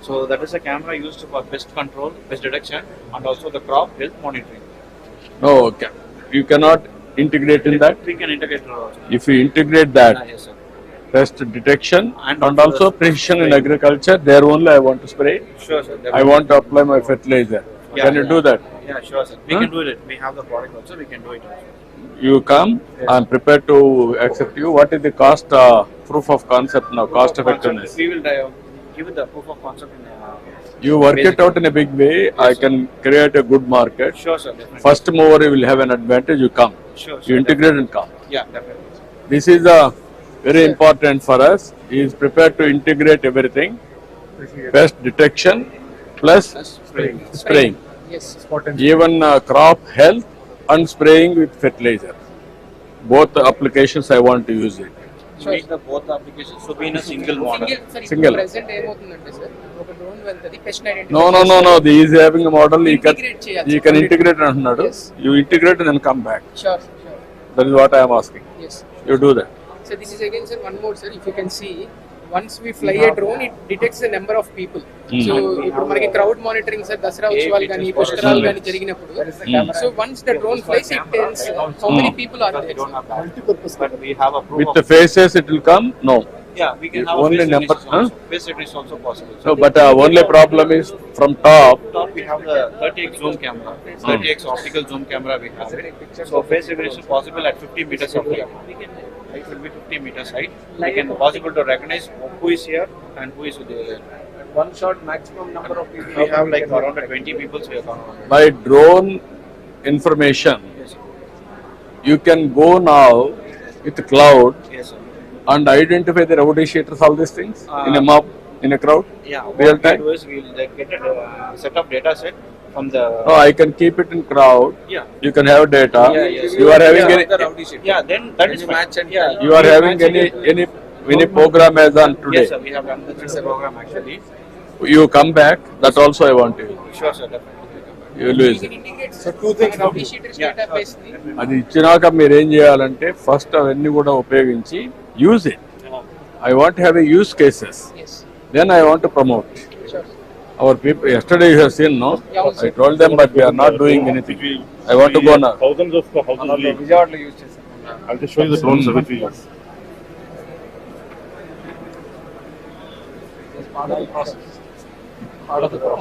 So that is a camera used for pest control, pest detection, and also the crop health monitoring. No, okay. You cannot integrate in that. We can integrate also. If you integrate that, Yes, sir. pest detection And and also also precision in agriculture, there only I want to spray. Sure, sir. I want to apply my fertilizer. Can you do that? Yeah, sure, sir. We can do it. We have the product also. We can do it also. You come, I am prepared to accept you. What is the cost, proof of concept now, cost effectiveness? We will give it the proof of concept in You work it out in a big way, I can create a good market. Sure, sir, definitely. First mover, you will have an advantage, you come. Sure, You integrate and come. Yeah, definitely. This is very important for us. He is prepared to integrate everything. Pest detection plus spraying. Yes. Even crop health and spraying with fertilizer. Both applications I want to use it. Make the both applications to be in a single model. Single. Present ఏమవుతుందంటే sir ఒక drone వెళ్తది pest identify No. He is having a model. He Integrate చేయాలి. can integrate అంటున్నాడు. You integrate and then come back. Sure. That is what I am asking. Yes. You do that. So this is again, sir, one more, sir. If you can see, once we fly a drone, it detects the number of people. So ఇప్పుడు మనకి crowd monitoring, sir, Dasara ఉత్సవాలు కానీ పుష్కరాలు కానీ జరిగినప్పుడు, so once the drone flies, it tells how many people are there. But we have a proof With the faces it will come? No. Yeah, we can have Only face number. recognition also. Face recognition is also possible. No, but only problem is from top. Top we have the 30x zoom camera, 30x optical zoom camera we have. So face recognition possible at 50 meters of height. It will be 50 meters height. We can possible to recognize who is here and who is there. One shot maximum number of people. We have like around 20 people here. By drone information, you can go now with cloud Yes, sir. and identify the rowdy sheeters, all these things in a mob, in a crowd. Yeah, Real what we time. do is we will get a set of data set from the. No, I can keep it in crowd. Yeah. You can have data. Yes. You are having any. Yeah, then that is match and yeah. You are having any program as on today. Yes, sir. We have done this program actually. You come back. That also I want to. Sure, sir. Definitely. You will use it. So two things. Rowdy sheeters database ni. అది ఇచ్చినాక మీరు ఏం చేయాలంటే first అవన్నీ కూడా ఉపయోగించి use it. I want to have a use cases. Yes. Then I want to promote. Sure. Our people, yesterday you have seen, no? Yeah, I told them, but we are not doing anything. I want to go now. Thousands of houses leave. విజయవాడలో use చేశాం. I'll just show you the drones which we use.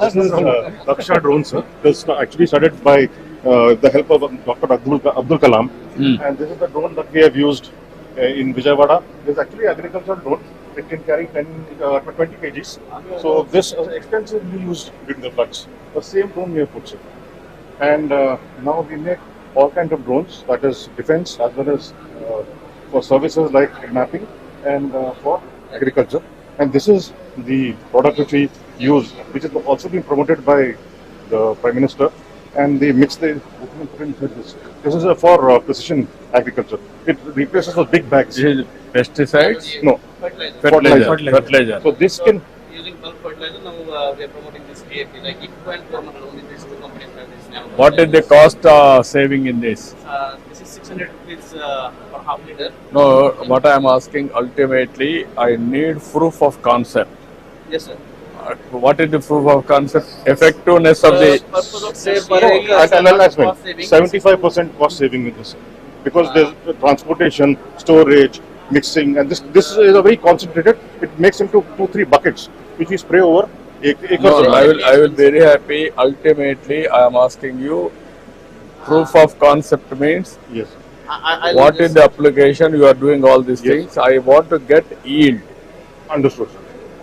This is Daksha drone, sir. This actually started by the help of Dr. Abdul Kalam. And this is the drone that we have used in Vijayawada. This is actually agricultural drone. It can carry 20 kgs. So this is extensively used during the floods. The same drone we have put, sir. And now we make all kinds of drones, that is defense as well as for services like mapping and for agriculture. And this is the product which we use, which is also being promoted by the Prime Minister. And they mix this is for precision agriculture. It replaces those big bags. This is pesticides? No. Fertilizer. So this can. Using bulk fertilizer, now we are promoting this DAP. Like IFCO and Corman only these two companies have this now. What is the cost saving in this? This is 600 rupees per half liter. No, what I am asking ultimately, I need proof of concept. Yes, sir. What is the proof of concept? Effectiveness of the. Purpose of say per acre, At alignment, 75% cost saving with this, because there's transportation, storage, mixing, and this is a very concentrated. It makes into 2-3 buckets, which we spray over acres. No, I will be very happy. Ultimately, I am asking you, proof of concept means yes. What is the application? You are doing all these things. I want to get yield. Understood.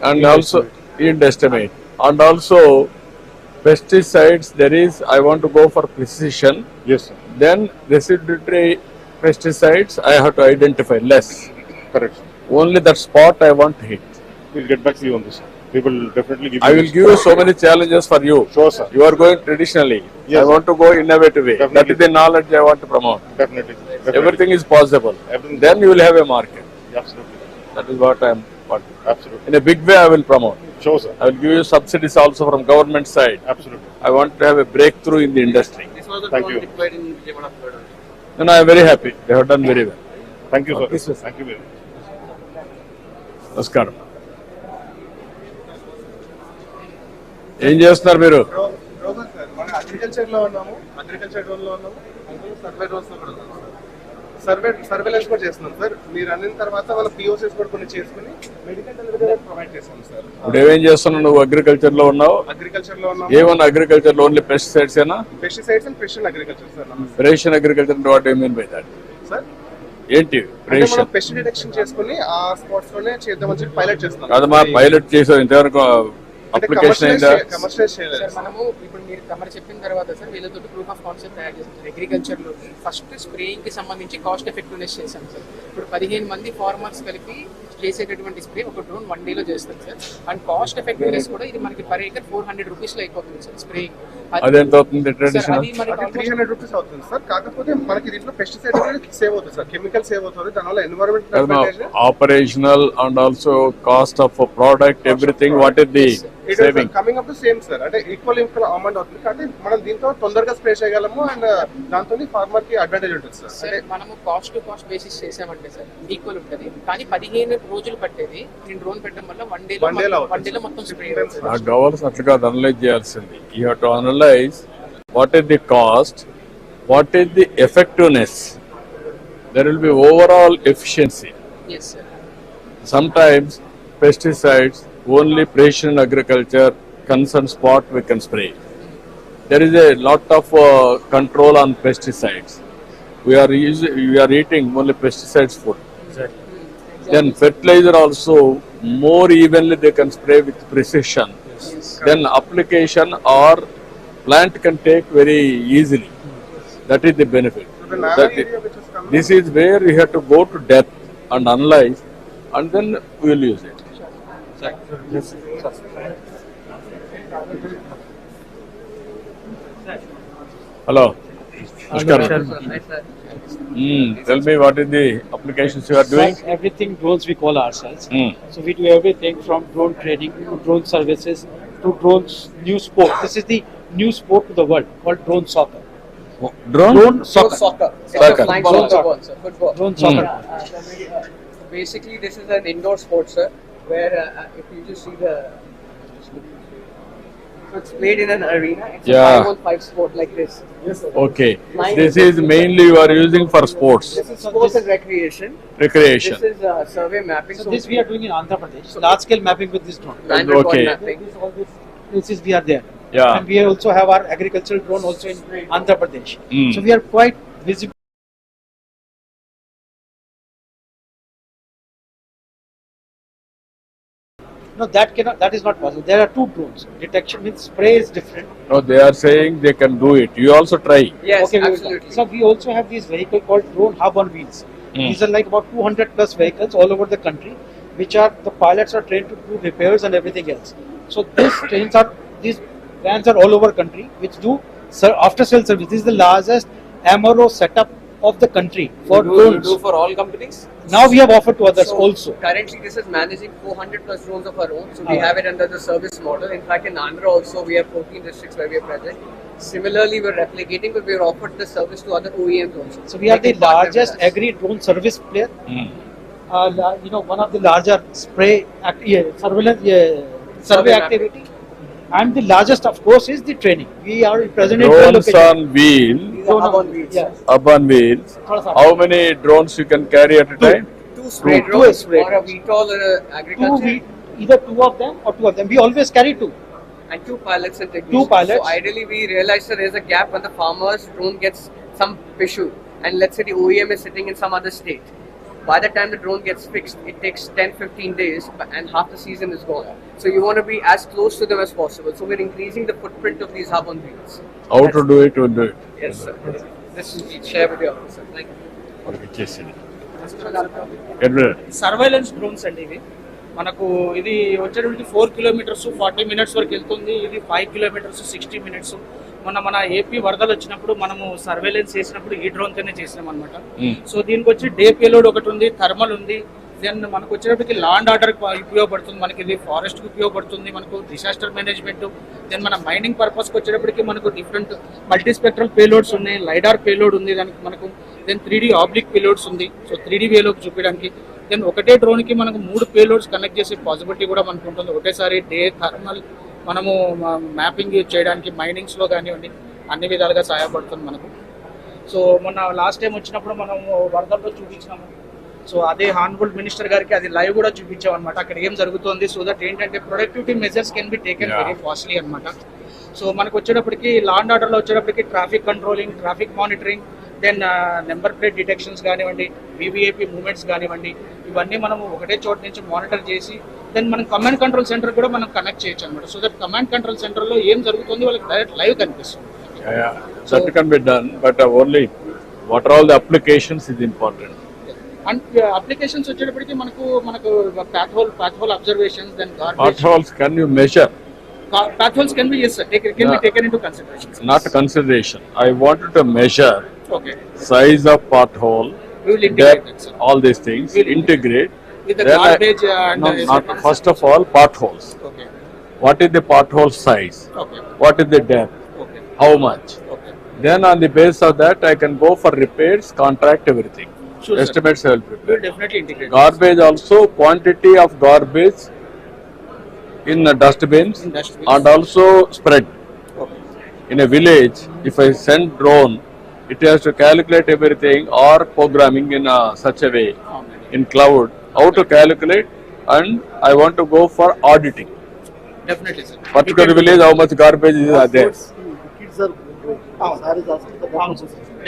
And also yield estimate. And also pesticides, I want to go for precision. Yes, sir. Then residuary pesticides, I have to identify less. Correct, sir. Only that spot I want to hit. We'll get back to you on this. We will definitely give you. I will give you so many challenges for you. Sure, sir. You are going traditionally. Yes, I want to go innovative way. Definitely. That is the knowledge I want to promote. Definitely. Everything is possible. Everything. Then you will have a market. Absolutely. That is what I am wanting. Absolutely. In a big way, I will promote. Sure, sir. I will give you subsidies also from government side. Absolutely. I want to have a breakthrough in the industry. Thank you. And I am very happy. They have done very well. Thank you, sir. Thank you very much. నమస్కారం. ఏం చేస్తున్నారు మీరు? మన agriculture లో ఉన్నాము, agriculture drone లో ఉన్నాము, survey drones లో కూడా ఉన్నాము సార్. సర్వేలెన్స్ కూడా చేస్తున్నాం సార్. మీరు అన్న తర్వాత మన పిఓసిస్ కూడా కొన్ని చేసుకుని మెడికల్ డెలివరీ ప్రొవైడ్ చేస్తాం సార్. ఇప్పుడు ఏమేం చేస్తున్నావు? నువ్వు అగ్రికల్చర్ లో ఉన్నావు. అగ్రికల్చర్ లో ఉన్నాము. ఏమన్నా అగ్రికల్చర్ లో ఓన్లీ పెస్టిసైడ్స్ ఏనా? Pesticides and precision agriculture sir. Precision agriculture అంటే what you mean by that? Sir ఏంటి ప్రెసిషన్? పెస్ట్ డిటెక్షన్ చేసుకుని ఆ స్పాట్స్ లోనే చేద్దామని చెప్పి పైలట్ చేస్తున్నాం. అదమా పైలట్ చేసావు? ఇంతవరకు అప్లికేషన్ అయిందా? కమర్షియలైజ్ చేయలేదు సార్. మనము ఇప్పుడు మీరు తమరు చెప్పిన తర్వాత సార్ వీళ్ళతో ప్రూఫ్ ఆఫ్ కాన్సెప్ట్ తయారు చేస్తాం. అగ్రికల్చర్ లో ఫస్ట్ స్ప్రేయింగ్ కి సంబంధించి కాస్ట్ ఎఫెక్టివ్నెస్ చేశాం సార్. ఇప్పుడు 15 మంది ఫార్మర్స్ కలిపి చేసేటటువంటి స్ప్రే ఒక డ్రోన్ 1 day లో చేస్తాం సార్. అండ్ కాస్ట్ ఎఫెక్టివ్నెస్ కూడా ఇది మనకి పర్ ఏకర్ 400 రూపీస్ లో అయిపోతుంది సార్ స్ప్రేయింగ్. అదెంత అవుతుంది ట్రెడిషనల్? అది మనకి 300 రూపీస్ అవుతుంది సార్. కాకపోతే మనకి దీంట్లో పెస్టిసైడ్ అనేది సేవ్ అవుతుంది సార్, కెమికల్ సేవ్ అవుతుంది, దానివల్ల environment operational and also cost of product everything what is the saving? Coming up to same sir. అంటే ఈక్వల్ అమౌంట్ అవుతుంది కాబట్టి మనం దీంతో తొందరగా స్ప్రే చేయగలము అండ్ దాంతో ఫార్మర్ కి అడ్వాంటేజ్ ఉంటుంది సార్. అంటే మనము కాస్ట్ టు కాస్ట్ బేసిస్ చేసామంటే సార్ ఈక్వల్ ఉంటుంది. కానీ 15 రోజులు పట్టేది నేను డ్రోన్ పెట్టడం వల్ల 1 day లో మొత్తం స్ప్రే అవుతుంది. నాకు కావాల్సిన అట్లా కాదు, అనలైజ్ చేయాల్సింది. You have to analyse what is the cost, what is the effectiveness. There will be overall efficiency. Yes sir. Sometimes pesticides only precision agriculture concern spot we can spray. There is a lot of control on pesticides. We are eating only pesticides food. Exactly. Then fertilizer also more evenly they can spray with precision. Yes. Then application or plant can take very easily. That is the benefit. This is where you have to go to depth and analyze, and then we will use it. Yes. Hello. Namaskaram. Tell me what is the applications you are doing? Everything drones we call ourselves. So we do everything from drone training to drone services to drones new sport. This is the new sport to the world called drone soccer. Drone soccer. It's a flying soccer ball, sir. Football. Drone soccer. Basically, this is an indoor sport, sir, where if you just see the, so it's played in an arena. It's a 5-on-5 sport like this. Yes, sir. Okay. This is mainly you are using for sports. This is sports and recreation. Recreation. This is survey mapping. So this we are doing in Andhra Pradesh. Large scale mapping with this drone. Land report mapping. All these places we are there. Yeah. And we also have our agricultural drone also in Andhra Pradesh. So we are quite visible. No, that is not possible. There are two drones. Detection means spray is different. No, they are saying they can do it. You also try. Yes, Okay, absolutely. So we also have this vehicle called drone hub on wheels. These are like about 200 plus vehicles all over the country, which are the pilots are trained to do repairs and everything else. So these vans are all over country, which do after sale service. This is the largest MRO setup of the country for drones. You do for all companies? Now we have offered to others also. Currently, this is managing 400 plus drones of our own. So we have it under the service model. In fact, in Andhra also, we have 14 districts where we are present. Similarly, we're replicating, but we're offered the service to other OEMs also. So we are the largest agri drone service player. One of the larger surveillance survey activity. And the largest, of course, is the training. We are present in 12 Drones locations. on wheel. Up on wheels. Yes. Up on wheels. How many drones you can carry at a time? Two spray drones or a VTOL or agriculture. Either two of them or two of them. We always carry two. And 2 pilots and technicians. Two pilots. So ideally, we realize that there is a gap when the farmer's drone gets some issue. and let's say the OEM is sitting in some other state. By the time the drone gets fixed, it takes 10-15 days and half the season is gone. So you want to be as close to them as possible. So we're increasing the footprint of these hub on wheels. How to do it, we'll do it. Yes, sir. This is share with you, sir. Thank you. Surveillance drones అండి ఇవి మనకు ఇది వచ్చేటప్పటికి 4 kilometres 40 minutes వరకు వెళ్తుంది. ఇది 5 kilometres 60 minutes. మన AP వరదలు వచ్చినప్పుడు మనము సర్వేలెన్స్ చేసినప్పుడు ఈ డ్రోన్ తోనే చేసినాం అనమాట. సో దీనికి వచ్చి డే పేలోడ్ ఒకటి ఉంది, థర్మల్ ఉంది. దెన్ మనకు వచ్చేటప్పటికి లాండ్ ఆర్డర్ ఉపయోగపడుతుంది, మనకి ఇది ఫారెస్ట్ కి ఉపయోగపడుతుంది, మనకు డిసాస్టర్ మేనేజ్మెంట్. దెన్ మన మైనింగ్ పర్పస్కి వచ్చేటప్పటికి మనకు డిఫరెంట్ మల్టీ స్పెక్ట్రల్ పేలోడ్స్ ఉన్నాయి, లైడార్ పేలోడ్ ఉంది దానికి మనకు. దెన్ 3D ఆబ్లిక్ పేలోడ్స్ ఉంది, సో 3D వేలోకి చూపించడానికి. దెన్ ఒకటే డ్రోన్ కి మనకు 3 పేలోడ్స్ కనెక్ట్ చేసే పాసిబిలిటీ కూడా మనకు ఉంటుంది. ఒకేసారి డే థర్మల్ మనము మ్యాపింగ్ చేయడానికి మైనింగ్స్లో కానివ్వండి అన్ని విధాలుగా సహాయపడుతుంది మనకు. సో మొన్న లాస్ట్ టైం వచ్చినప్పుడు మనం వరదల్లో చూపించినాము. సో అదే హానరబుల్ మినిస్టర్ గారికి అది లైవ్ కూడా చూపించాం అనమాట, అక్కడ ఏం జరుగుతుంది. సో దట్ ఏంటంటే productivity measures can be taken very fastly అనమాట. సో మనకు వచ్చేటప్పటికి లాండ్ ఆర్డర్లో వచ్చేటప్పటికి traffic controlling, traffic monitoring, then number plate detections కానివ్వండి, వివిఐపి మూవ్మెంట్స్ కానివ్వండి, ఇవన్నీ మనం ఒకటే చోట నుంచి మానిటర్ చేసి దెన్ మనం కమాండ్ కంట్రోల్ సెంటర్ కూడా మనం కనెక్ట్ చేయొచ్చు అనమాట. సో దట్ కమాండ్ కంట్రోల్ సెంటర్లో ఏం జరుగుతుంది వాళ్ళకి డైరెక్ట్ లైవ్ కనిపిస్తుంది. That can be done, but only what are all the applications is important. And applications వచ్చేటప్పటికి మనకు path hole observations, then garbage. Potholes can you measure? Path holes can be, yes sir, can be taken into consideration. Not a consideration. I wanted to measure Okay. size of pothole, We will integrate depth, that, sir. all these things, integrate. With the Then garbage and no, the not equipment. first of all potholes. Okay. What is the pothole size? Okay. What is the depth? Okay. How much? Okay. Then on the basis of that, I can go for repairs, contract everything. Sure, sir. Estimates I will We will prepare. definitely integrate. Garbage also, quantity of garbage in the dustbins, In dustbins. and also spread. Okay. In a village, if I send drone, it has to calculate everything or programming in such a way in cloud, how to calculate, and I want to go for auditing. Definitely, sir. Particular village, how much garbage is there. Kids are Sir is asking the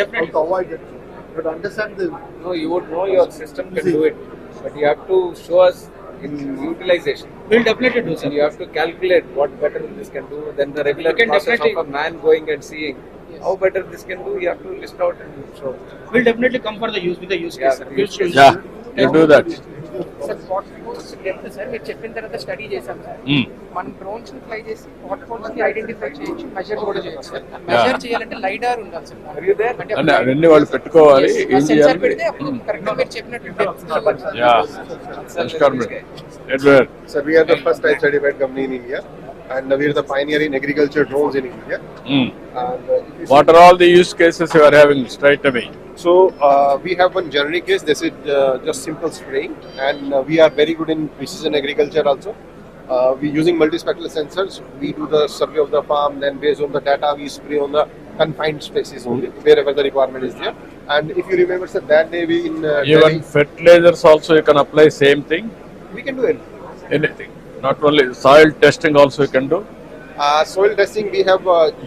Definitely. how to avoid it. But understand the No, you would know your system can do it, but you have to show us in utilization. We will definitely do, sir. And you have to calculate what better this can do than the regular You can process definitely- of a man going and seeing how better this can do. You have to list out and show. We will definitely come for the use with the use case, sir. We will show you. Yeah, you do that. Sir portfolios చెప్తే sir మీరు చెప్పిన తర్వాత study చేశాం sir. మనం drones ని fly చేసి పోర్ట్ఫోల్స్ ని identify చేయొచ్చు, మెజర్ కూడా చేయొచ్చు సార్. మెజర్ చేయాలంటే లైడార్ ఉండాలి సార్. అంటే And అవన్నీ వాళ్ళు పెట్టుకోవాలి. ఏం సెన్సార్ చేయాలి? పెడితే అప్పుడు కరెక్ట్ గా మీరు చెప్పినట్టు Yeah. Experiment. Edward. Sir, we are the first type certified company in India, and we are the pioneer in agriculture drones in India. And, if you What see- are all the use cases you are having straight away? So we have one generic case. This is just simple spraying, and we are very good in precision agriculture also. We using multispectral sensors. We do the survey of the farm. Then based on the data, we spray on the confined spaces only, wherever the requirement is there. And if you remember, sir, that day we in Even Delhi, fertilizers also you can apply same thing. we can do anything. Anything. Not only soil testing also you can do. Soil testing, we have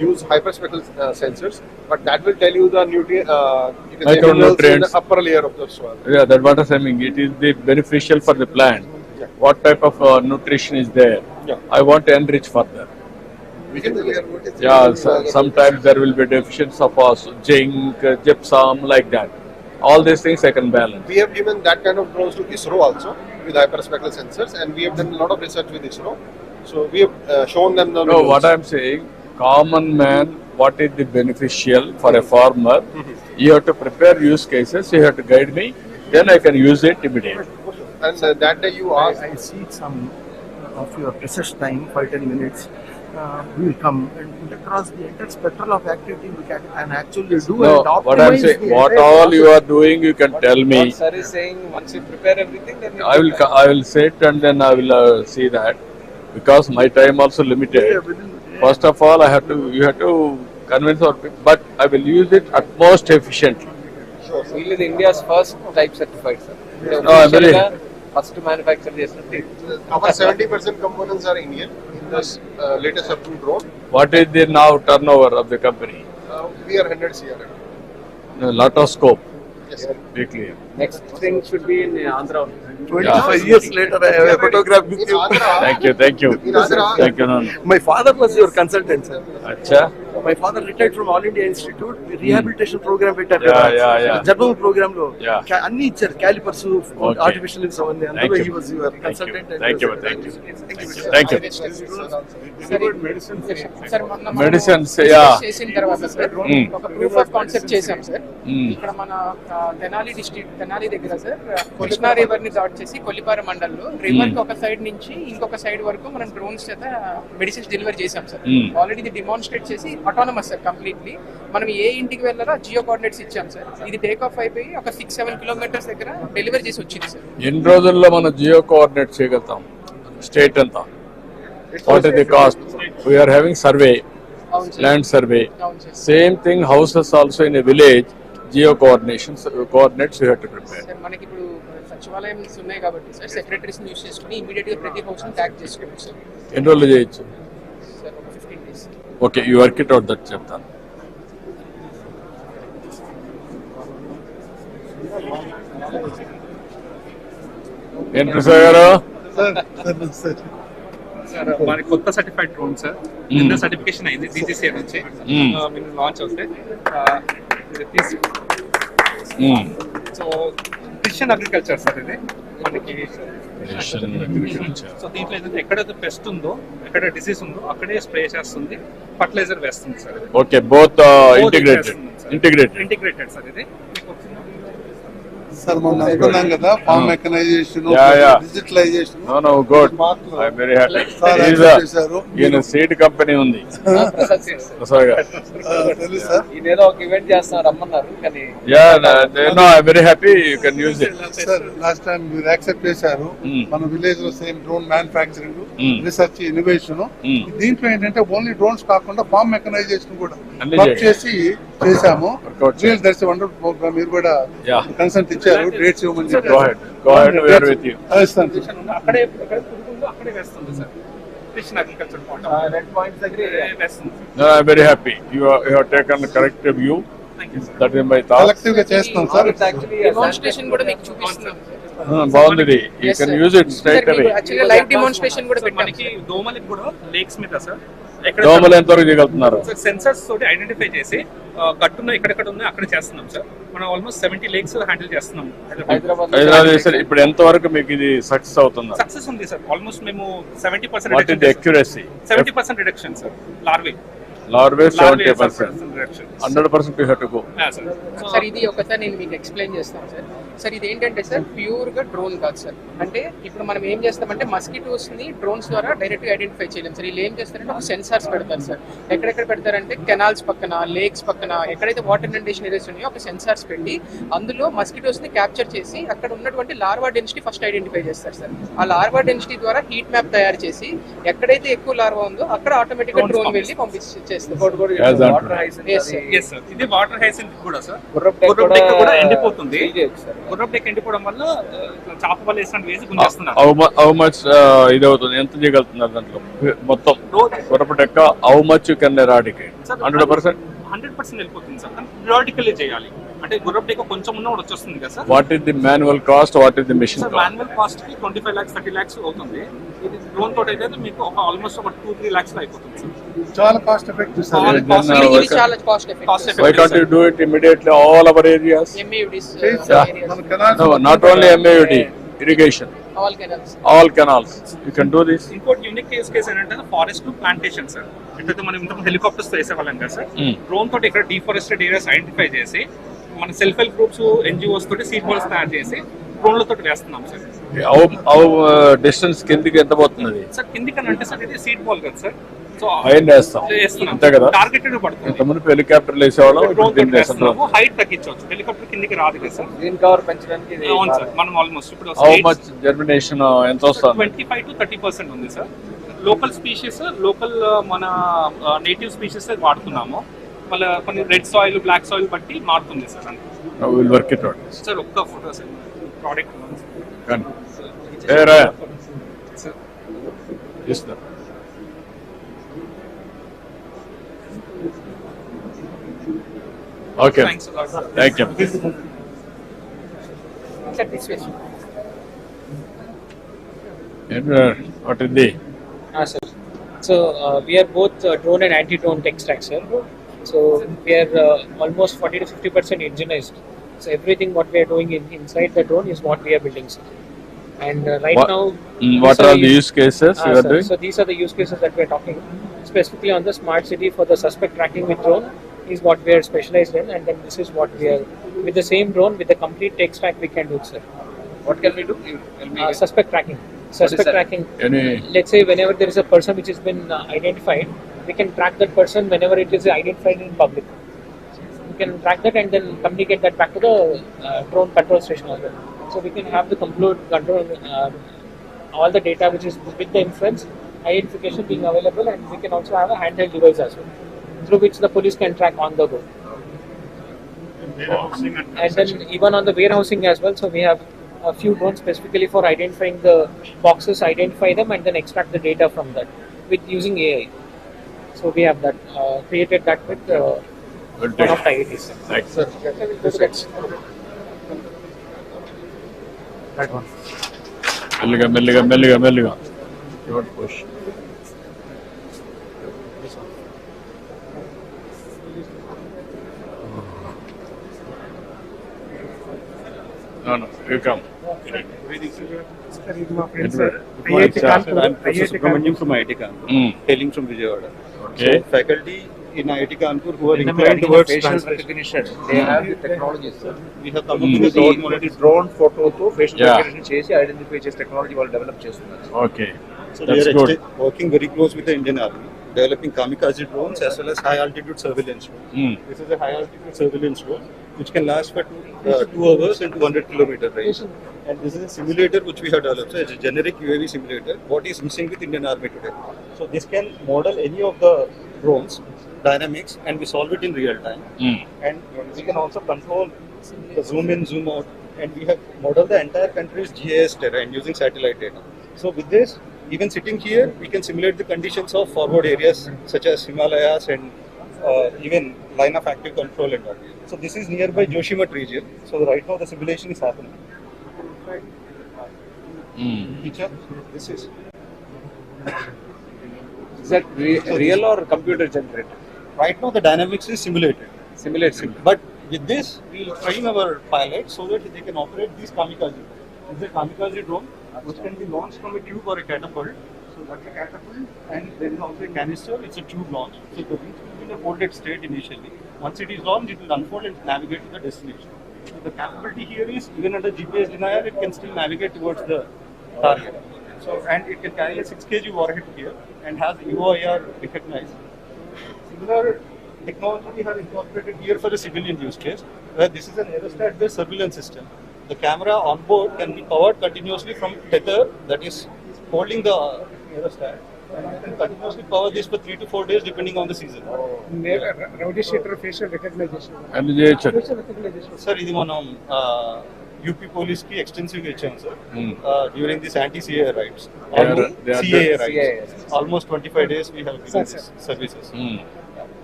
used hyperspectral sensors, but that will tell you the nutrient, you can say minerals in Micronutrients. the upper layer of the soil. Yeah, that's what I'm saying. It is the beneficial for the plant. Yeah. What type of nutrition is there? Yeah. I want to enrich further. We can do that. Yeah, sometimes there will be deficiency of zinc, gypsum, like that. All these things I can balance. We have given that kind of drones to ISRO also with hyperspectral sensors, and we have done a lot of research with ISRO. So we have shown them the. No, what I'm saying, common man, what is the beneficial for a farmer? You have to prepare use cases, you have to guide me, then I can use it immediately. And that day you asked. I see some of your research time, 5-10 minutes. We will come and across the entire spectrum of activity we can and actually do No, and optimize what I'm saying, the what entire all you process. are doing, you can tell me. What sir is saying, once you prepare everything, then you I will sit and then I will see that, because my time also limited. First of all, you have to convince our people, but I will use it at most efficiently. Sure. Wheel is India's first type certified, sir. No, I'm very- First manufacture చేసినట్టు. Our 70% components are Indian in this latest approved drone. What is the now turnover of the company? We are 100 CR. A lot of scope. Yes. Very clear. Next thing should be in Andhra. 25 years later, I have a photograph with you. Thank you, thank you. Thank you, Nana. My father was your consultant, sir. Acha. My father retired from All India Institute. Rehabilitation program పెట్టారు Yeah, yeah, yeah. German programme లో Yeah. అన్ని ఇచ్చారు, callipers, Okay. Artificial ఇన్స్ అవన్నీ. Thank అందులో you. he was your consultant. Thank you. Thank you. Thank you. Sir మొన్న మనం Medicines, discuss yeah. చేసిన తర్వాత సార్ ఒక ప్రూఫ్ ఆఫ్ కాన్సెప్ట్ చేసాం సార్. ఇక్కడ మన తెనాలి డిస్ట్రిక్ట్, తెనాలి దగ్గర సార్ కృష్ణా రివర్ ని దాట్ చేసి కొల్లిపార మండలంలో రివర్ కి ఒక సైడ్ నుంచి ఇంకొక సైడ్ వరకు మనం డ్రోన్స్ చేత మెడిసిన్స్ డెలివరీ చేసాం సార్. ఆల్రెడీ ఇది డిమాన్స్ట్రేట్ చేసి ఆటోనమస్ సార్ కంప్లీట్లీ. మనం ఏ ఇంటికి వెళ్ళాలో జియో కోఆర్డినేట్స్ ఇచ్చాం సార్. ఇది టేక్ ఆఫ్ అయిపోయి ఒక 6-7 కిలోమీటర్స్ దగ్గర డెలివరీ చేసి వచ్చింది సార్. ఎన్ని రోజుల్లో మనం జియో కోఆర్డినేట్ చేయగలుగుతాం స్టేట్ అంతా? What is the cost? We are having survey, land survey. Same thing houses also in a village. Geo coordinations coordinates you have to prepare. Sir మనకి ఇప్పుడు సచివాలయం ఉన్నాయి కాబట్టి సార్ సెక్రటరీస్ యూస్ చేసుకుని ఇమీడియట్ గా ప్రతి హౌస్ ని ట్యాగ్ చేసుకోవచ్చు సార్. ఎన్ని రోజులు చేయొచ్చు? సార్ ఒక 15 days. Okay, you work it out, that చెప్తాను. ఏం ప్రసాద్ గారు? సార్ మరి కొత్త సర్టిఫైడ్ డ్రోన్ సార్, నిన్న సర్టిఫికేషన్ అయింది DGCA నుంచి. మీరు లాంచ్ అవుతే సో ప్రిసిషన్ అగ్రికల్చర్ సార్ ఇది మనకి. సో దీంట్లో ఏదైతే ఎక్కడైతే పెస్ట్ ఉందో, ఎక్కడ డిసీజ్ ఉందో అక్కడే స్ప్రే చేస్తుంది, ఫర్టిలైజర్ వేస్తుంది sir. Okay, both integrated sir ఇది. సార్ మనం అనుకున్నాం కదా farm mechanisation, digitalisation. No good, I am very happy. ఈయన సీడ్ కంపెనీ ఉంది ప్రసాద్ గారు. తెలుసు సార్. ఇదేదో ఒక ఈవెంట్ చేస్తున్నారు రమ్మన్నారు కానీ yeah no I am very happy, you can use it. Sir last time మీరు యాక్సెప్ట్ చేశారు మన విలేజ్ లో same drone manufacturing, research, innovation. దీంట్లో ఏంటంటే ఓన్లీ డ్రోన్స్ కాకుండా ఫార్మ్ మెకనైజేషన్ కూడా చేసి చేశాము. That's wonderful programme. మీరు కూడా కన్సెంట్ ఇచ్చారు, డేట్స్ ఇవ్వమని చెప్పారు. అక్కడే అక్కడే వేస్తుంది sir. Precision agriculture red points దగ్గర వేస్తుంది. I am very happy, you have taken correct view. That is my thought. Collective గా చేస్తున్నాం సార్. డెమోన్స్ట్రేషన్ కూడా మీకు చూపిస్తున్నాం. బాగుంది, you can use it straight away. Actually live demonstration కూడా పెట్టాం. మనకి దోమలకు కూడా లేక్స్ మీద సార్ దోమలు ఎంతవరకు చేయగలుగుతున్నారు? సెన్సర్స్ తోటి ఐడెంటిఫై చేసి కట్టున్న ఎక్కడెక్కడ ఉన్నాయి అక్కడ చేస్తున్నాం సార్. మనం ఆల్మోస్ట్ 70 లేక్స్ హ్యాండిల్ చేస్తున్నాం హైదరాబాద్. ఇప్పుడు ఎంతవరకు మీకు ఇది సక్సెస్ అవుతుంది? సక్సెస్ ఉంది సార్. ఆల్మోస్ట్ మేము 70% what is the accuracy? 70% reduction sir. Larvae 70%. 100% you have to go. Sir ఇది ఒకసారి నేను మీకు ఎక్స్ప్లెయిన్ చేస్తాను సార్. సార్ ఇది ఏంటంటే సార్ ప్యూర్ గా డ్రోన్ కాదు సార్. అంటే ఇప్పుడు మనం ఏం చేస్తామంటే మస్కిటోస్ ని డ్రోన్స్ ద్వారా డైరెక్ట్ గా ఐడెంటిఫై చేయలేం సార్. వీళ్ళు ఏం చేస్తారంటే ఒక సెన్సార్స్ పెడతారు సార్. ఎక్కడెక్కడ పెడతారంటే కెనాల్స్ పక్కన, లేక్స్ పక్కన, ఎక్కడైతే వాటర్ ఇండేషన్ ఏరియాస్ ఉన్నాయో ఒక సెన్సార్స్ పెట్టి అందులో మస్కిటోస్ ని క్యాప్చర్ చేసి అక్కడ ఉన్నటువంటి లార్వా డెన్సిటీ ఫస్ట్ ఐడెంటిఫై చేస్తారు సార్. ఆ లార్వా డెన్సిటీ ద్వారా హీట్ మ్యాప్ తయారు చేసి ఎక్కడైతే ఎక్కువ లార్వా ఉందో అక్కడ ఆటోమేటిక్ గా డ్రోన్ వెళ్ళి పంపిస్తారు. ఇది వాటర్ హైసింత్ కూడా సార్. గుర్రపు డెక్క కూడా ఎండిపోతుంది. గుర్రపు డెక్క ఎండిపోవడం వల్ల చాప వల్ల వేసినట్టు వేసి గుంజేస్తున్నారు. హౌ మచ్ ఇది అవుతుంది? ఎంత చేయగలుగుతున్నారు దాంట్లో మొత్తం గుర్రపు డెక్క? How much you can eradicate? 100% వెళ్ళిపోతుంది సార్. పిరియాడికల్లీ చేయాలి. అంటే గుర్రపు డెక్క కొంచెం ఉన్న కూడా వచ్చేస్తుంది కదా sir. What is the manual cost? What is the machine cost? Manual cost కి 25 lakhs 30 lakhs అవుతుంది. ఇది డ్రోన్ తోటి అయితే మీకు ఒక ఆల్మోస్ట్ ఒక 2-3 lakhs లో అయిపోతుంది సార్. చాలా కాస్ట్ ఎఫెక్టివ్ సార్. ఇది చాలా cost effective. Why can't you do it immediately all our areas? MAUDs no, not only MAUD, irrigation, all canals you can do this. ఇంకోటి యూనిక్ కేస్ ఏంటంటే forest plantation sir. ఎట్లయితే మనం ఇంతకు helicopters తో వేసేవాళ్ళం కదా sir. Drone తోటి ఇక్కడ డిఫారెస్టెడ్ areas identify చేసి మన సెల్ఫ్ హెల్ప్ గ్రూప్స్, NGOs తోటి సీడ్ బాల్స్ తయారు చేసి డ్రోన్లతో వేస్తున్నాం సార్. డిస్టెన్స్ కిందికి ఎంత పోతుంది సార్? కిందికి అంటే సార్ ఇది సీడ్ బాల్ కదా సార్. సో హైట్ వేస్తాం అంతే కదా. టార్గెటెడ్ పడుతుంది. ఇంత ముందు హెలికాప్టర్లు వేసేవాళ్ళం. హైట్ తగ్గించవచ్చు. హెలికాప్టర్ కిందికి రాదు కదా సార్. గ్రీన్ కవర్ పెంచడానికి అవును సార్. మనం ఆల్మోస్ట్ ఇప్పుడు హౌ మచ్ జర్మినేషన్ ఎంత వస్తుంది? 25 to 30% ఉంది సార్. లోకల్ స్పీషీస్, లోకల్ మన నేటివ్ స్పీషీస్ వాడుతున్నాము. మళ్ళీ కొన్ని రెడ్ సాయిల్, బ్లాక్ సాయిల్ బట్టి మారుతుంది సార్. అంటే will work it out sir. ఒక్క ఫోటో సార్ ప్రోడక్ట్ కానీ ఏ రాయ్ సార్ ఇస్తా. Okay. Thanks a lot. Thank you. Sir, this way. What is the? Sir. So we are both drone and anti-drone tech stack, sir. So we are almost 40 to 50% engineered. So everything what we are doing inside the drone is what we are building, sir. And right What- now, what are the use cases you are sir, doing? So these are the use cases that we are talking specifically on the smart city for the suspect tracking with drone is what we are specialized in, and then this is what we are with the same drone with the complete tech stack we can do, sir. What can we do? Suspect tracking. Suspect tracking. Any- Let's say whenever there is a person which has been identified, we can track that person whenever it is identified in public. We can track that and then communicate that back to the drone control station as well. So we can have the complete control, all the data which is with the inference, identification being available, and we can also have a handheld device as well, through which the police can track on the go. And then even on the warehousing as well, so we have a few drones specifically for identifying the boxes, identify them, and then extract the data from that with using AI. So we have that created that with one of the IITs. Thanks. That one. Melliga. Don't push. No, you come. IIT Kanpur. I'm Professor Subramaniam from IIT Kanpur, hailing from Vijayawada. Okay. So faculty in IIT Kanpur who are In the inclined medical towards facial translation. recognition, they have the technologies. We have come up With with the drone photo to facial Yeah. recognition చేసి identify చేసే technology వాళ్ళు develop చేస్తున్నారు. Okay. So That's we are good. working very close with the Indian Army, developing kamikaze drones as well as high altitude surveillance drones. This is a high altitude surveillance drone which can last for 2 hours and 200 kilometer range. And this is a simulator which we have developed. So it's a generic UAV simulator. What is missing with Indian Army today? So this can model any of the drones dynamics and we solve it in real time. And we can also control the zoom in, zoom out, and we have modeled the entire country's GIS terrain using satellite data. So with this, even sitting here, we can simulate the conditions of forward areas such as Himalayas and even line of active control and all. So this is nearby Joshimath region. So right now the simulation is happening. Picture, this is. Is that real or computer generated? Right now the dynamics is simulated. Simulated. But with this, we will train our pilots so that they can operate these kamikaze. This is a kamikaze drone which can be launched from a tube or a catapult. So that's a catapult, and there is also a canister. It's a tube launch. So the reach will be in a folded state initially. Once it is launched, it will unfold and navigate to the destination. So the capability here is even under GPS denial, it can still navigate towards the target. So and it can carry a 6 kg warhead here and has UOIR recognized. Similar technology we have incorporated here for a civilian use case, where this is an aerostat-based surveillance system. The camera on board can be powered continuously from tether that is holding the aerostat, and you can continuously power this for 3 to 4 days depending on the season. Rowdy sheeter facial recognition. Facial recognition. Sir, ఇది మనం UP police ki extensive ఇచ్చాం sir during this anti-CAA raids. CAA raids. Almost 25 days we have given these services.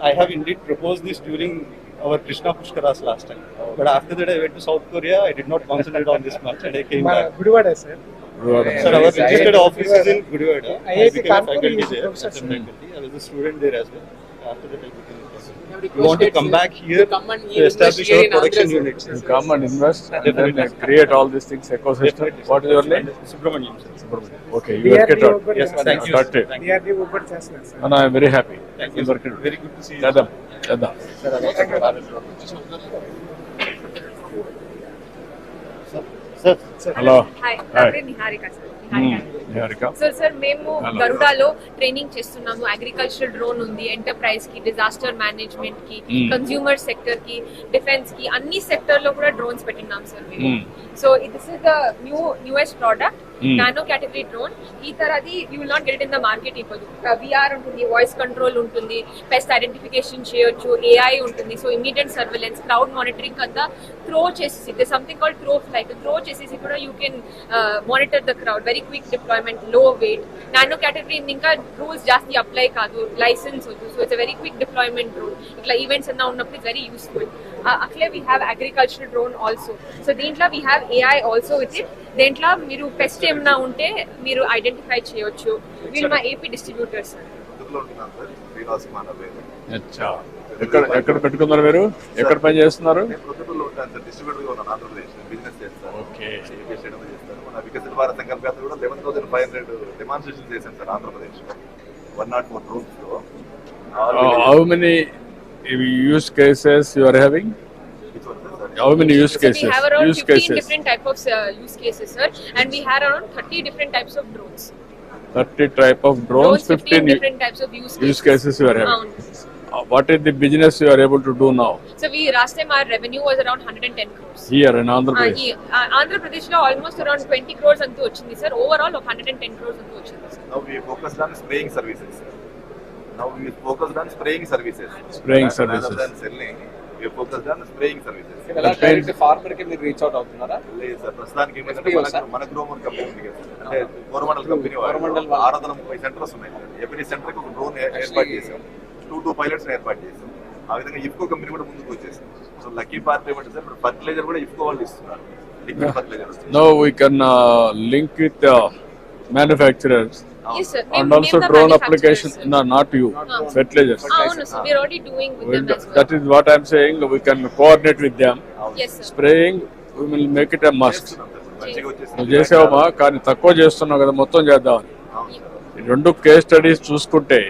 I have indeed proposed this during our Krishna Pushkaras last time. But after that I went to South Korea, I did not concentrate on this much and I came back. Gudivada, sir. Sir, our registered office is in Gudivada. I IIT became a Kanpur faculty is there. professor, As a sir. faculty. I was a student there as well. After that I became a professor. have We want to requested, come sir, back here to come and to establish invest here our in production Andhra, sir. units. You come and invest and then create all these things, ecosystem. What is your name? Subramaniam, sir. Subramaniam. Okay, you work it out. Yes, thank you. Got it. DRDO Uber చేస్తున్నారు sir. And I am very happy. Thank You you. work it out. Very good to see you. Chadam. Hello. Hi Hi. నా పేరు Niharika sir. Niharika. సార్ మేము Hello. గరుడాలో training చేస్తున్నాము. Agricultural drone ఉంది, enterprise కి, disaster management కి, కన్స్యూమర్ సెక్టర్ కి, డిఫెన్స్ కి, అన్ని సెక్టర్ లో కూడా డ్రోన్స్ పెట్టినాం సార్ మేము. So this is the newest product, nano category drone. ఈ తరది you will not get in the market. ఇప్పుడు విఆర్ ఉంటుంది, వాయిస్ కంట్రోల్ ఉంటుంది, పెస్ట్ ఐడెంటిఫికేషన్ చేయొచ్చు, ఏఐ ఉంటుంది. So immediate surveillance, crowd monitoring అంతా త్రో చేసేసి, they something called throw flight, throw చేసేసి కూడా you can monitor the crowd. Very quick deployment, low weight. Nano category ఇంకా రూల్స్ జాస్తి అప్లై కాదు, లైసెన్స్ వద్దు. So it's very quick deployment rule. ఇట్లా events అన్నా ఉన్నప్పుడు వెరీ యూస్ఫుల్. అట్లే we have agricultural drone also. So దీంట్లో we have AI also with it. దీంట్లో మీరు పెస్ట్ ఏమన్నా ఉంటే మీరు ఐడెంటిఫై చేయొచ్చు. వీళ్ళు మా AP డిస్ట్రిబ్యూటర్స్. అచ్చా, ఎక్కడ పెట్టుకున్నారు మీరు? ఎక్కడ పని చేస్తున్నారు? ఓకే. వికసిత భారత్ సంకల్ప యాత్ర కూడా 11,500 డెమాన్స్ట్రేషన్ చేశాను సార్ ఆంధ్రప్రదేశ్ 104 drones లో. How many use cases you are having? How many use cases? We have around 15 different type of use cases, sir, and we have around 30 different types of drones. 30 type of drones, 15 different types of use cases you are having. What is the business you are able to do now? So last time our revenue was around 110 crores. Here in Andhra Pradesh? Andhra Pradesh lo almost around 20 crores antu ochindi, sir. Overall of 110 crores antu ochindi, sir. Now we focused on spraying services. Spraying services. Rather than selling, we focused on spraying services. Direct farmer కి మీరు reach out అవుతున్నారా? లేదు sir, ప్రస్తుతానికి ఏమైందంటే మన గ్రోమర్ company ఉంది కదా, అంటే కోరమండల్ కంపెనీ వాళ్ళు 630 సెంటర్స్ ఉన్నాయి. ఎవ్రీ సెంటర్ కి ఒక డ్రోన్ ఏర్పాటు చేసాం. 2 pilots ఏర్పాటు చేసాం. ఆ విధంగా ఇఫ్కో కంపెనీ కూడా ముందుకు వచ్చేసింది. సో లక్కీ పార్ట్ ఏమంటే సార్, ఇప్పుడు ఫర్టిలైజర్ కూడా ఇఫ్కో వాళ్ళు ఇస్తున్నారు. Liquid fertiliser. Now we can link with manufacturers. Yes, sir. And also drone application. No, not you. Fertilizers. No, sir. We are already doing with them as well. That is what I am saying. We can coordinate with them. Yes, sir. Spraying, we will make it a must. నువ్వు చేసావమ్మా, కానీ తక్కువ చేస్తున్నావు కదా, మొత్తం చేద్దామని. ఈ 2 case studies చూసుకుంటే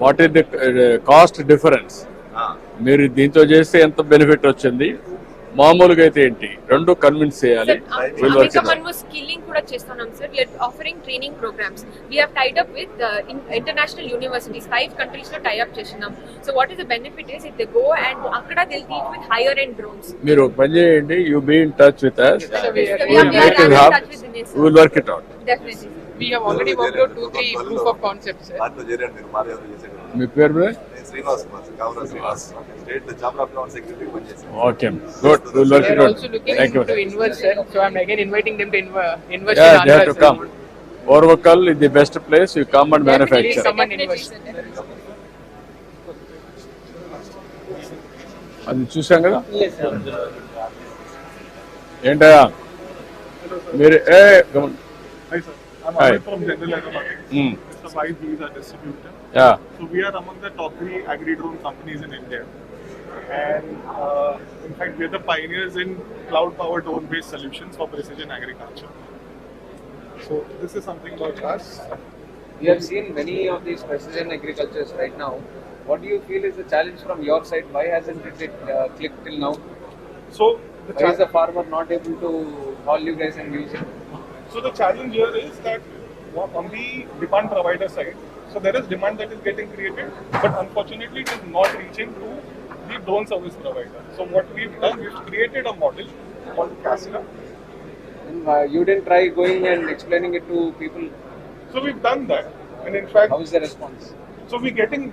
what is the cost difference, మీరు దీంతో చేస్తే ఎంత బెనిఫిట్ వచ్చింది, మామూలుగా అయితే ఏంటి, 2 కన్విన్స్ చేయాలి. మనము స్కిల్లింగ్ కూడా చేస్తున్నాం సార్. We are offering training programmes. We have tied up with international universities 5 countries లో టై అప్ చేస్తున్నాం. So what is the benefit is if they go and అక్కడ they will teach with higher end drones. మీరు పని చేయండి, you be in touch with us, we will work it out. Definitely. We have already worked out 2-3 proof of concepts, sir. మీ పేరు మీద? Srinivas state chamber of commerce secretary పనిచేశాను. Okay, good. We will work it out. Also looking Thank you. to invest, sir. So I'm again inviting them to invest Yeah, in they have Andhra, to sir. come. Orvakal is the best place. You come and manufacture. Come and invest. అది చూసాం కదా. ఏంటయ్యా మీరు Hi sir, I'm Hi. Amit from General Aeronautics. Mr. Vice, he is our distributor. Yeah. So we are among the top 3 agri-drone companies in India. And in fact, we are the pioneers in cloud-powered drone-based solutions for precision agriculture. So this is something about us. We have seen many of these precision agricultures right now. What do you feel is the challenge from your side? Why hasn't it clicked till now? So why is the farmer not able to call you guys and use it? So the challenge here is that on the demand provider side, so there is demand that is getting created, but unfortunately it is not reaching to the drone service provider. So what we've done, we've created a model called Casca. And, you didn't try going and explaining it to people? So we've done that, and in fact, how is the response? So we're getting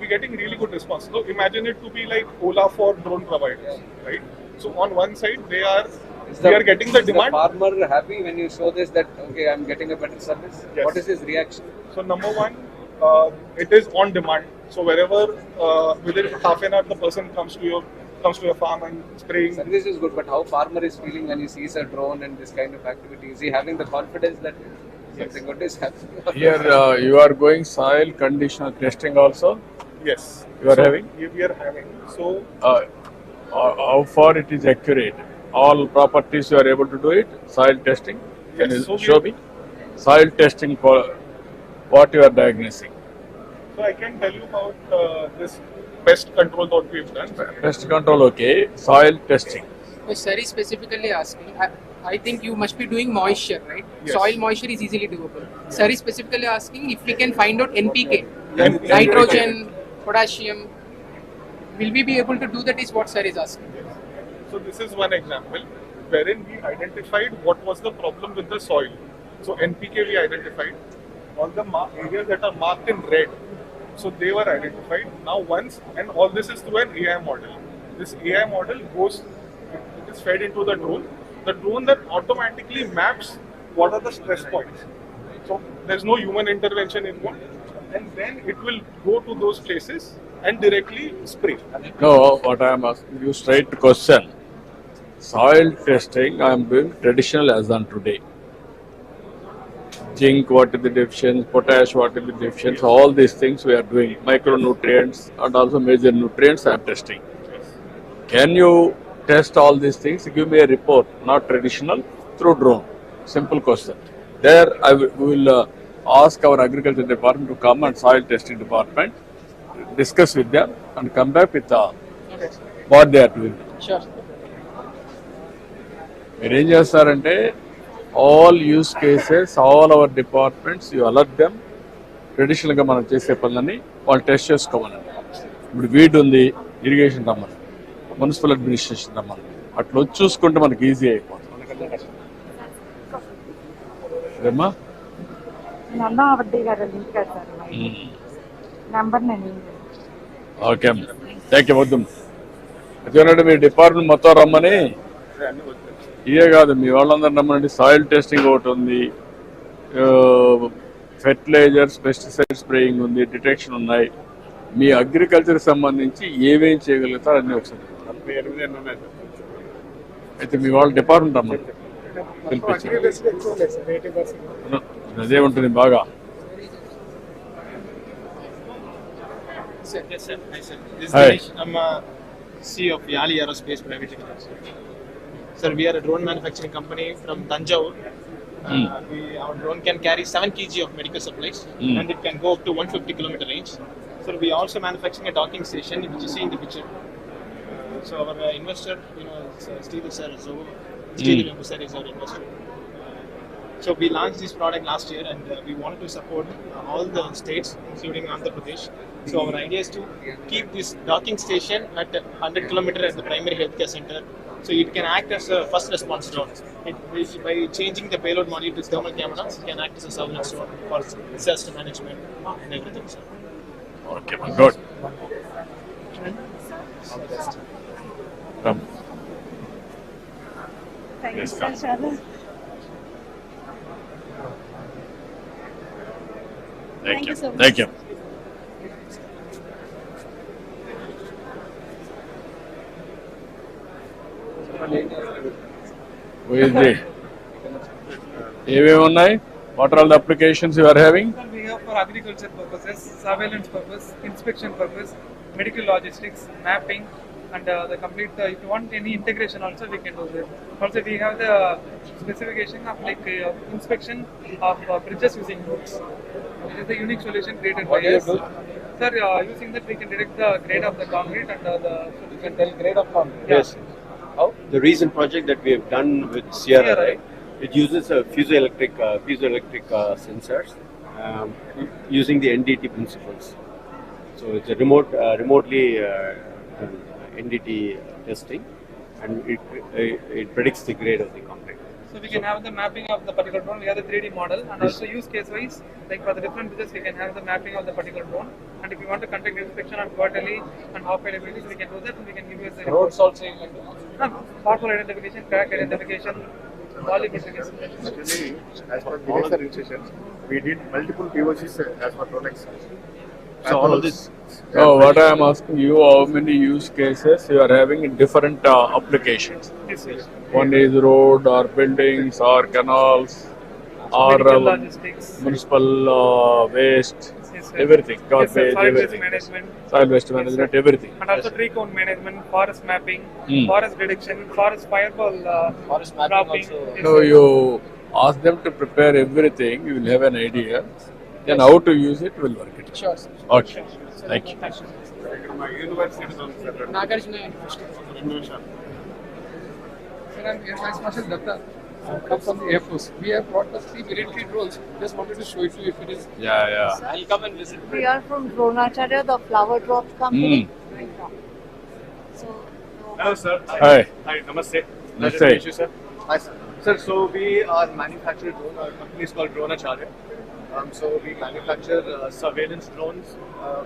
really good response. So imagine it to be like Ola for drone providers, right? So on one side we are getting the demand. Is the farmer happy when you show this that okay, I'm getting a better service? Yes. What is his reaction? So number one, it is on demand. So wherever within half an hour the person comes to your farm and spraying. Service is good, but how farmer is feeling when he sees a drone and this kind of activity? Is he having the confidence that something good is happening? Here you are going soil conditional testing also? Yes. You are having? We are having. So how far it is accurate? All properties you are able to do it? Soil testing? Can Yes, you so show me? Soil testing for what you are diagnosing? So I can tell you about this pest control that we've done. Pest control, okay. Soil testing. Sir is specifically asking, I think you must be doing moisture, right? Yes. Soil moisture is easily doable. Sir is specifically asking if we can find out NPK, NPK. nitrogen, potassium. Will we be able to do that is what sir is asking. So this is one example wherein we identified what was the problem with the soil. So NPK we identified, all the areas that are marked in red, so they were identified. Now once, and all this is through an AI model. This AI model goes, it is fed into the drone. The drone then automatically maps what are the stress points. So there's no human intervention involved, and then it will go to those places and directly spray. No, what I am asking you straight question. Soil testing, I am doing traditional as on today. Zinc, what is the deficiency, potash, what is the deficiency, all these things we are doing. Micronutrients and also major nutrients I am testing. Can you test all these things? Give me a report, not traditional, through drone. Simple question. There I will ask our agriculture department to come and soil testing department, discuss with them and come back with what they are doing. Sure. మీరు ఏం చేస్తారంటే all use cases, all our departments, you alert them. ట్రెడిషనల్గా మనం చేసే పనులని వాళ్ళు test చేసుకోమనండి. ఇప్పుడు weed ఉంది, ఇరిగేషన్ రమ్మని, మున్సిపల్ అడ్మినిస్ట్రేషన్ రమ్మని, అట్లా వచ్చి చూసుకుంటే మనకి ఈజీ అయిపోతుంది. ఏమ్మా ఓకే అమ్మా, థ్యాంక్ యూ. వద్దు అదేనంటే మీ డిపార్ట్మెంట్ మొత్తం రమ్మని, ఇవే కాదు మీ వాళ్ళందరూ రమ్మనండి. సాయిల్ టెస్టింగ్ ఒకటి ఉంది, ఫెర్టిలైజర్స్, పెస్టిసైడ్ స్ప్రేయింగ్ ఉంది, డిటెక్షన్ ఉన్నాయి. మీ అగ్రికల్చర్ సంబంధించి ఏమేం చేయగలుగుతారు అన్నీ ఒకసారి అయితే మీ వాళ్ళ డిపార్ట్మెంట్ రమ్మని అదే ఉంటుంది బాగా. Yes, sir. Hi, sir. This is Hi. Dinesh. I'm CEO of Yali Aerospace Private Limited. Sir, we are a drone manufacturing company from Tanjore. Our drone can carry 7 kg of medical supplies and it can go up to 150 kilometer range. So we are also manufacturing a docking station, which you see in the picture. So our investor, Steve sir, sir is our investor. So we launched this product last year and we wanted to support all the states, including Andhra Pradesh. So our idea is to keep this docking station at 100 kilometer at the primary healthcare center. So it can act as a first response drone. By changing the payload module to thermal cameras, it can act as a surveillance drone for disaster management and everything. Sir. Okay, good. Come. Thank you, Yes, sir. Thank you. so much. Thank you. Who is the? ఏమేమి ఉన్నాయి? What are all the applications you are having? We have for agriculture purposes, surveillance purpose, inspection purpose, medical logistics, mapping, and the complete. If you want any integration, also we can do that. Also, we have the specification of inspection of bridges using drones. It is a unique solution created by us. Sir, using that we can detect the grade of the concrete and You can tell grade of concrete. Yeah. Yes. How? The recent project that we have done with Sierra, right? It uses piezoelectric sensors using the NDT principles. So it's a remotely NDT testing, and it predicts the grade of the concrete. So we can have the mapping of the particular drone. We have the 3D model, and also use case wise, like for the different bridges, we can have the mapping of the particular drone. And if you want to conduct inspection on quarterly and half yearly, we can do that, and we can give you the Roads also you can do. pothole identification, crack identification, all identification. Actually, as per the instructions, we did multiple POCs as per Rolex. So all of this. Oh, what I am asking you, how many use cases you are having in different applications? Yes, yes. One is road or buildings or canals or Medical logistics. municipal waste, Yes, sir. everything, Yes, sir. garbage, Soil waste everything. management. Soil waste management, everything. And also tree count management, forest mapping, forest detection, forest fireball dropping. Yes, So sir. you ask them to prepare everything, you will have an idea. Then how to use it will work it. Sure, sir. Okay, thank you. My university is on Nagarjuna University. Sir, I'm Air Vice Marshal Datta. I come from the Air Force. We have brought the 3 military drones. Just wanted to show it to you if it is. Yeah. I'll come and visit. We are from Dronacharya, the flower drops company. So, Hello, sir. Hi. Hi, namaste. Namaste. Pleasure to meet you, sir. Hi, sir. Sir, so we are manufacturing drone. Our company is called Dronacharya. So we manufacture surveillance drones.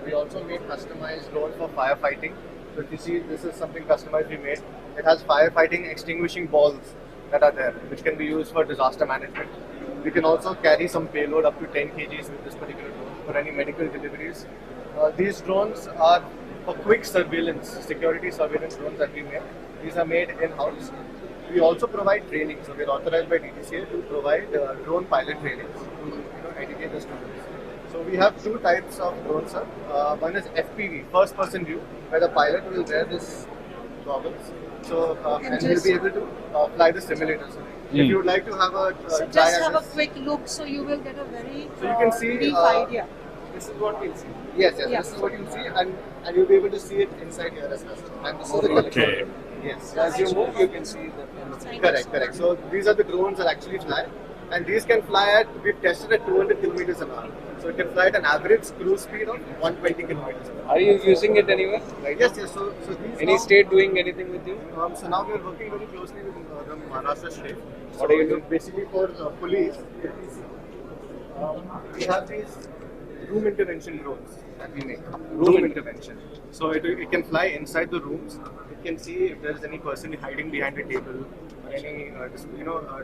We also make customized drones for firefighting. So if you see, this is something customized we made. It has firefighting extinguishing balls that are there, which can be used for disaster management. We can also carry some payload up to 10 kgs with this particular drone for any medical deliveries. These drones are for quick surveillance, security surveillance drones that we make. These are made in-house. We also provide training. So we're authorized by DTCA to provide drone pilot training to educate the students. So we have two types of drones, sir. One is FPV, first person view, where the pilot will wear this goggles. So and he'll be able to fly the simulator. So if you would like to have a just have a quick look, so you will get a very so you can see brief idea. This is what we'll see. Yes, this is what you'll see, and you'll be able to see it inside here as well. And this is the collection. Yes, as you move, you can see the. Correct. So these are the drones that actually fly, and these can fly at. We've tested at 200 kilometers an hour. So it can fly at an average cruise speed of 120 kilometers an hour. Are you using it anywhere? Right. Yes. So these any state doing anything with you? So now we are working very closely with the Maharashtra state. What are you doing? Basically for police, we have these room intervention drones that we make. Room intervention. So it can fly inside the rooms. It can see if there is any person hiding behind a table or any,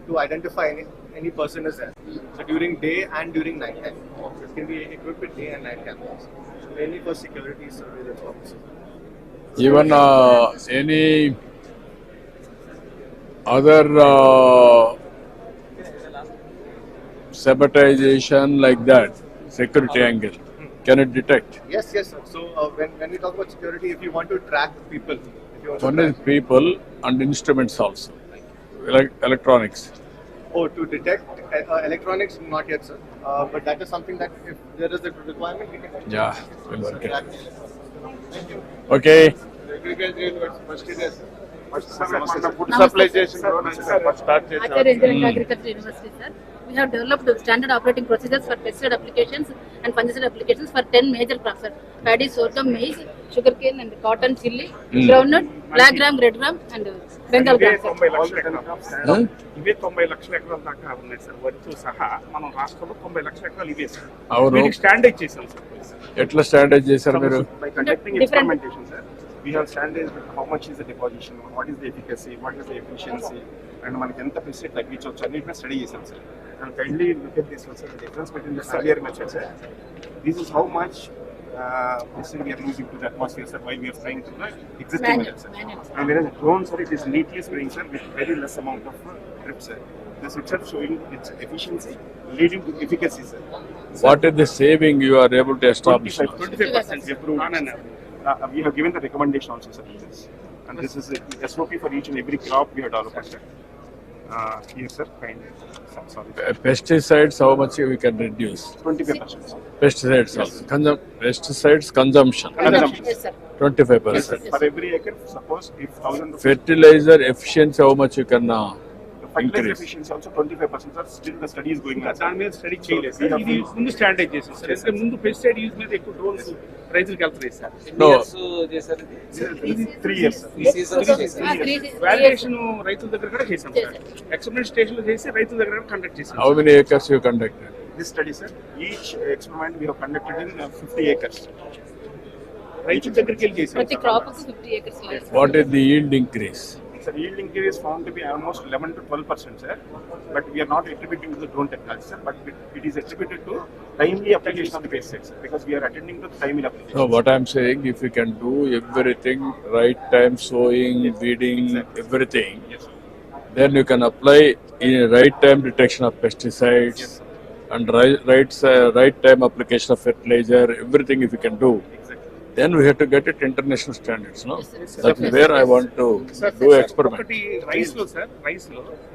to identify any person is there. So during day and during night time. It can be equipped with day and night cameras. So mainly for security surveillance purposes. Even any other sabotagation like that, security angle, can it detect? Yes, sir. So when we talk about security, if you want to track people, One is people and instruments also, electronics. Oh, to detect electronics, not yet, sir. But that is something that if there is a requirement, we can. Yeah, will work it. Thank you. Okay. Food supply station. Agriculture University, sir. We have developed standard operating procedures for pesticide applications and fungicide applications for 10 major crops, sir. Paddy, sorghum, maize, sugarcane and cotton, chili, groundnut, black gram, red gram and Bengal gram. ఇవే 90 లక్షల ఎకరాల దాకా ఉన్నాయి sir. వరితో సహా మనం రాష్ట్రంలో 90 లక్షల ఎకరాలు ఇవే సార్. వీటికి స్టాండర్డైజ్ చేసాం సార్. ఎట్లా స్టాండర్డైజ్ చేశారు మీరు? By conducting experimentation, sir. We have standardized how much is the deposition, what is the efficacy, what is the efficiency, and మనకి ఎంత పెస్టిసైడ్ తగ్గించవచ్చు అన్నిటిని స్టడీ చేసాం sir. And kindly look at this one, sir. The difference between the earlier method, sir. This is how much pesticide we are losing to the atmosphere, sir, while we are spraying to the existing method, sir. And whereas drone, sir, it is neatly spraying, sir, with very less amount of drip, sir. This itself showing its efficiency, leading to efficacy, sir. What is the saving you are able to establish? 25% improved on an average. We have given the recommendation also, sir, to this. And this is the SOP for each and every crop we have developed, sir. Here, sir, kindly. Sorry. Pesticides, how much we can reduce? 25%. Pesticides, pesticides consumption. Yes, sir. 25%. Yes, sir. For every acre, suppose if 1,000 rupees. Fertilizer efficiency, how much you can Fertilizer increase? efficiency also 25%, sir. Still the study is going on. దాని మీద study చేయలేదు sir. ఇది ముందు standardise చేసాం sir. అంటే ముందు pesticide use మీద ఎక్కువ డ్రోన్స్ రైతులకు వెళ్తాయి సార్. No. ఇది 3 years వాల్యుయేషన్ రైతుల దగ్గర కూడా చేసాం సార్. ఎక్స్పెరిమెంట్ స్టేషన్ లో చేసి రైతుల దగ్గర కండక్ట్ చేసాం. How many acres you conducted? This study, sir, each experiment we have conducted in 50 acres. రైతుల దగ్గరికి వెళ్ళి చేసాం. ప్రతి crop 50 acres. What is the yield increase? Sir, yield increase is found to be almost 11 to 12%, sir. But we are not attributing to the drone technology, sir. But it is attributed to timely application of the pesticides, sir, because we are attending to timely application. No, what I'm saying, if you can do everything, right time sowing, weeding, everything, then you can apply in right time detection of pesticides and right time application of fertilizer, everything if you can do. Then we have to get it international standards, no? That is where I want to do experiment. ఒకటి rice లో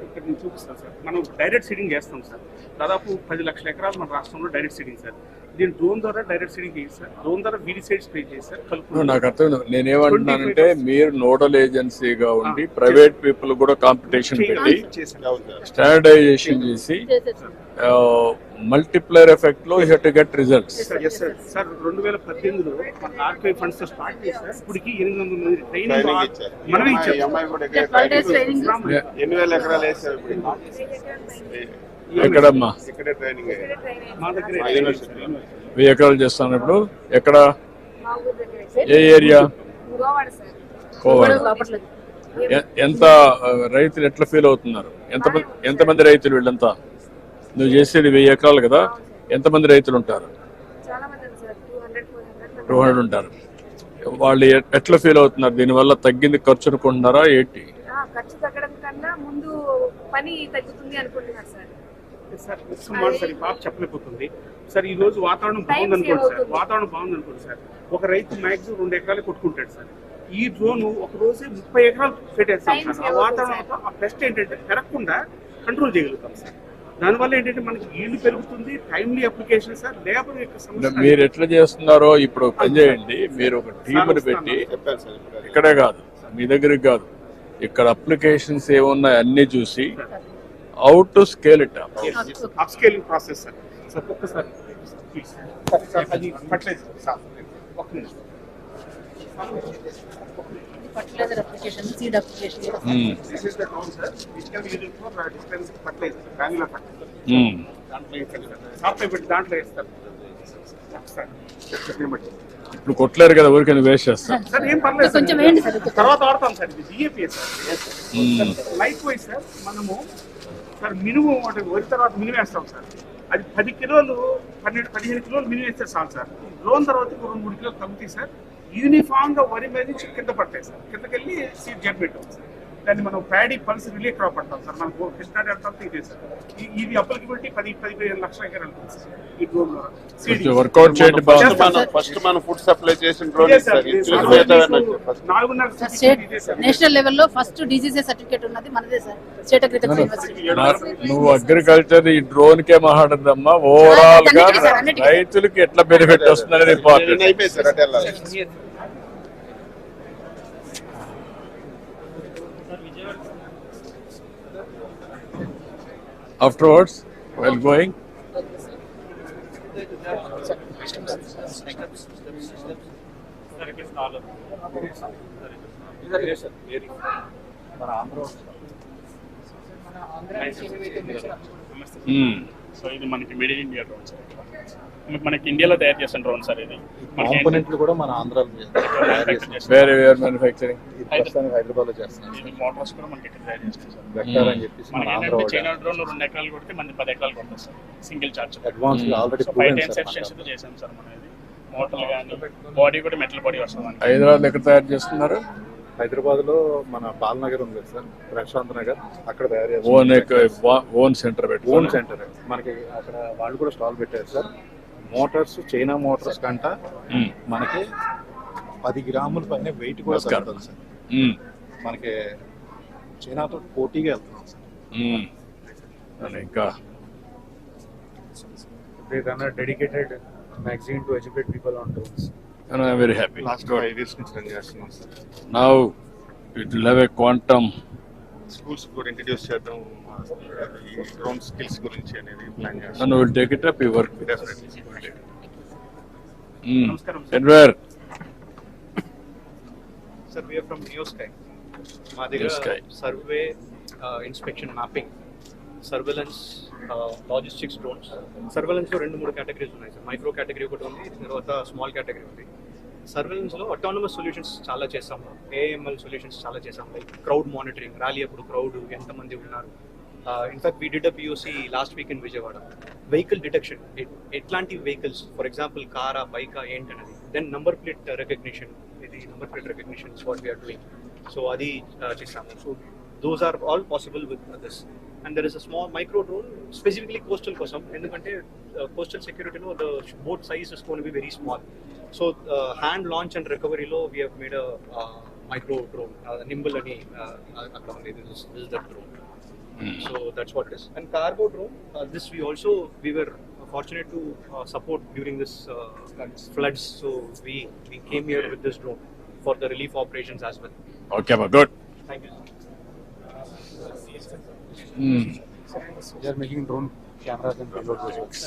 ఇక్కడ నేను చూపిస్తాను sir. మనం direct seeding చేస్తాం sir. దాదాపు 10 లక్షల ఎకరాలు మన రాష్ట్రంలో డైరెక్ట్ సీడింగ్ సార్. దీని డ్రోన్ ద్వారా డైరెక్ట్ సీడింగ్ చేసి సార్. డ్రోన్ ద్వారా వీడిసైడ్ స్ప్రే చేసి సార్. నాకు అర్థం, నేనేమంటున్నానంటే మీరు నోడల్ ఏజెన్సీగా ఉండి ప్రైవేట్ పీపుల్ కూడా కాంపిటీషన్ పెట్టి స్టాండర్డైజేషన్ చేసి మల్టిప్లైర్ ఎఫెక్ట్ లో you have to get results. yes sir. Sir 2018లో మన ఆర్కైవ్ ఫండ్స్ తో స్టార్ట్ చేశారు. ఇప్పటికి 800 మంది ట్రైనింగ్ మనమే ఇచ్చాం. 8,000 ఎకరాలు వేసారు. ఎక్కడమ్మా? ఇక్కడే ట్రైనింగ్ మా దగ్గర 1000 ఎకరాలు చేస్తాను ఇప్పుడు. ఎక్కడ? ఏ ఏరియా? కోవాడ. ఎంత రైతులు ఎట్లా ఫీల్ అవుతున్నారు? ఎంతమంది రైతులు వీళ్ళంతా? నువ్వు చేసేది 1000 ఎకరాలు కదా, ఎంతమంది రైతులు ఉంటారు? 200 ఉంటారు. వాళ్ళు ఎట్లా ఫీల్ అవుతున్నారు? దీనివల్ల తగ్గింది ఖర్చు అనుకుంటున్నారా ఏంటి? ఖర్చు తగ్గడం కన్నా ముందు పని తగ్గుతుంది అనుకుంటున్నారు సార్. సార్ బాగా చెప్పలేకపోతుంది సార్. ఈ రోజు వాతావరణం బాగుంది అనుకోండి సార్, వాతావరణం బాగుంది అనుకోండి సార్, ఒక రైతు మ్యాక్సిమం 2 ఎకరాలు కొట్టుకుంటాడు సార్. ఈ డ్రోన్ ఒక రోజే 30 ఎకరాలు పెట్టేస్తాం సార్. ఆ వాతావరణంతో ఆ పెస్ట్ ఏంటంటే పెరగకుండా కంట్రోల్ చేయగలుగుతాం సార్. దానివల్ల ఏంటంటే మనకి ఈల్డ్ పెరుగుతుంది, టైమ్లీ అప్లికేషన్ సార్. లేబర్ యొక్క సమస్య మీరు ఎట్లా చేస్తున్నారో ఇప్పుడు పని చేయండి. మీరు ఒక టీంని పెట్టి, ఇక్కడే కాదు మీ దగ్గరికి కాదు, ఇక్కడ అప్లికేషన్స్ ఏమున్నాయి అన్ని చూసి how to scale it up scaling process sir. Sir ఒక్కసారి అది ఫర్టిలైజర్ సార్, ఒక్క నిమిషం. fertilizer application, seed application. This is the drone, sir, which can be used for dispensing fertilizer, granular fertilizer. దాంట్లో వేస్తారు ఇప్పుడు కొట్టలేరు కదా, ఊరికే వేస్ట్ చేస్తారు సార్. ఏం పర్లేదు కొంచెం వేయండి సార్, తర్వాత వాడతాం సార్. ఇది DAP sir. Like wise sir మనము సార్ మినిమం వరి తర్వాత మినిమం వేస్తాం సార్. అది 10 కిలోలు 12-15 కిలోలు మినిమం వేస్తే చాలు సార్. డ్రోన్ తర్వాత 2-3 కిలోలు తగ్గుతాయి సార్. యూనిఫామ్ గా వరి మీద నుంచి కింద పడతాయి సార్. కిందకెళ్ళి సీడ్ జర్మినేట్ అవుతుంది సార్. దాన్ని మనం ప్యాడీ పల్స్ రిలే క్రాప్ అంటాం సార్. మనకు కృష్ణా డెల్టా ఇదే సార్. ఇది అప్లికబిలిటీ 10-15 లక్షల ఎకరాలు ఉంటుంది సార్ ఈ డ్రోన్ ద్వారా. వర్కౌట్ చేయండి. ఫస్ట్ మనం ఫుడ్ సప్లై చేసిన డ్రోన్ నేషనల్ లెవెల్లో ఫస్ట్ డిజిఎస్ సర్టిఫికేట్ ఉన్నది మనదే సార్, స్టేట్ అగ్రికల్చర్ యూనివర్సిటీ. నువ్వు అగ్రికల్చర్ ఈ డ్రోన్ కే మాట్లాడదమ్మా, ఓవరాల్ గా రైతులకి ఎట్లా బెనిఫిట్ వస్తుందనేది important. Afterwards, while going, so ఇది మనకి made in India drone sir. మనకి ఇండియాలో తయారు చేసిన డ్రోన్ సార్. ఇది కాంపోనెంట్లు కూడా మన ఆంధ్రాలో వేరే మ్యానుఫ్యాక్చరింగ్ హైదరాబాద్ లో చేస్తాం. మోటార్స్ కూడా మనకి ఇక్కడ తయారు చేస్తాం సార్. వెక్టర్ అని చెప్పేసి మన ఆంధ్ర చైనా డ్రోన్ 2 ఎకరాలు కొడితే మనకి 10 ఎకరాలు కొడతాం sir, single charge. Advance already 5 times ఎఫిషియన్సీతో చేసాం సార్. మన ఇది మోటార్లు కానీ బాడీ కూడా మెటల్ బాడీ వస్తుంది. హైదరాబాద్ ఎక్కడ తయారు చేస్తున్నారు? హైదరాబాద్ లో మన బాలనగర్ ఉంది సార్, ప్రశాంత్ నగర్, అక్కడ తయారు చేస్తారు. ఓన్ సెంటర్ ఓన్ సెంటర్ మనకి అక్కడ వాళ్ళు కూడా స్టాల్ పెట్టారు సార్. మోటార్స్ చైనా మోటార్స్ కంట మనకి 10 గ్రాముల పైన వెయిట్ కూడా తగ్గుతుంది సార్. మనకి చైనాతో పోటీగా వెళ్తున్నాం సార్. ఇంకా dedicated magazine to educate people on drones. And I'm very happy. Last 5 years నుంచి రన్ చేస్తున్నాం sir. Now it will have a quantum. Schools కూడా ఇంట్రడ్యూస్ చేద్దాం ఈ డ్రోన్ స్కిల్స్ గురించి అనేది ప్లాన్ చేస్తాం. And we'll take it up, you work with. Definitely. And where? Sir, we are from Neo Sky. మా దగ్గర survey, inspection, mapping, surveillance, logistics drones. సర్వేలెన్స్లో 2-3 categories ఉన్నాయి సార్. మైక్రో కేటగిరీ ఒకటి ఉంది, తర్వాత స్మాల్ కేటగిరీ ఉంది. సర్వేలెన్స్లో అటానమస్ సొల్యూషన్స్ చాలా చేస్తాము, ఏఎంఎల్ సొల్యూషన్స్ చాలా చేస్తాము. లైక్ క్రౌడ్ మానిటరింగ్, ర్యాలీ అప్పుడు క్రౌడ్ ఎంతమంది ఉన్నారు. In fact we did a POC last week in Vijayawada. Vehicle detection, ఎట్లాంటి వెహికల్స్, ఫర్ ఎగ్జాంపుల్ కారా, బైకా ఏంటనేది. దెన్ నంబర్ ప్లేట్ రికగ్నిషన్, ఇది number plate recognition is what we are doing. So అది చేస్తాము. So those are all possible with this. And there is a small micro drone specifically coastal kosam, endukante coastal security lo the boat size is going to be very small. So hand launch and recovery lo we have made a micro drone, nimble ani akkada undi. This is that drone. So that's what it is. And cargo drone, this we were fortunate to support during this floods. So we came here with this drone for the relief operations as well. Okay, but good. Thank you. We are making drone cameras and payload visuals.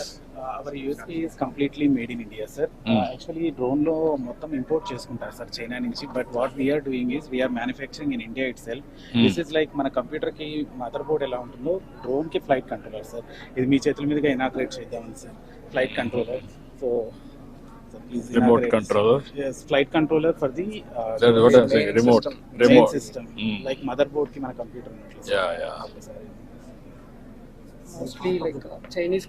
Our USP is completely made in India, sir. Actually, drone lo mottam import cheskuntaru sir China nunchi, but what we are doing is we are manufacturing in India itself. This is like mana computer ki motherboard ela untundo, drone ki flight controller sir. Idi mee chethula meedaga inaugurate cheddam sir, flight controller. So please remote controller. Yes, flight controller for the that's what I'm saying, remote system. Like motherboard ki mana computer unnatlu. Yeah. mostly like Chinese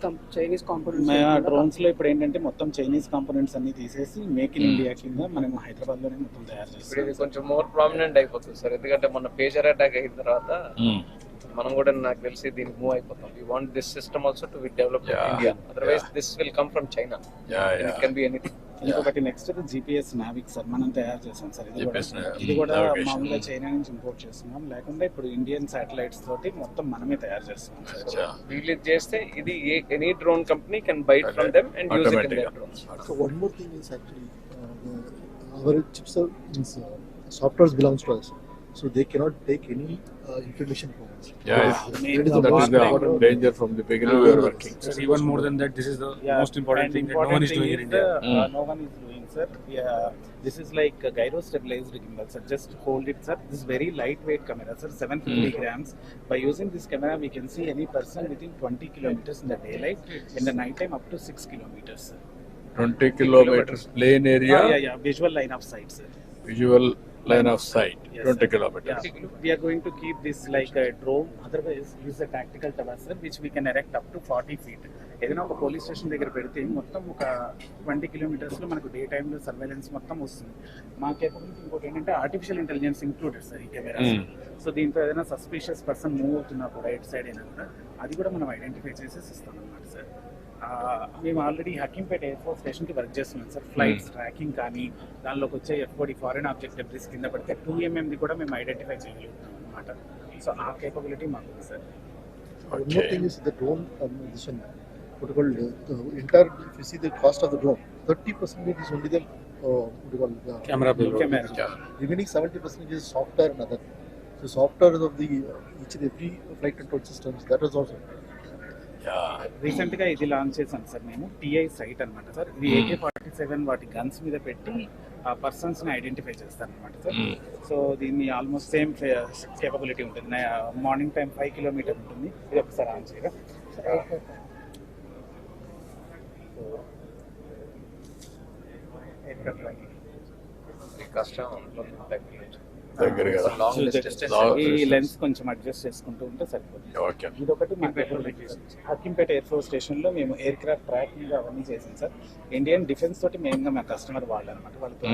components. Drones లో ఇప్పుడు ఏంటంటే మొత్తం Chinese components అన్ని తీసేసి make in India కింద మనం హైదరాబాద్ లోనే మొత్తం తయారు ఇప్పుడు చేస్తాం. ఇది కొంచెం మోర్ ప్రామినెంట్ అయిపోతుంది సార్, ఎందుకంటే మొన్న పేజర్ అటాక్ అయిన తర్వాత మనం కూడా నాకు తెలిసి దీనికి మూవ్ అయిపోతాం. We want this system also to be developed in India, otherwise this will come from China. It can be anything. ఇంకొకటి నెక్స్ట్ జిపిఎస్ నావిక్ సార్ మనం తయారు చేస్తాం సార్. ఇది కూడా మామూలుగా చైనా నుంచి ఇంపోర్ట్ చేస్తున్నాం, లేకుండా ఇప్పుడు ఇండియన్ శాటిలైట్స్ తోటి మొత్తం మనమే తయారు చేస్తున్నాం సార్. వీళ్ళు చేస్తే ఇది any drone company can buy it from them and use it in there drones. So one more thing is actually our chips are software belongs to us, so they cannot take any information from us. That is the danger from the beginning we are working. So even more than that, this is the most important thing that no one is doing in India. No one is doing, sir. This is like a gyro stabilized gimbal, sir. Just hold it, sir. This is very lightweight camera, sir. 750 grams. By using this camera, we can see any person within 20 kilometers in the daylight. In the night time, up to 6 kilometers, sir. 20 kilometers plain area. Visual line of sight, sir. Visual line of sight. Yes, 20 sir. kilometers. We are going to keep this like a drone. Otherwise, use a tactical tower, sir, which we can erect up to 40 feet. ఏదైనా ఒక police station దగ్గర పెడితే మొత్తం ఒక 20 కిలోమీటర్స్లో మనకు day టైంలో surveillance మొత్తం వస్తుంది. మా కేపబిలిటీ ఇంకోటి ఏంటంటే ఆర్టిఫిషియల్ ఇంటెలిజెన్స్ ఇంక్లూడెడ్ సార్ ఈ కెమెరాస్. సో దీంతో ఏదైనా సస్పిషియస్ పర్సన్ మూవ్ అవుతున్నా కూడా ఎట్ సైడ్ అయినా కూడా అది కూడా మనం ఐడెంటిఫై చేసేసి ఇస్తాం అన్నమాట సార్. మేము ఆల్రెడీ హకీంపేట ఎయిర్ఫోర్స్ స్టేషన్కి వర్క్ చేస్తున్నాం సార్. ఫ్లైట్స్ ట్రాకింగ్ కానీ దానిలోకి వచ్చే F-40 ఫారెన్ ఆబ్జెక్ట్ డెబ్రిస్ కింద పడితే 2mm కూడా మేము ఐడెంటిఫై చేయగలుగుతాం అనమాట. సో ఆ కేపబిలిటీ మాకు ఉంది sir. One more thing is the drone position. What you call entire, if you see the cost of the drone, 30% is only the Camera. Remaining 70% is software and other. So software of the each and every flight control systems, that is also. Recent గా ఇది launch చేసాం sir మేము, TI site అనమాట sir. ఇది AK-47 వాటి guns మీద పెట్టి ఆ పర్సన్స్ ని ఐడెంటిఫై చేస్తారు అనమాట సార్. సో దీన్ని ఆల్మోస్ట్ సేమ్ కేపబిలిటీ ఉంటుంది. మార్నింగ్ టైం 5 కిలోమీటర్ ఉంటుంది. ఇది ఒకసారి ఆన్ చేయగా ఈ లెన్స్ కొంచెం అడ్జస్ట్ చేసుకుంటూ ఉంటే సరిపోతుంది. ఇదొకటి హకీంపేట ఎయిర్ఫోర్స్ స్టేషన్ లో మేము ఎయిర్ క్రాఫ్ట్ ట్రాకింగ్ అవన్నీ చేసాం సార్. ఇండియన్ డిఫెన్స్ తోటి మెయిన్ గా మా కస్టమర్ వాళ్ళు అనమాట, వాళ్ళతో.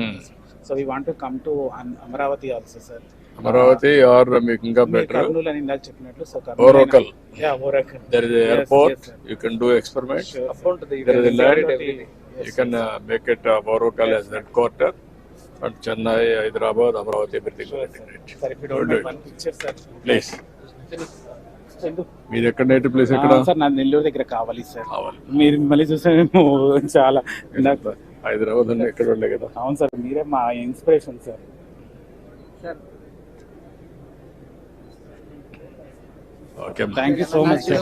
So we want to come to Amaravati also sir. Amaravati or మీకు ఇంకా బెటర్ కర్నూలు అని ఇందాక చెప్పినట్లు. So Oracle. Oracle. There is an airport. You can do experiments. There is a land. You can make it Oracle as headquarters. And Chennai, Hyderabad, Amaravati, everything will integrate. Sir, if you don't mind one picture, sir. Please. మీరు ఎక్కడ native place ఎక్కడ? Sir నా నెల్లూరు దగ్గర కావాలి sir. మీరు మళ్ళీ చూస్తే చాలా హైదరాబాద్ అన్న ఎక్కడ ఉండే కదా. అవును సార్, మీరే మా inspiration sir. Sir Okay. Thank you so much, sir.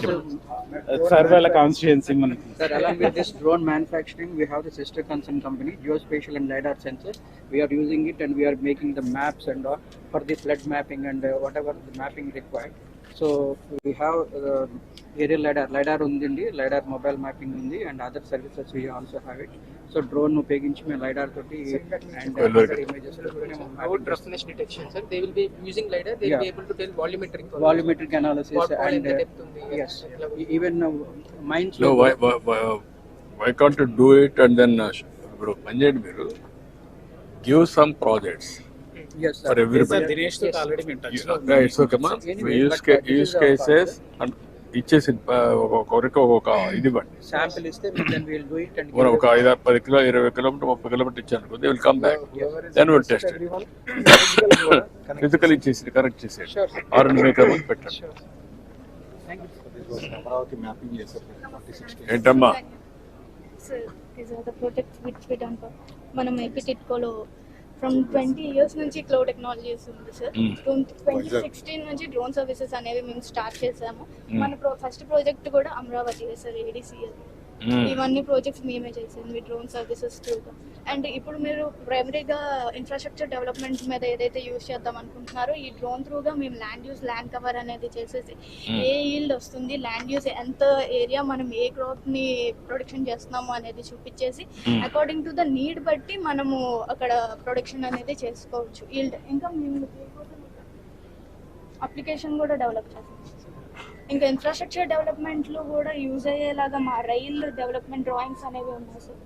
Sarvala constituency manaki. Sir, along with this drone manufacturing, we have the sister concern company, geospatial and lidar sensors. We are using it and we are making the maps and all for the flood mapping and whatever the mapping required. So we have aerial lidar undi, lidar mobile mapping undi, and other services we also have it. So drone upayoginchi me lidar toti and other images Without roughness detection, sir, they will be using lidar. They will be able to tell volumetric analysis and yes, even mines. No, why can't you do it and then ఇప్పుడు పనిచేయండి మీరు, give some projects. Yes, sir. For everybody. Dinesh to already in touch. Yeah, it's okay, man. We use cases and ఇచ్చేసి ఒక ఇది ఇవ్వండి. Sample ఇస్తే then we will do it and ఒక 5-10 kilo 20 kilometre 30 kilometre ఇచ్చాను, they will come back. Then we'll test it. Physically ఇచ్చేసి correct చేసేది are make పెట్టండి. అమరావతి మ్యాపింగ్ చేశారు 46. ఏంటమ్మా? Sir, these are the projects which we done for మనం ఎపిటిట్కోలో from 20 years నుంచి cloud technologies ఉంది సార్. 2016 నుంచి డ్రోన్ సర్వీసెస్ అనేవి మేము స్టార్ట్ చేసాము. మన ఫస్ట్ ప్రాజెక్ట్ కూడా అమరావతి సార్, ADCL. ఇవన్నీ ప్రాజెక్ట్స్ మేమే చేసింది డ్రోన్ సర్వీసెస్ త్రూగా. అండ్ ఇప్పుడు మీరు ప్రైమరీగా ఇన్ఫ్రాస్ట్రక్చర్ డెవలప్మెంట్ మీద ఏదైతే యూజ్ చేద్దాం అనుకుంటున్నారో, ఈ డ్రోన్ త్రూగా మేము ల్యాండ్ కవర్ అనేది చేసేసి ఏ ఈల్డ్ వస్తుంది, ల్యాండ్ యూజ్ ఎంత ఏరియా మనం ఏ క్రాప్ ని ప్రొడక్షన్ చేస్తున్నాము అనేది చూపించేసి అకార్డింగ్ టు ద నీడ్ బట్టి మనము అక్కడ ప్రొడక్షన్ అనేది చేసుకోవచ్చు. ఈల్డ్ ఇంకా మేము అప్లికేషన్ కూడా డెవలప్ చేస్తాం. ఇంకా ఇన్ఫ్రాస్ట్రక్చర్ డెవలప్మెంట్ లో కూడా యూజ్ అయ్యేలాగా మా రైల్ డెవలప్మెంట్ డ్రాయింగ్స్ అనేవి ఉన్నాయి సార్.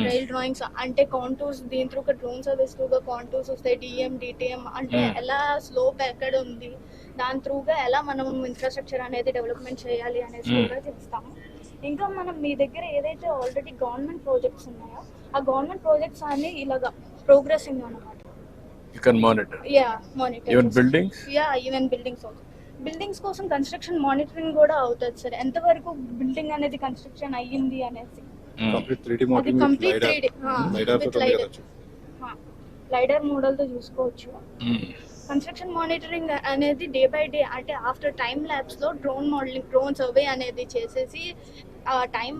రైల్ డ్రాయింగ్స్ అంటే కాంటూర్స్ దీని త్రూ డ్రోన్ సర్వీస్ త్రూగా కాంటూర్స్ వస్తాయి, డిఎం అంటే ఎలా స్లోప్ ఎక్కడ ఉంది, దాని త్రూగా ఎలా మనం ఇన్ఫ్రాస్ట్రక్చర్ అనేది డెవలప్మెంట్ చేయాలి అనేది కూడా చేస్తాము. ఇంకా మనం మీ దగ్గర ఏదైతే ఆల్రెడీ గవర్నమెంట్ ప్రాజెక్ట్స్ ఉన్నాయో ఆ గవర్నమెంట్ ప్రాజెక్ట్స్ అన్ని ఇలాగా ప్రోగ్రెసింగ్ అన్నమాట. You can monitor. Yeah, monitor. Even buildings? Yeah, even buildings also. Buildings కోసం కన్స్ట్రక్షన్ మానిటరింగ్ కూడా అవుతుంది సార్. ఎంతవరకు బిల్డింగ్ అనేది కన్స్ట్రక్షన్ అయ్యింది అనేది కంప్లీట్ 3D లైడర్ మోడల్ తో చూసుకోవచ్చు. కన్స్ట్రక్షన్ మానిటరింగ్ అనేది డే బై డే అంటే ఆఫ్టర్ టైం ల్యాబ్స్ లో డ్రోన్ సర్వే అనేది చేసేసి టైం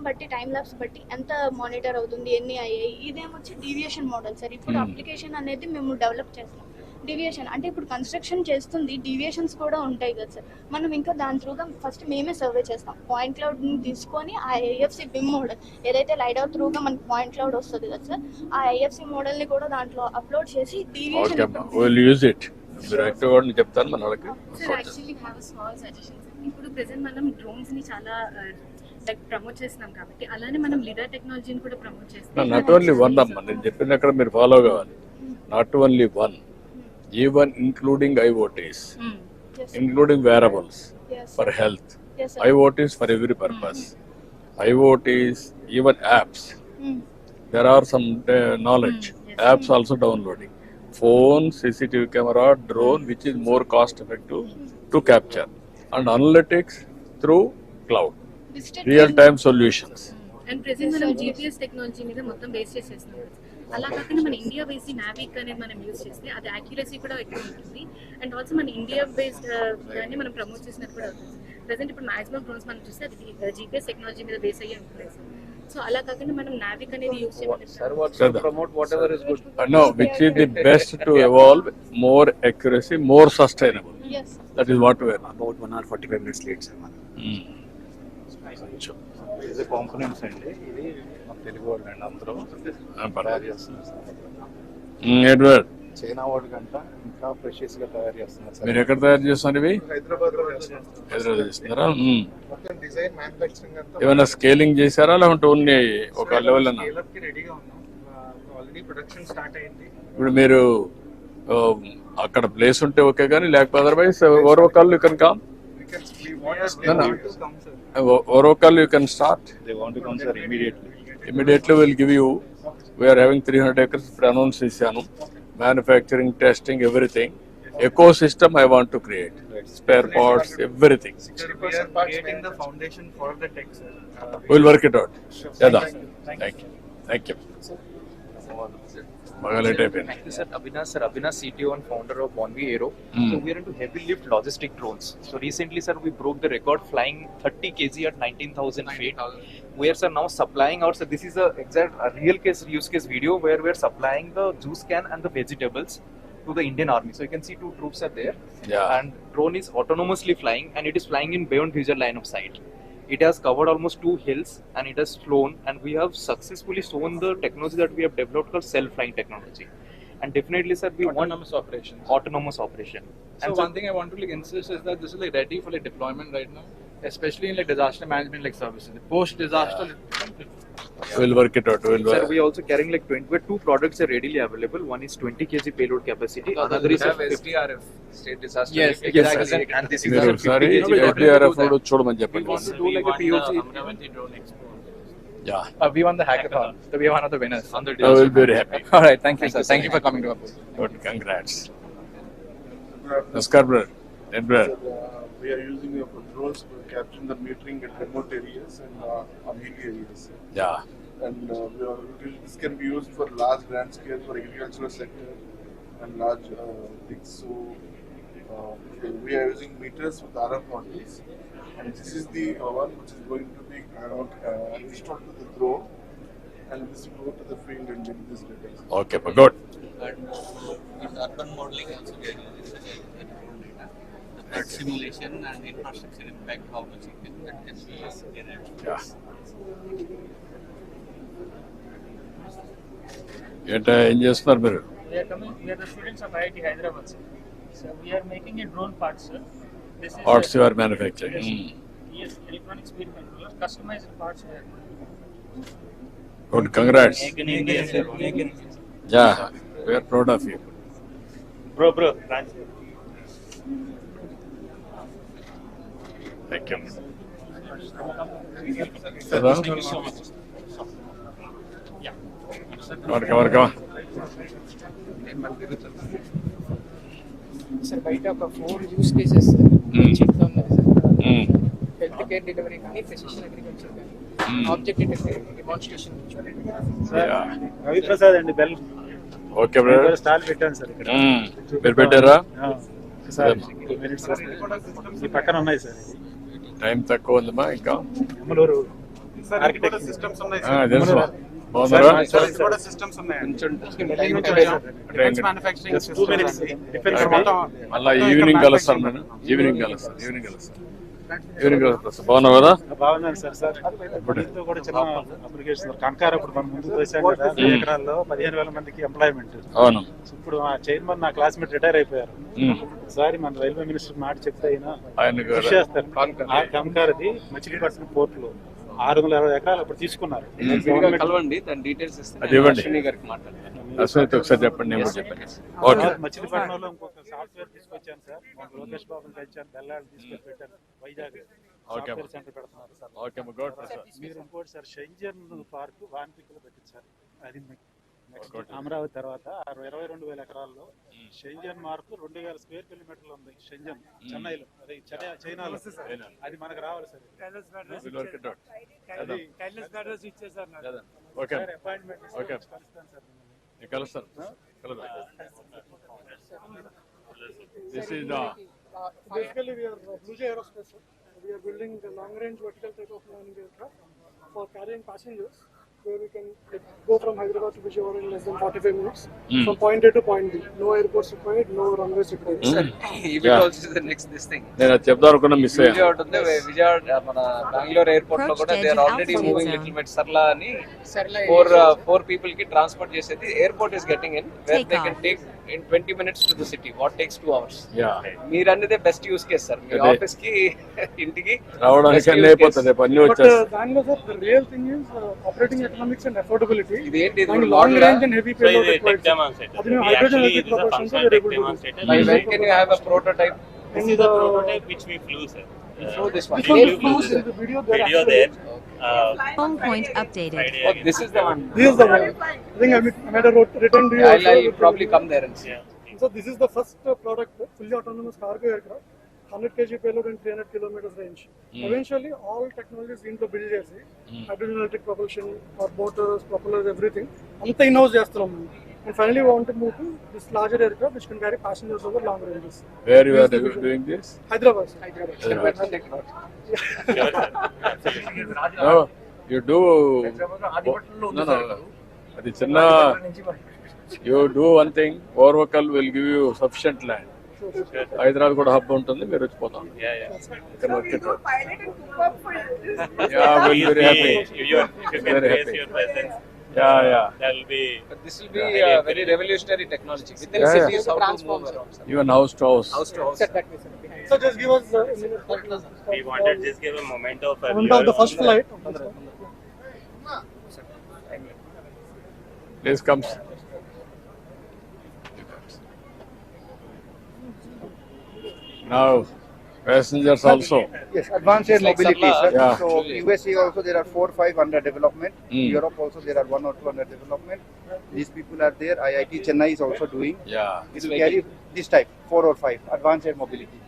ల్యాబ్స్ బట్టి ఎంత మానిటర్ అవుతుంది, ఎన్ని అయ్యాయి. ఇదేమొచ్చి డీవియేషన్ మోడల్ సార్. ఇప్పుడు అప్లికేషన్ అనేది మేము డెవలప్ చేస్తాం. డీవియేషన్ అంటే ఇప్పుడు కన్స్ట్రక్షన్ చేస్తుంది, డీవియేషన్స్ కూడా ఉంటాయి కదా సార్. మనం ఇంకా దాని త్రూగా ఫస్ట్ మేమే సర్వే చేస్తాం. పాయింట్ క్లౌడ్ తీసుకొని ఆ ఐఎఫ్సి బిమ్ మోడల్ ఏదైతే లైడర్ త్రూగా మనకి పాయింట్ క్లౌడ్ వస్తుంది కదా సార్, ఆ ఐఎఫ్సి మోడల్ ని కూడా దాంట్లో అప్లోడ్ చేసి డీవియేషన్ చెప్తాను మన వాళ్ళకి. ఇప్పుడు ప్రెసెంట్ మనం డ్రోన్స్ ని చాలా ప్రమోట్ చేస్తున్నాం కాబట్టి అలానే మనం లీడర్ టెక్నాలజీని కూడా ప్రమోట్ చేస్తాం. నాట్ ఓన్లీ వన్ అమ్మా, నేను చెప్పిన అక్కడ మీరు ఫాలో కావాలి. Not only one, even including IoTs, including wearables for health. IoTs for every purpose. IoTs, even apps. There are some knowledge. Apps also downloading. Phone, CCTV camera, drone, which is more cost effective to capture. And analytics through cloud. Real-time solutions. And present మనం GPS technology మీద మొత్తం base చేసేస్తున్నాం. అలా కాకుండా మన India based Navik అనేది మనం use చేస్తే అది యాక్యురసీ కూడా ఎక్కువ ఉంటుంది. అండ్ ఆల్సో మన ఇండియా బేస్డ్ దాన్ని మనం ప్రమోట్ చేసినట్టు కూడా అవుతుంది. ప్రెసెంట్ ఇప్పుడు మాక్సిమం డ్రోన్స్ మనం చూస్తే అది జీపీఎస్ టెక్నాలజీ మీద బేస్ అయ్యి ఉంటుంది. సో అలా కాకుండా మనం నావిక్ అనేది యూజ్ చేయాలి. Promote whatever is good. No, which is the best to evolve more accuracy, more sustainable. Yes. That is what we are about 1 hour 45 minutes late, sir. ఇది components అండి. ఇది మన తెలుగు వాళ్ళు అండి, అందరూ తయారు చేస్తున్నారు. చైనా వాడి కంట ఇంకా ప్రెషియస్ గా తయారు చేస్తున్నారు సార్. మీరు ఎక్కడ తయారు చేస్తున్నారు ఇవి? హైదరాబాద్ లో చేస్తున్నారా? మొత్తం డిజైన్ మ్యానుఫ్యాక్చరింగ్ అంతా ఏమైనా స్కేలింగ్ చేశారా లేకుంటే ఓన్లీ ఒక లెవెల్ అన్నా? స్కేల్ అప్ కి రెడీగా ఉన్నాం. ఆల్రెడీ ప్రొడక్షన్ స్టార్ట్ అయింది. ఇప్పుడు మీరు అక్కడ ప్లేస్ ఉంటే ఓకే కానీ లేకపోతే అదర్వైజ్ ఓవర్కాల్ you can come. Oracle you can start. They want to come, sir, immediately. Immediately we'll give you. We are having 300 acres. Announce chesanu. Manufacturing, testing, everything. Ecosystem I want to create. Spare parts, everything. We are creating the foundation for the tech, sir. We'll work it out. Sure. Thank you. Thank you. Thank you, sir. Avinash, CTO and founder of Bonvi Aero. So we are into heavy lift logistic drones. So recently, sir, we broke the record flying 30 kg at 19,000 feet. We are, sir, now supplying out. So this is a real case use case video where we are supplying the juice can and the vegetables to the Indian Army. So you can see 2 troops are there. Yeah. And drone is autonomously flying and it is flying in beyond visual line of sight. It has covered almost 2 hills and it has flown, and we have successfully shown the technology that we have developed called self-flying technology. And definitely, sir, we autonomous operation. Autonomous operation. So one thing I want to insist is that this is ready for deployment right now, especially in disaster management services. Post disaster. We'll work it out. Sir, we are also carrying 2 products are readily available. One is 20 kg payload capacity. Another is SDRF, state disaster. Yes, exactly. And this is a 50 kg. SDRF We want to do like a POC. Amaravati drone expo. Yeah. We won the hackathon, so we are one of the winners. I will be very happy. All right, thank you, sir. Thank you for coming to our booth. Good, congrats. Namaskar, brother. We are using drones for capturing the metering at remote areas and on hilly areas. Yeah. And this can be used for large grand scale for agricultural sector and large things. So we are using meters with RF modules, and this is the one which is going to be installed to the drone, and this will go to the field and get this data. Okay, but good. And in urban modeling also we are using the flood simulation and infrastructure impact, how much it can be generated. Yeah. ఏం చేస్తున్నారు మీరు? We are the students of IIT Hyderabad, sir. So we are making a drone part, sir. This is Parts you are manufacturing. Yes. Yes, electronic speed controller, customized parts there. Good, congrats. Make in India, sir. Make in Yeah, we are proud of you. Bro, Raj. Thank you. Sir, Hello? thank you so much. Come on. Sir బయట ఒక 4 use cases చెప్తా ఉన్నది sir. Health care delivery కానీ precision agriculture కానీ object demonstration sir Ravi Prasad అండి bell. Okay brother. Stall పెట్టాను sir ఇక్కడ. మీరు పెట్టారా? సార్ ఈ పక్కన ఉన్నాయి సార్. టైం తక్కువ ఉందమ్మా ఇంకా. అమలూరు ఆర్కిటెక్ట్ సిస్టమ్స్ ఉన్నాయి సార్. తెలుసు. బాగున్నారా? కూడా సిస్టమ్స్ ఉన్నాయి. డిఫెన్స్ మ్యానుఫ్యాక్చరింగ్ మళ్ళీ ఈవినింగ్ కలుస్తాను నేను. ఈవినింగ్ కలుస్తాను. బాగున్నావు కదా? బాగున్నాను సార్. దీంతో కూడా చిన్న అప్లికేషన్ కంకార్ ఇప్పుడు మనం ముందు తోసాం కదా, 10 ఎకరాల్లో 15,000 మందికి ఎంప్లాయ్మెంట్. అవును. ఇప్పుడు ఆ చైర్మన్ నా క్లాస్మేట్ రిటైర్ అయిపోయారు. ఒకసారి మన రైల్వే మినిస్టర్ మాట చెప్తే ఆయన కృషి చేస్తారు. ఆ కంకార్ది మచిలీపట్నం పోర్ట్ లో 620 ఎకరాలు అప్పుడు తీసుకున్నారు. కలవండి, దాని డీటెయిల్స్ అది ఇవ్వండి. అశ్విని గారికి మాట్లాడండి. అశ్విని ఒకసారి చెప్పండి, నేను కూడా చెప్పండి. మచిలీపట్నంలో ఇంకొక సాఫ్ట్వేర్ తీసుకొచ్చాను సార్. లోకేష్ బాబుని కలిసాను, బెల్లాడు తీసుకొని పెట్టాను. వైజాగ్ సాఫ్ట్వేర్ సెంటర్ పెడుతున్నారు సార్. మీరు ఇంకోటి సార్ షెంజన్ పార్క్ వాన్పిక్లో పెట్టింది సార్. అది నెక్స్ట్ అమరావతి తర్వాత 22,000 ఎకరాల్లో షెంజన్ మార్క్ 2,000 స్క్వేర్ కిలోమీటర్లు ఉంది. షెంజన్ చెన్నైలో, అది చైనాలో. అది మనకు రావాలి సార్. కలుస్తాను. Basically, we are Blue Jay Aerospace. We are building the long-range vertical takeoff landing aircraft for carrying passengers, where we can go from Hyderabad to Vijayawada in less than 45 minutes from point A to point B. No airports required, no runways required. నేను అది చెప్దాం అనుకున్నా, miss అయ్యాను. విజయవాడ మన Bengaluru airport లో కూడా they are already moving little bit Sarla అని four people కి ట్రాన్స్పోర్ట్ చేసేది. Airport is getting in where they can take in 20 minutes to the city. What takes 2 hours? మీరు అన్నదే బెస్ట్ యూస్ కేస్ సార్. మీ office కి ఇంటికి రావడానికి అన్నీ అయిపోతుంది. పని వచ్చేస్తుంది. దానిలో sir the real thing is operating economics and affordability. ఇది ఏంటి? long range and heavy payload required. అది hydrogen electric propulsion so we're able to do. When can you have a prototype? This is the prototype which we flew, sir. Flew this one. The video there. Home point updated. Oh, this is the one. This is the one. I think I made a return to you. I'll probably come there and see. So this is the first product, fully autonomous cargo aircraft, 100 kg payload and 300 kilometers range. Eventually, all technologies into build chesi, hydrogen electric propulsion, or motors, propellers, everything. Anta in-house chestunam. And finally, we want to move to this larger aircraft which can carry passengers over long ranges. Where you are doing this? Hyderabad. No, you do. No. Adi chinna. You do one thing. Orvakal will give you sufficient land. Hyderabad kuda hub untundi. Meer vachipodam. Yeah. We'll be very happy. If you can raise your presence. Yeah. That will be. But this will be very revolutionary technology. Within cities, how to move around. Even house to house. So just give us a minute. We wanted just give a moment of the first flight. Please come. Now, passengers also. Yes, advanced air mobility, sir. Yeah. So USA also there are 4 or 5 under development. Europe also there are 1 or 2 under development. These people are there. IIT Chennai is also doing. Yeah. It will carry this type 4 or 5 advanced air mobility.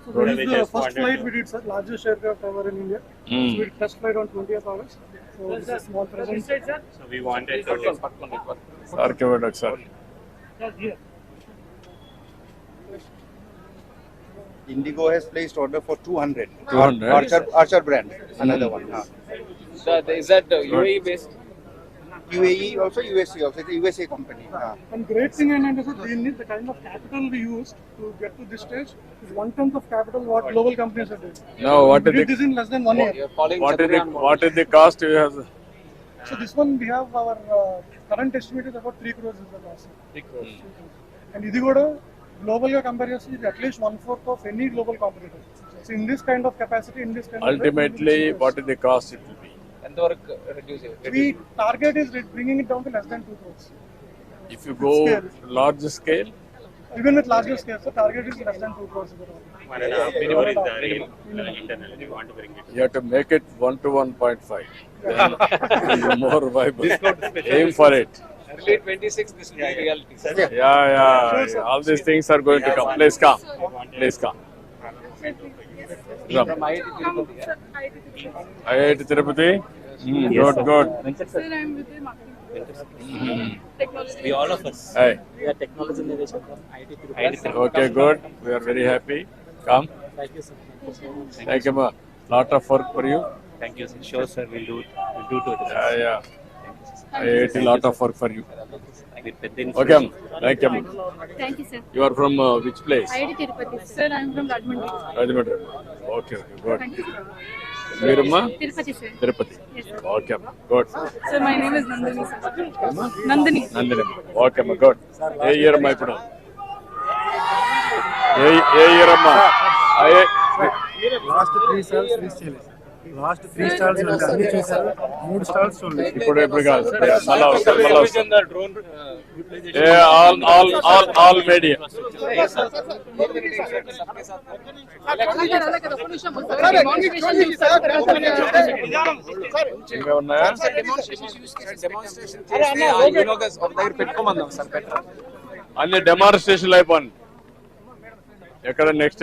So this is the first flight we did, sir. Largest aircraft ever in India. So we did test flight on 20th August. So this is small present. So we wanted to. Sir. Indigo has placed order for 200. 200. Archer brand, another one. Is that UAE based? UAE also, USA also. It's a USA company. And great thing and the kind of capital we used to get to this stage is 1/10 of capital what global companies are doing. Now, what we is did this in less than 1 year. What is the cost you have? So this one we have our current estimate is about 3 crores is the cost. 3 crores. And ఇది కూడా global గా compare చేస్తే ఇది at least 1/4 of any global competitor. So in this kind of capacity, in this kind Ultimately, what is the cost it will be? ఎంత వరకు reduce we target is bringing it down to less than 2 crores. If you go large scale, Even with larger scale, so target is less than 2 crores. Minimum is the internal. We want to bring it. you have to make it 1 to 1.5. Then more viable. Aim for it. early 26 this will be reality. Yeah. All these things are going to come. Please come. Please come. Come. From IIT Tirupati. IIT Tirupati? Good. Sir, I'm with the marketing. Technology. We all of us. Hey. We are technology innovation from IIT Tirupati. Okay, good. We are very happy. Come. Thank you, sir. Thank you, ma. Lot of work for you. Thank you, sir. Sure, sir. We'll do it. Yeah. IIT, lot of work for you. Okay, Okay, thank you. Thank you, sir. You are from which place? IIT Tirupati. Sir, I'm from Rajmundry. Rajmundry. Okay, good. Thank you, sir. Meerumma? Tirupati, sir. Tirupati. Yes, sir. Okay, good. Sir, my name is Nandini, sir. Nandini. Okay, good. Hey, year ma ippudu. Hey, year amma. Last 3 stalls reach cheyaledi. Last 3 stalls అన్ని చూసారు 3 stalls చూడలేదు. ఇప్పుడు కాదు. మళ్ళా వస్తారు. All media. ఇంకా ఉన్నాయా? అన్ని డెమాన్స్ట్రేషన్లు అయిపోయింది. ఎక్కడ నెక్స్ట్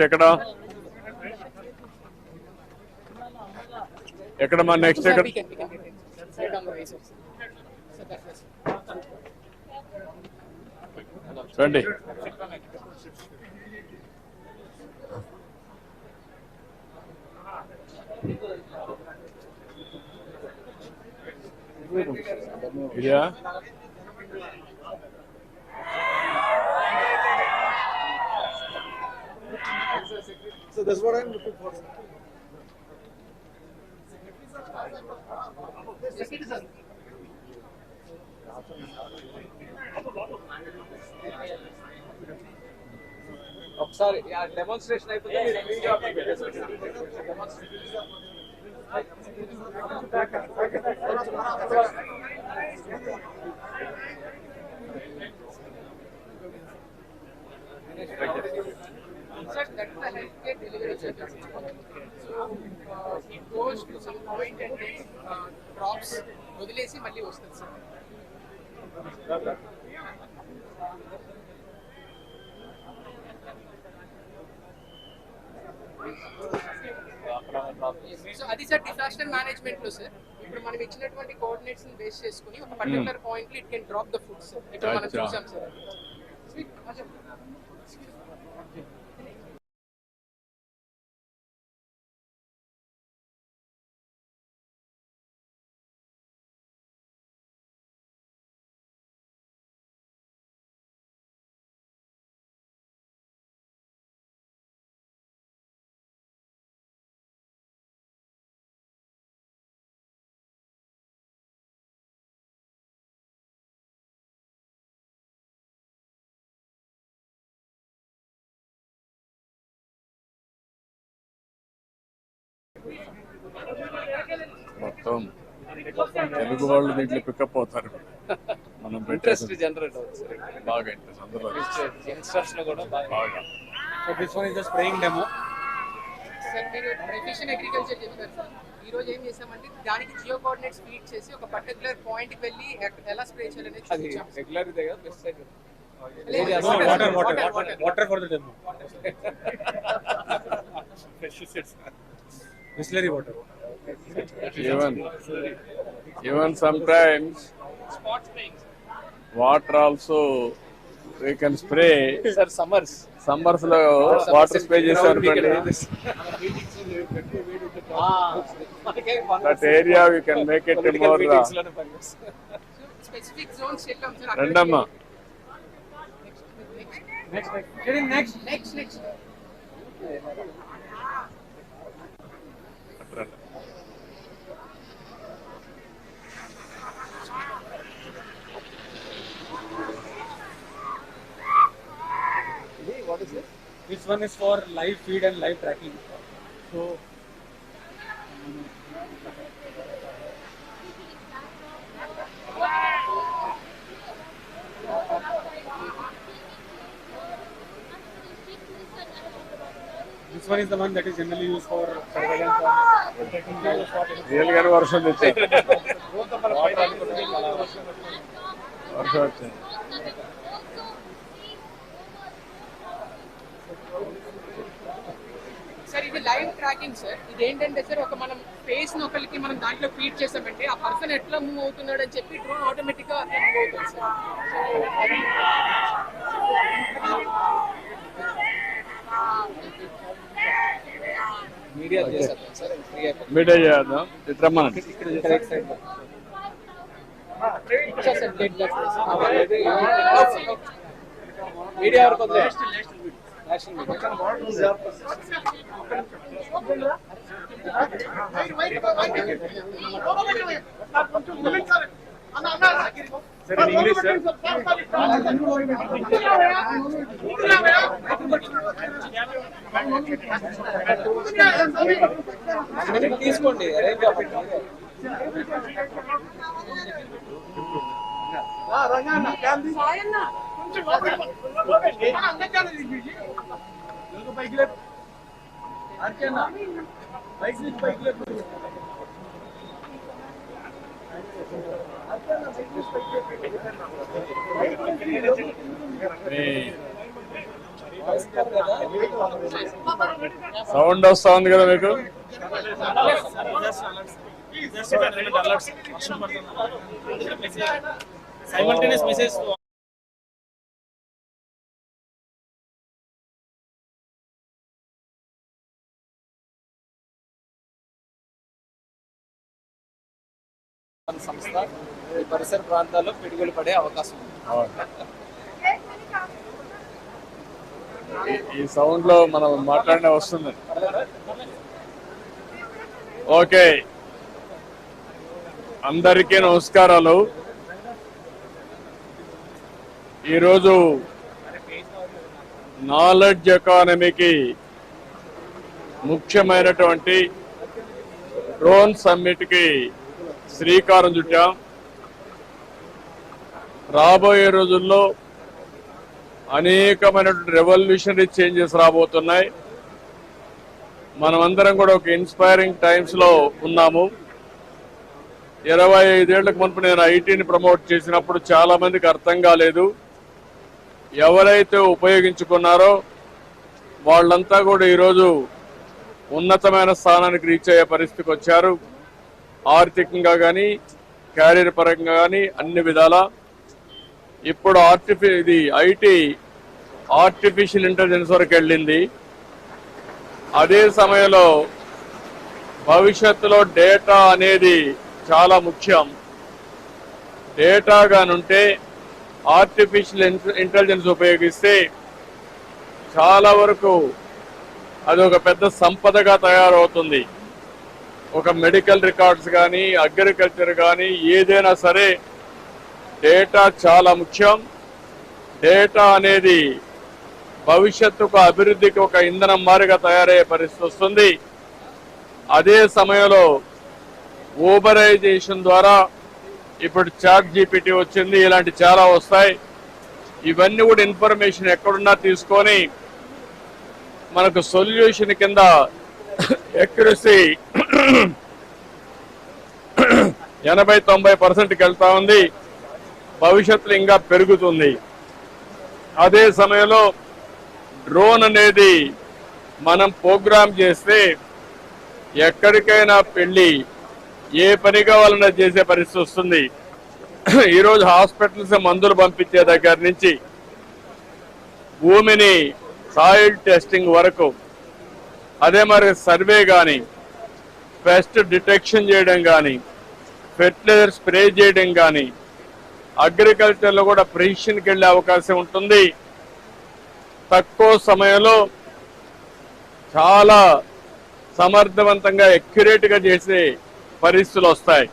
ఎక్కడ మా నెక్స్ట్ ఎక్కడ రండి. ఇదా So that's what I'm looking for. ఒకసారి డెమాన్స్ట్రేషన్ అయిపోతే it goes to some point and then drops వదిలేసి మళ్ళీ వస్తుంది సార్. సో అది సార్ డిజాస్టర్ మేనేజ్మెంట్ లో సార్ ఇప్పుడు మనం ఇచ్చినటువంటి కోఆర్డినేట్స్ ని బేస్ చేసుకుని ఒక పర్టికులర్ పాయింట్ లో it can drop the food sir. ఇప్పుడు మనం చూసాం సార్. మొత్తం తెలుగు వాళ్ళు దీంట్లో పికప్ అవుతారు. మనం ఇంట్రెస్ట్ జనరేట్ అవుతుంది. బాగా ఇంట్రెస్ట్ అందరూ యంగ్స్టర్స్ లో కూడా బాగా. So this one is the spraying demo. Sir మీరు ప్రెసిషన్ అగ్రికల్చర్ చెప్పారు సార్. ఈ రోజు ఏం చేసామంటే దానికి జియో కోఆర్డినేట్స్ ఫీడ్ చేసి ఒక పర్టికులర్ పాయింట్ కి వెళ్ళి ఎలా స్ప్రే చేయాలనేది చూపించాం. రెగ్యులర్ ఇదే కదా best side. Water for the demo. Distillery water. Even sometimes Spot spraying. water also we can spray. Sir, summers లో వాటర్ స్ప్రే చేశారు. That area we can make it more. Specific zones చెప్పాం sir. రెండమ్మా. Next. What is this? This one is for live feed and live tracking. So This one is the one that is generally used for surveillance or protecting the real గానే వర్షం తెచ్చారు. వర్షం వచ్చింది. Sir ఇది live tracking sir. ఇది ఏంటంటే sir ఒక మనం ఫేస్ ని ఒకరికి మనం దాంట్లో ఫీడ్ చేసామంటే ఆ పర్సన్ ఎట్లా మూవ్ అవుతున్నాడు అని చెప్పి డ్రోన్ ఆటోమేటిక్ గా మూవ్ అవుతుంది సార్. మీడియా చేసేద్దాం సార్. మీడియా చేద్దాం. రమ్మనండి. మీడియా వరకు తీసుకోండి. సౌండ్ వస్తా ఉంది కదా మీకు? simultaneous message సంస్థ ఈ పరిసర ప్రాంతాల్లో పిడుగులు పడే అవకాశం ఉంది. ఈ సౌండ్ లో మనం మాట్లాడిన వస్తుంది. ఓకే, అందరికీ నమస్కారాలు. ఈరోజు నాలెడ్జ్ ఎకానమీకి ముఖ్యమైనటువంటి డ్రోన్ సమ్మిట్కి శ్రీకారం చుట్టాం. రాబోయే రోజుల్లో అనేకమైనటువంటి రెవల్యూషనరీ చేంజెస్ రాబోతున్నాయి. మనమందరం కూడా ఒక ఇన్స్పైరింగ్ టైమ్స్లో ఉన్నాము. 25 ఏళ్లకు మునుపు నేను ఐటీని ప్రమోట్ చేసినప్పుడు చాలా మందికి అర్థం కాలేదు. ఎవరైతే ఉపయోగించుకున్నారో వాళ్ళంతా కూడా ఈరోజు ఉన్నతమైన స్థానానికి రీచ్ అయ్యే పరిస్థితికి వచ్చారు. ఆర్థికంగా కానీ, క్యారియర్ పరంగా కానీ అన్ని విధాల. ఇప్పుడు ఐటీ ఆర్టిఫిషియల్ ఇంటెలిజెన్స్ వరకు వెళ్ళింది. అదే సమయంలో భవిష్యత్తులో డేటా అనేది చాలా ముఖ్యం. డేటా గానుంటే ఆర్టిఫిషియల్ ఇంటెలిజెన్స్ ఉపయోగిస్తే చాలా వరకు అది ఒక పెద్ద సంపదగా తయారవుతుంది. ఒక మెడికల్ రికార్డ్స్ కానీ, అగ్రికల్చర్ కానీ ఏదైనా సరే డేటా చాలా ముఖ్యం. డేటా అనేది భవిష్యత్తుకు అభివృద్ధికి ఒక ఇంధనం మారిగా తయారయ్యే పరిస్థితి వస్తుంది. అదే సమయంలో ఊబరైజేషన్ ద్వారా ఇప్పుడు చాట్ జీపీటీ వచ్చింది. ఇలాంటి చాలా వస్తాయి. ఇవన్నీ కూడా ఇన్ఫర్మేషన్ ఎక్కడున్నా తీసుకొని మనకు సొల్యూషన్ కింద ఎక్యురసీ 80-90%కి వెళ్తా ఉంది. భవిష్యత్తులో ఇంకా పెరుగుతుంది. అదే సమయంలో డ్రోన్ అనేది మనం ప్రోగ్రామ్ చేస్తే ఎక్కడికైనా పెళ్లి ఏ పని కావాలన్నా చేసే పరిస్థితి వస్తుంది. ఈరోజు హాస్పిటల్స్ మందులు పంపించే దగ్గర నుంచి భూమిని సాయిల్ టెస్టింగ్ వరకు, అదే మరి సర్వే కానీ, పెస్ట్ డిటెక్షన్ చేయడం కానీ, ఫెర్టిలైజర్ స్ప్రే చేయడం కానీ, అగ్రికల్చర్లో కూడా ప్రెసిషన్కి వెళ్ళే అవకాశం ఉంటుంది. తక్కువ సమయంలో చాలా సమర్థవంతంగా అక్యురేట్గా చేసే పరిస్థితులు వస్తాయి.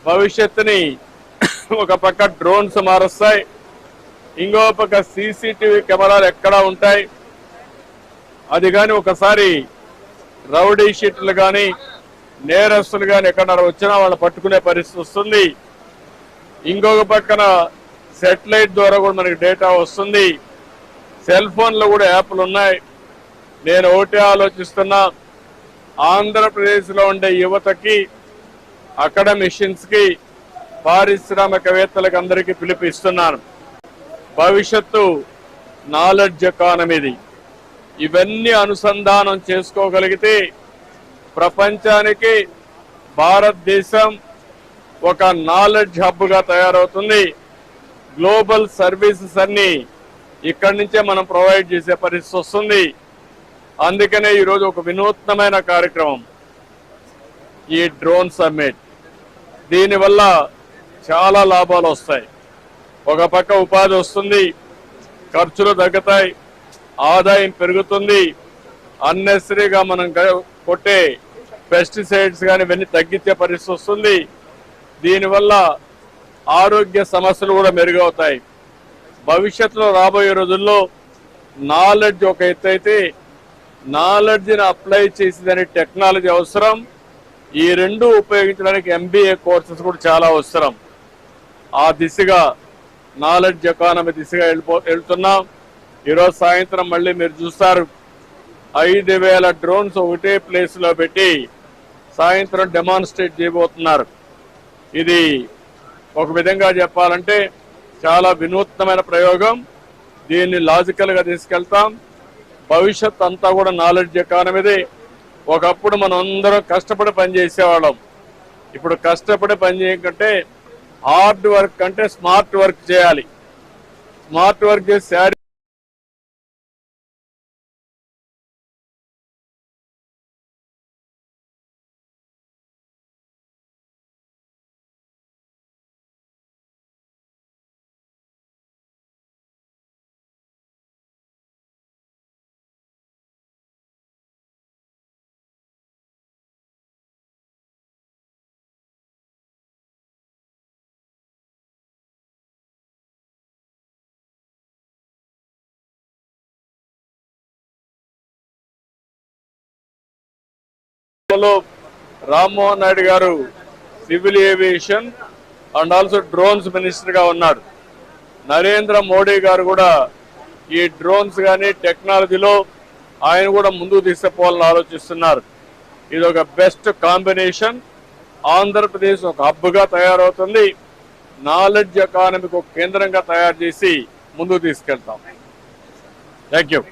భవిష్యత్తుని ఒక పక్క డ్రోన్స్ మారుస్తాయి, ఇంకో పక్క సీసీటీవీ కెమెరాలు ఎక్కడా ఉంటాయి. అది కానీ ఒకసారి రౌడీ షీట్లు కానీ నేరస్తులు కానీ ఎక్కడ వచ్చినా వాళ్ళు పట్టుకునే పరిస్థితి వస్తుంది. ఇంకొక పక్కన సెటిలైట్ ద్వారా కూడా మనకి డేటా వస్తుంది. సెల్ ఫోన్లో కూడా యాప్లు ఉన్నాయి. నేను ఒకటే ఆలోచిస్తున్నా, ఆంధ్రప్రదేశ్లో ఉండే యువతకి, అకాడమిషియన్స్కి, పారిశ్రామికవేత్తలకు అందరికీ పిలుపునిస్తున్నాను. భవిష్యత్తు నాలెడ్జ్ ఎకానమీది. ఇవన్నీ అనుసంధానం చేసుకోగలిగితే ప్రపంచానికి భారతదేశం ఒక నాలెడ్జ్ హబ్గా తయారవుతుంది. గ్లోబల్ సర్వీసెస్ అన్ని ఇక్కడి నుంచే మనం ప్రొవైడ్ చేసే పరిస్థితి వస్తుంది. అందుకనే ఈరోజు ఒక వినూత్నమైన కార్యక్రమం, ఈ డ్రోన్ సమ్మిట్. దీనివల్ల చాలా లాభాలు వస్తాయి. ఒక పక్క ఉపాధి వస్తుంది, ఖర్చులు తగ్గుతాయి, ఆదాయం పెరుగుతుంది. అన్నెసరీగా మనం కొట్టే పెస్టిసైడ్స్ కానీ ఇవన్నీ తగ్గించే పరిస్థితి వస్తుంది. దీనివల్ల ఆరోగ్య సమస్యలు కూడా మెరుగవుతాయి. భవిష్యత్తులో రాబోయే రోజుల్లో నాలెడ్జ్ ఒక ఎత్తు అయితే, నాలెడ్జ్ని అప్లై చేసేదానికి టెక్నాలజీ అవసరం. ఈ రెండు ఉపయోగించడానికి MBA కోర్సెస్ కూడా చాలా అవసరం. ఆ దిశగా నాలెడ్జ్ ఎకానమీ దిశగా వెళ్తున్నాం. ఈరోజు సాయంత్రం మళ్ళీ మీరు చూస్తారు, 5,000 డ్రోన్స్ ఒకటే ప్లేస్లో పెట్టి సాయంత్రం డెమాన్స్ట్రేట్ చేయబోతున్నారు. ఇది ఒక విధంగా చెప్పాలంటే చాలా వినూత్నమైన ప్రయోగం. దీన్ని లాజికల్గా తీసుకెళ్తాం. భవిష్యత్ అంతా కూడా నాలెడ్జ్ ఎకానమీది. ఒకప్పుడు మనం అందరం కష్టపడి పనిచేసేవాళ్ళం. ఇప్పుడు కష్టపడి పని చేయకంటే హార్డ్ వర్క్ అంటే స్మార్ట్ వర్క్ చేయాలి. స్మార్ట్ వర్క్ చేసి రామ్మోహన్ నాయుడు గారు civil aviation and also drones minister గా ఉన్నారు. నరేంద్ర మోడీ గారు కూడా ఈ డ్రోన్స్ కానీ టెక్నాలజీలో ఆయన కూడా ముందుకు తీసుకుపోవాలని ఆలోచిస్తున్నారు. ఇది ఒక బెస్ట్ కాంబినేషన్. ఆంధ్రప్రదేశ్ ఒక హబ్గా తయారవుతుంది. నాలెడ్జ్ ఎకానమీకి ఒక కేంద్రంగా తయారు చేసి ముందుకు తీసుకెళ్తాం. Thank you.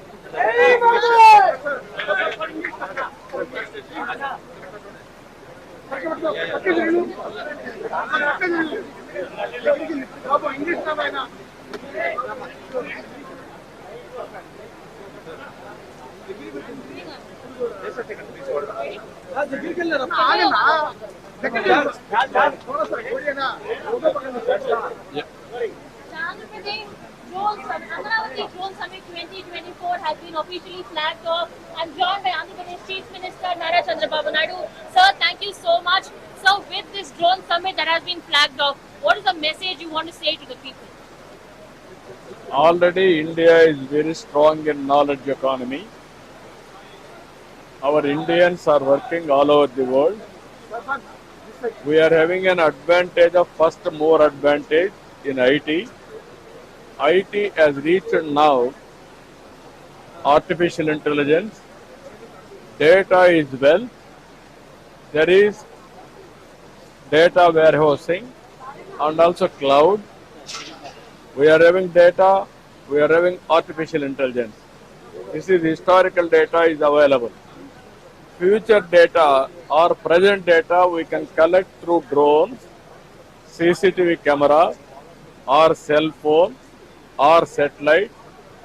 Amaravati Drone Summit 2024 has been officially flagged off. I'm joined by Andhra Pradesh Chief Minister Nara Chandrababu Naidu. Sir, thank you so much. So, with this drone summit that has been flagged off, what is the message you want to say to the people? Already India is very strong in knowledge economy. Our Indians are working all over the world. We are having an advantage of first more advantage in IT. IT has reached now artificial intelligence. Data is wealth. There is data warehousing and also cloud. We are having data, we are having artificial intelligence. This is historical data is available. Future data or present data we can collect through drones, CCTV camera or cell phone or satellite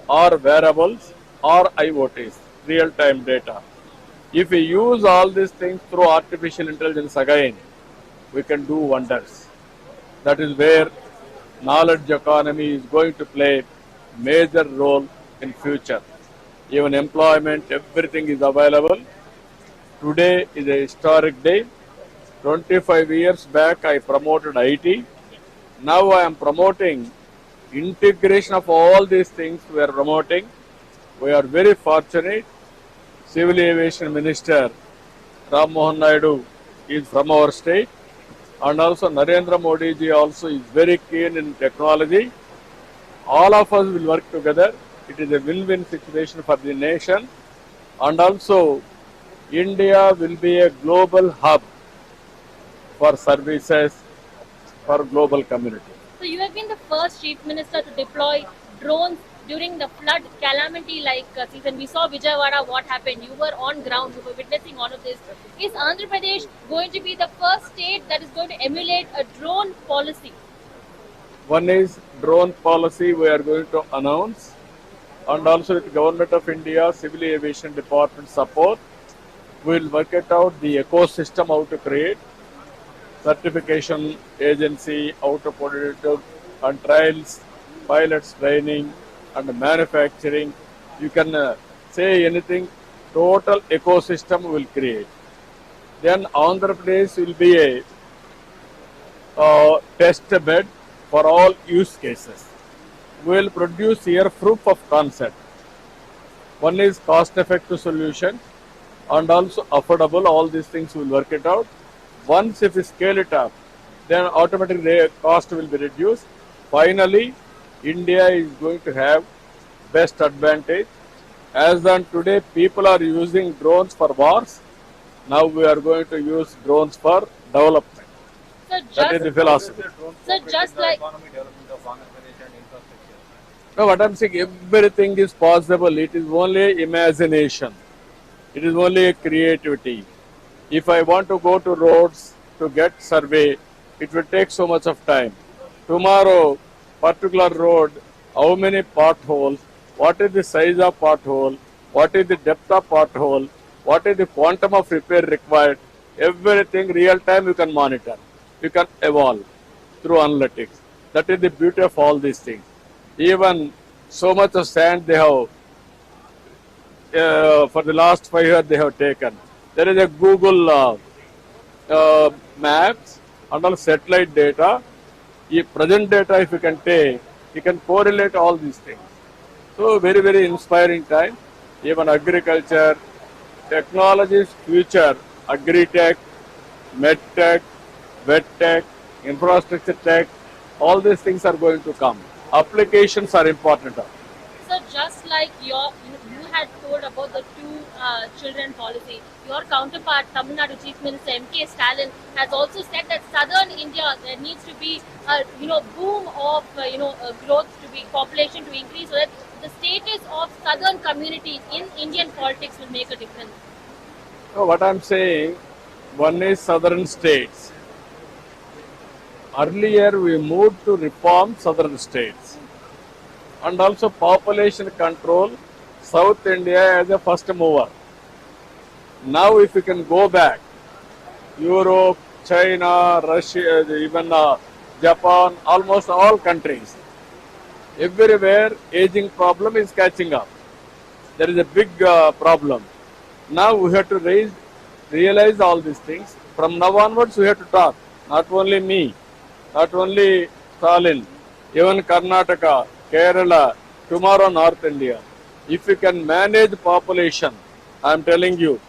or wearables or IoTs, real-time data. If we use all these things through artificial intelligence again, we can do wonders. That is where knowledge economy is going to play major role in future. Even employment, everything is available. Today is a historic day. 25 years back I promoted IT. Now I am promoting integration of all these things we are promoting. We are very fortunate. Civil Aviation Minister Ram Mohan Naidu is from our state, and also Narendra Modi ji also is very keen in technology. All of us will work together. It is a win-win situation for the nation, and also India will be a global hub for services for global community. So you have been the first chief minister to deploy drones during the flood calamity season. We saw Vijayawada, what happened. You were on ground, you were witnessing all of this. Is Andhra Pradesh going to be the first state that is going to emulate a drone policy? One is drone policy we are going to announce, and also with Government of India, Civil Aviation Department support, we will work it out the ecosystem how to create, certification agency, how to put it out, and trials, pilots training, and manufacturing. You can say anything, total ecosystem will create. Then Andhra Pradesh will be a test bed for all use cases. We will produce here proof of concept. One is cost-effective solution and also affordable. All these things will work it out. Once if we scale it up, then automatically the cost will be reduced. Finally, India is going to have best advantage. As on today, people are using drones for wars. Now we are going to use drones for development. So That is the philosophy. So just like No, what I'm saying, everything is possible. It is only imagination. It is only a creativity. If I want to go to roads to get survey, it will take so much of time. Tomorrow, particular road, how many potholes, what is the size of pothole, what is the depth of pothole, what is the quantum of repair required, everything real time you can monitor. You can evolve through analytics. That is the beauty of all these things. Even so much of sand they have, for the last 5 years they have taken. There is a Google maps and all satellite data. Present data if you can take, you can correlate all these things. So very, very inspiring time. Even agriculture, technology's future, agri-tech, med-tech, vet-tech, infrastructure tech, all these things are going to come. Applications are important. So just like you had told about the two children policy, your counterpart, Tamil Nadu Chief Minister M.K. Stalin, has also said that southern India there needs to be a boom of growth to be population to increase, so that the status of southern communities in Indian politics will make a difference. So what I'm saying, one is southern states. Earlier we moved to reform southern states, and also population control South India as a first mover. Now if you can go back, Europe, China, Russia, even Japan, almost all countries, everywhere aging problem is catching up. There is a big problem. Now we have to realize all these things. From now onwards we have to talk, not only me, not only Stalin, even Karnataka, Kerala, tomorrow North India. If you can manage population, I am telling you,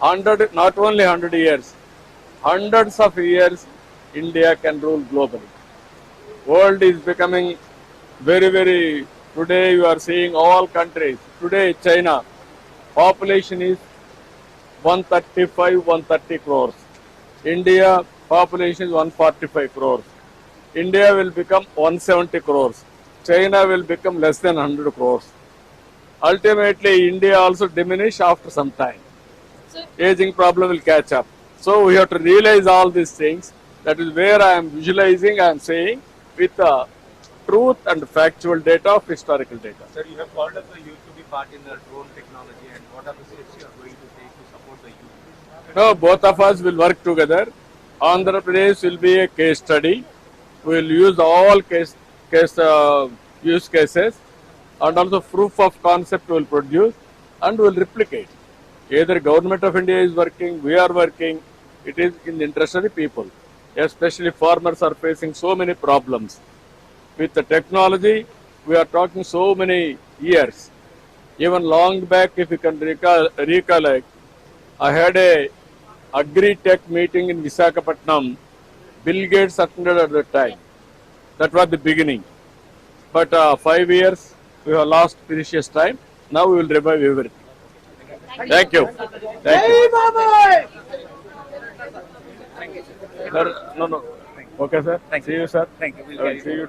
not only 100 years, hundreds of years, India can rule globally. World is becoming very, very, today you are seeing all countries. Today China, population is 135, 130 crores. India, population is 145 crores. India will become 170 crores. China will become less than 100 crores. Ultimately, India also diminish after some time. Aging problem will catch up. So we have to realize all these things. That is where I am visualizing, I am saying, with truth and factual data of historical data. Sir, you have called us the youth to be part in the drone technology, and what are the steps you are going to take to support the youth? No, both of us will work together. Andhra Pradesh will be a case study. We will use all use cases, and also proof of concept will produce and will replicate. Either Government of India is working, we are working, it is in the interest of the people. Especially farmers are facing so many problems. With the technology, we are talking so many years. Even long back, if you can recollect, I had a Agri-Tech meeting in Visakhapatnam. Bill Gates attended at the time. That was the beginning. But 5 years, we have lost precious time. Now we will revive everything. Thank you. Thank you. Sir, no. Okay, sir. See you, sir. Thank you. I will see you.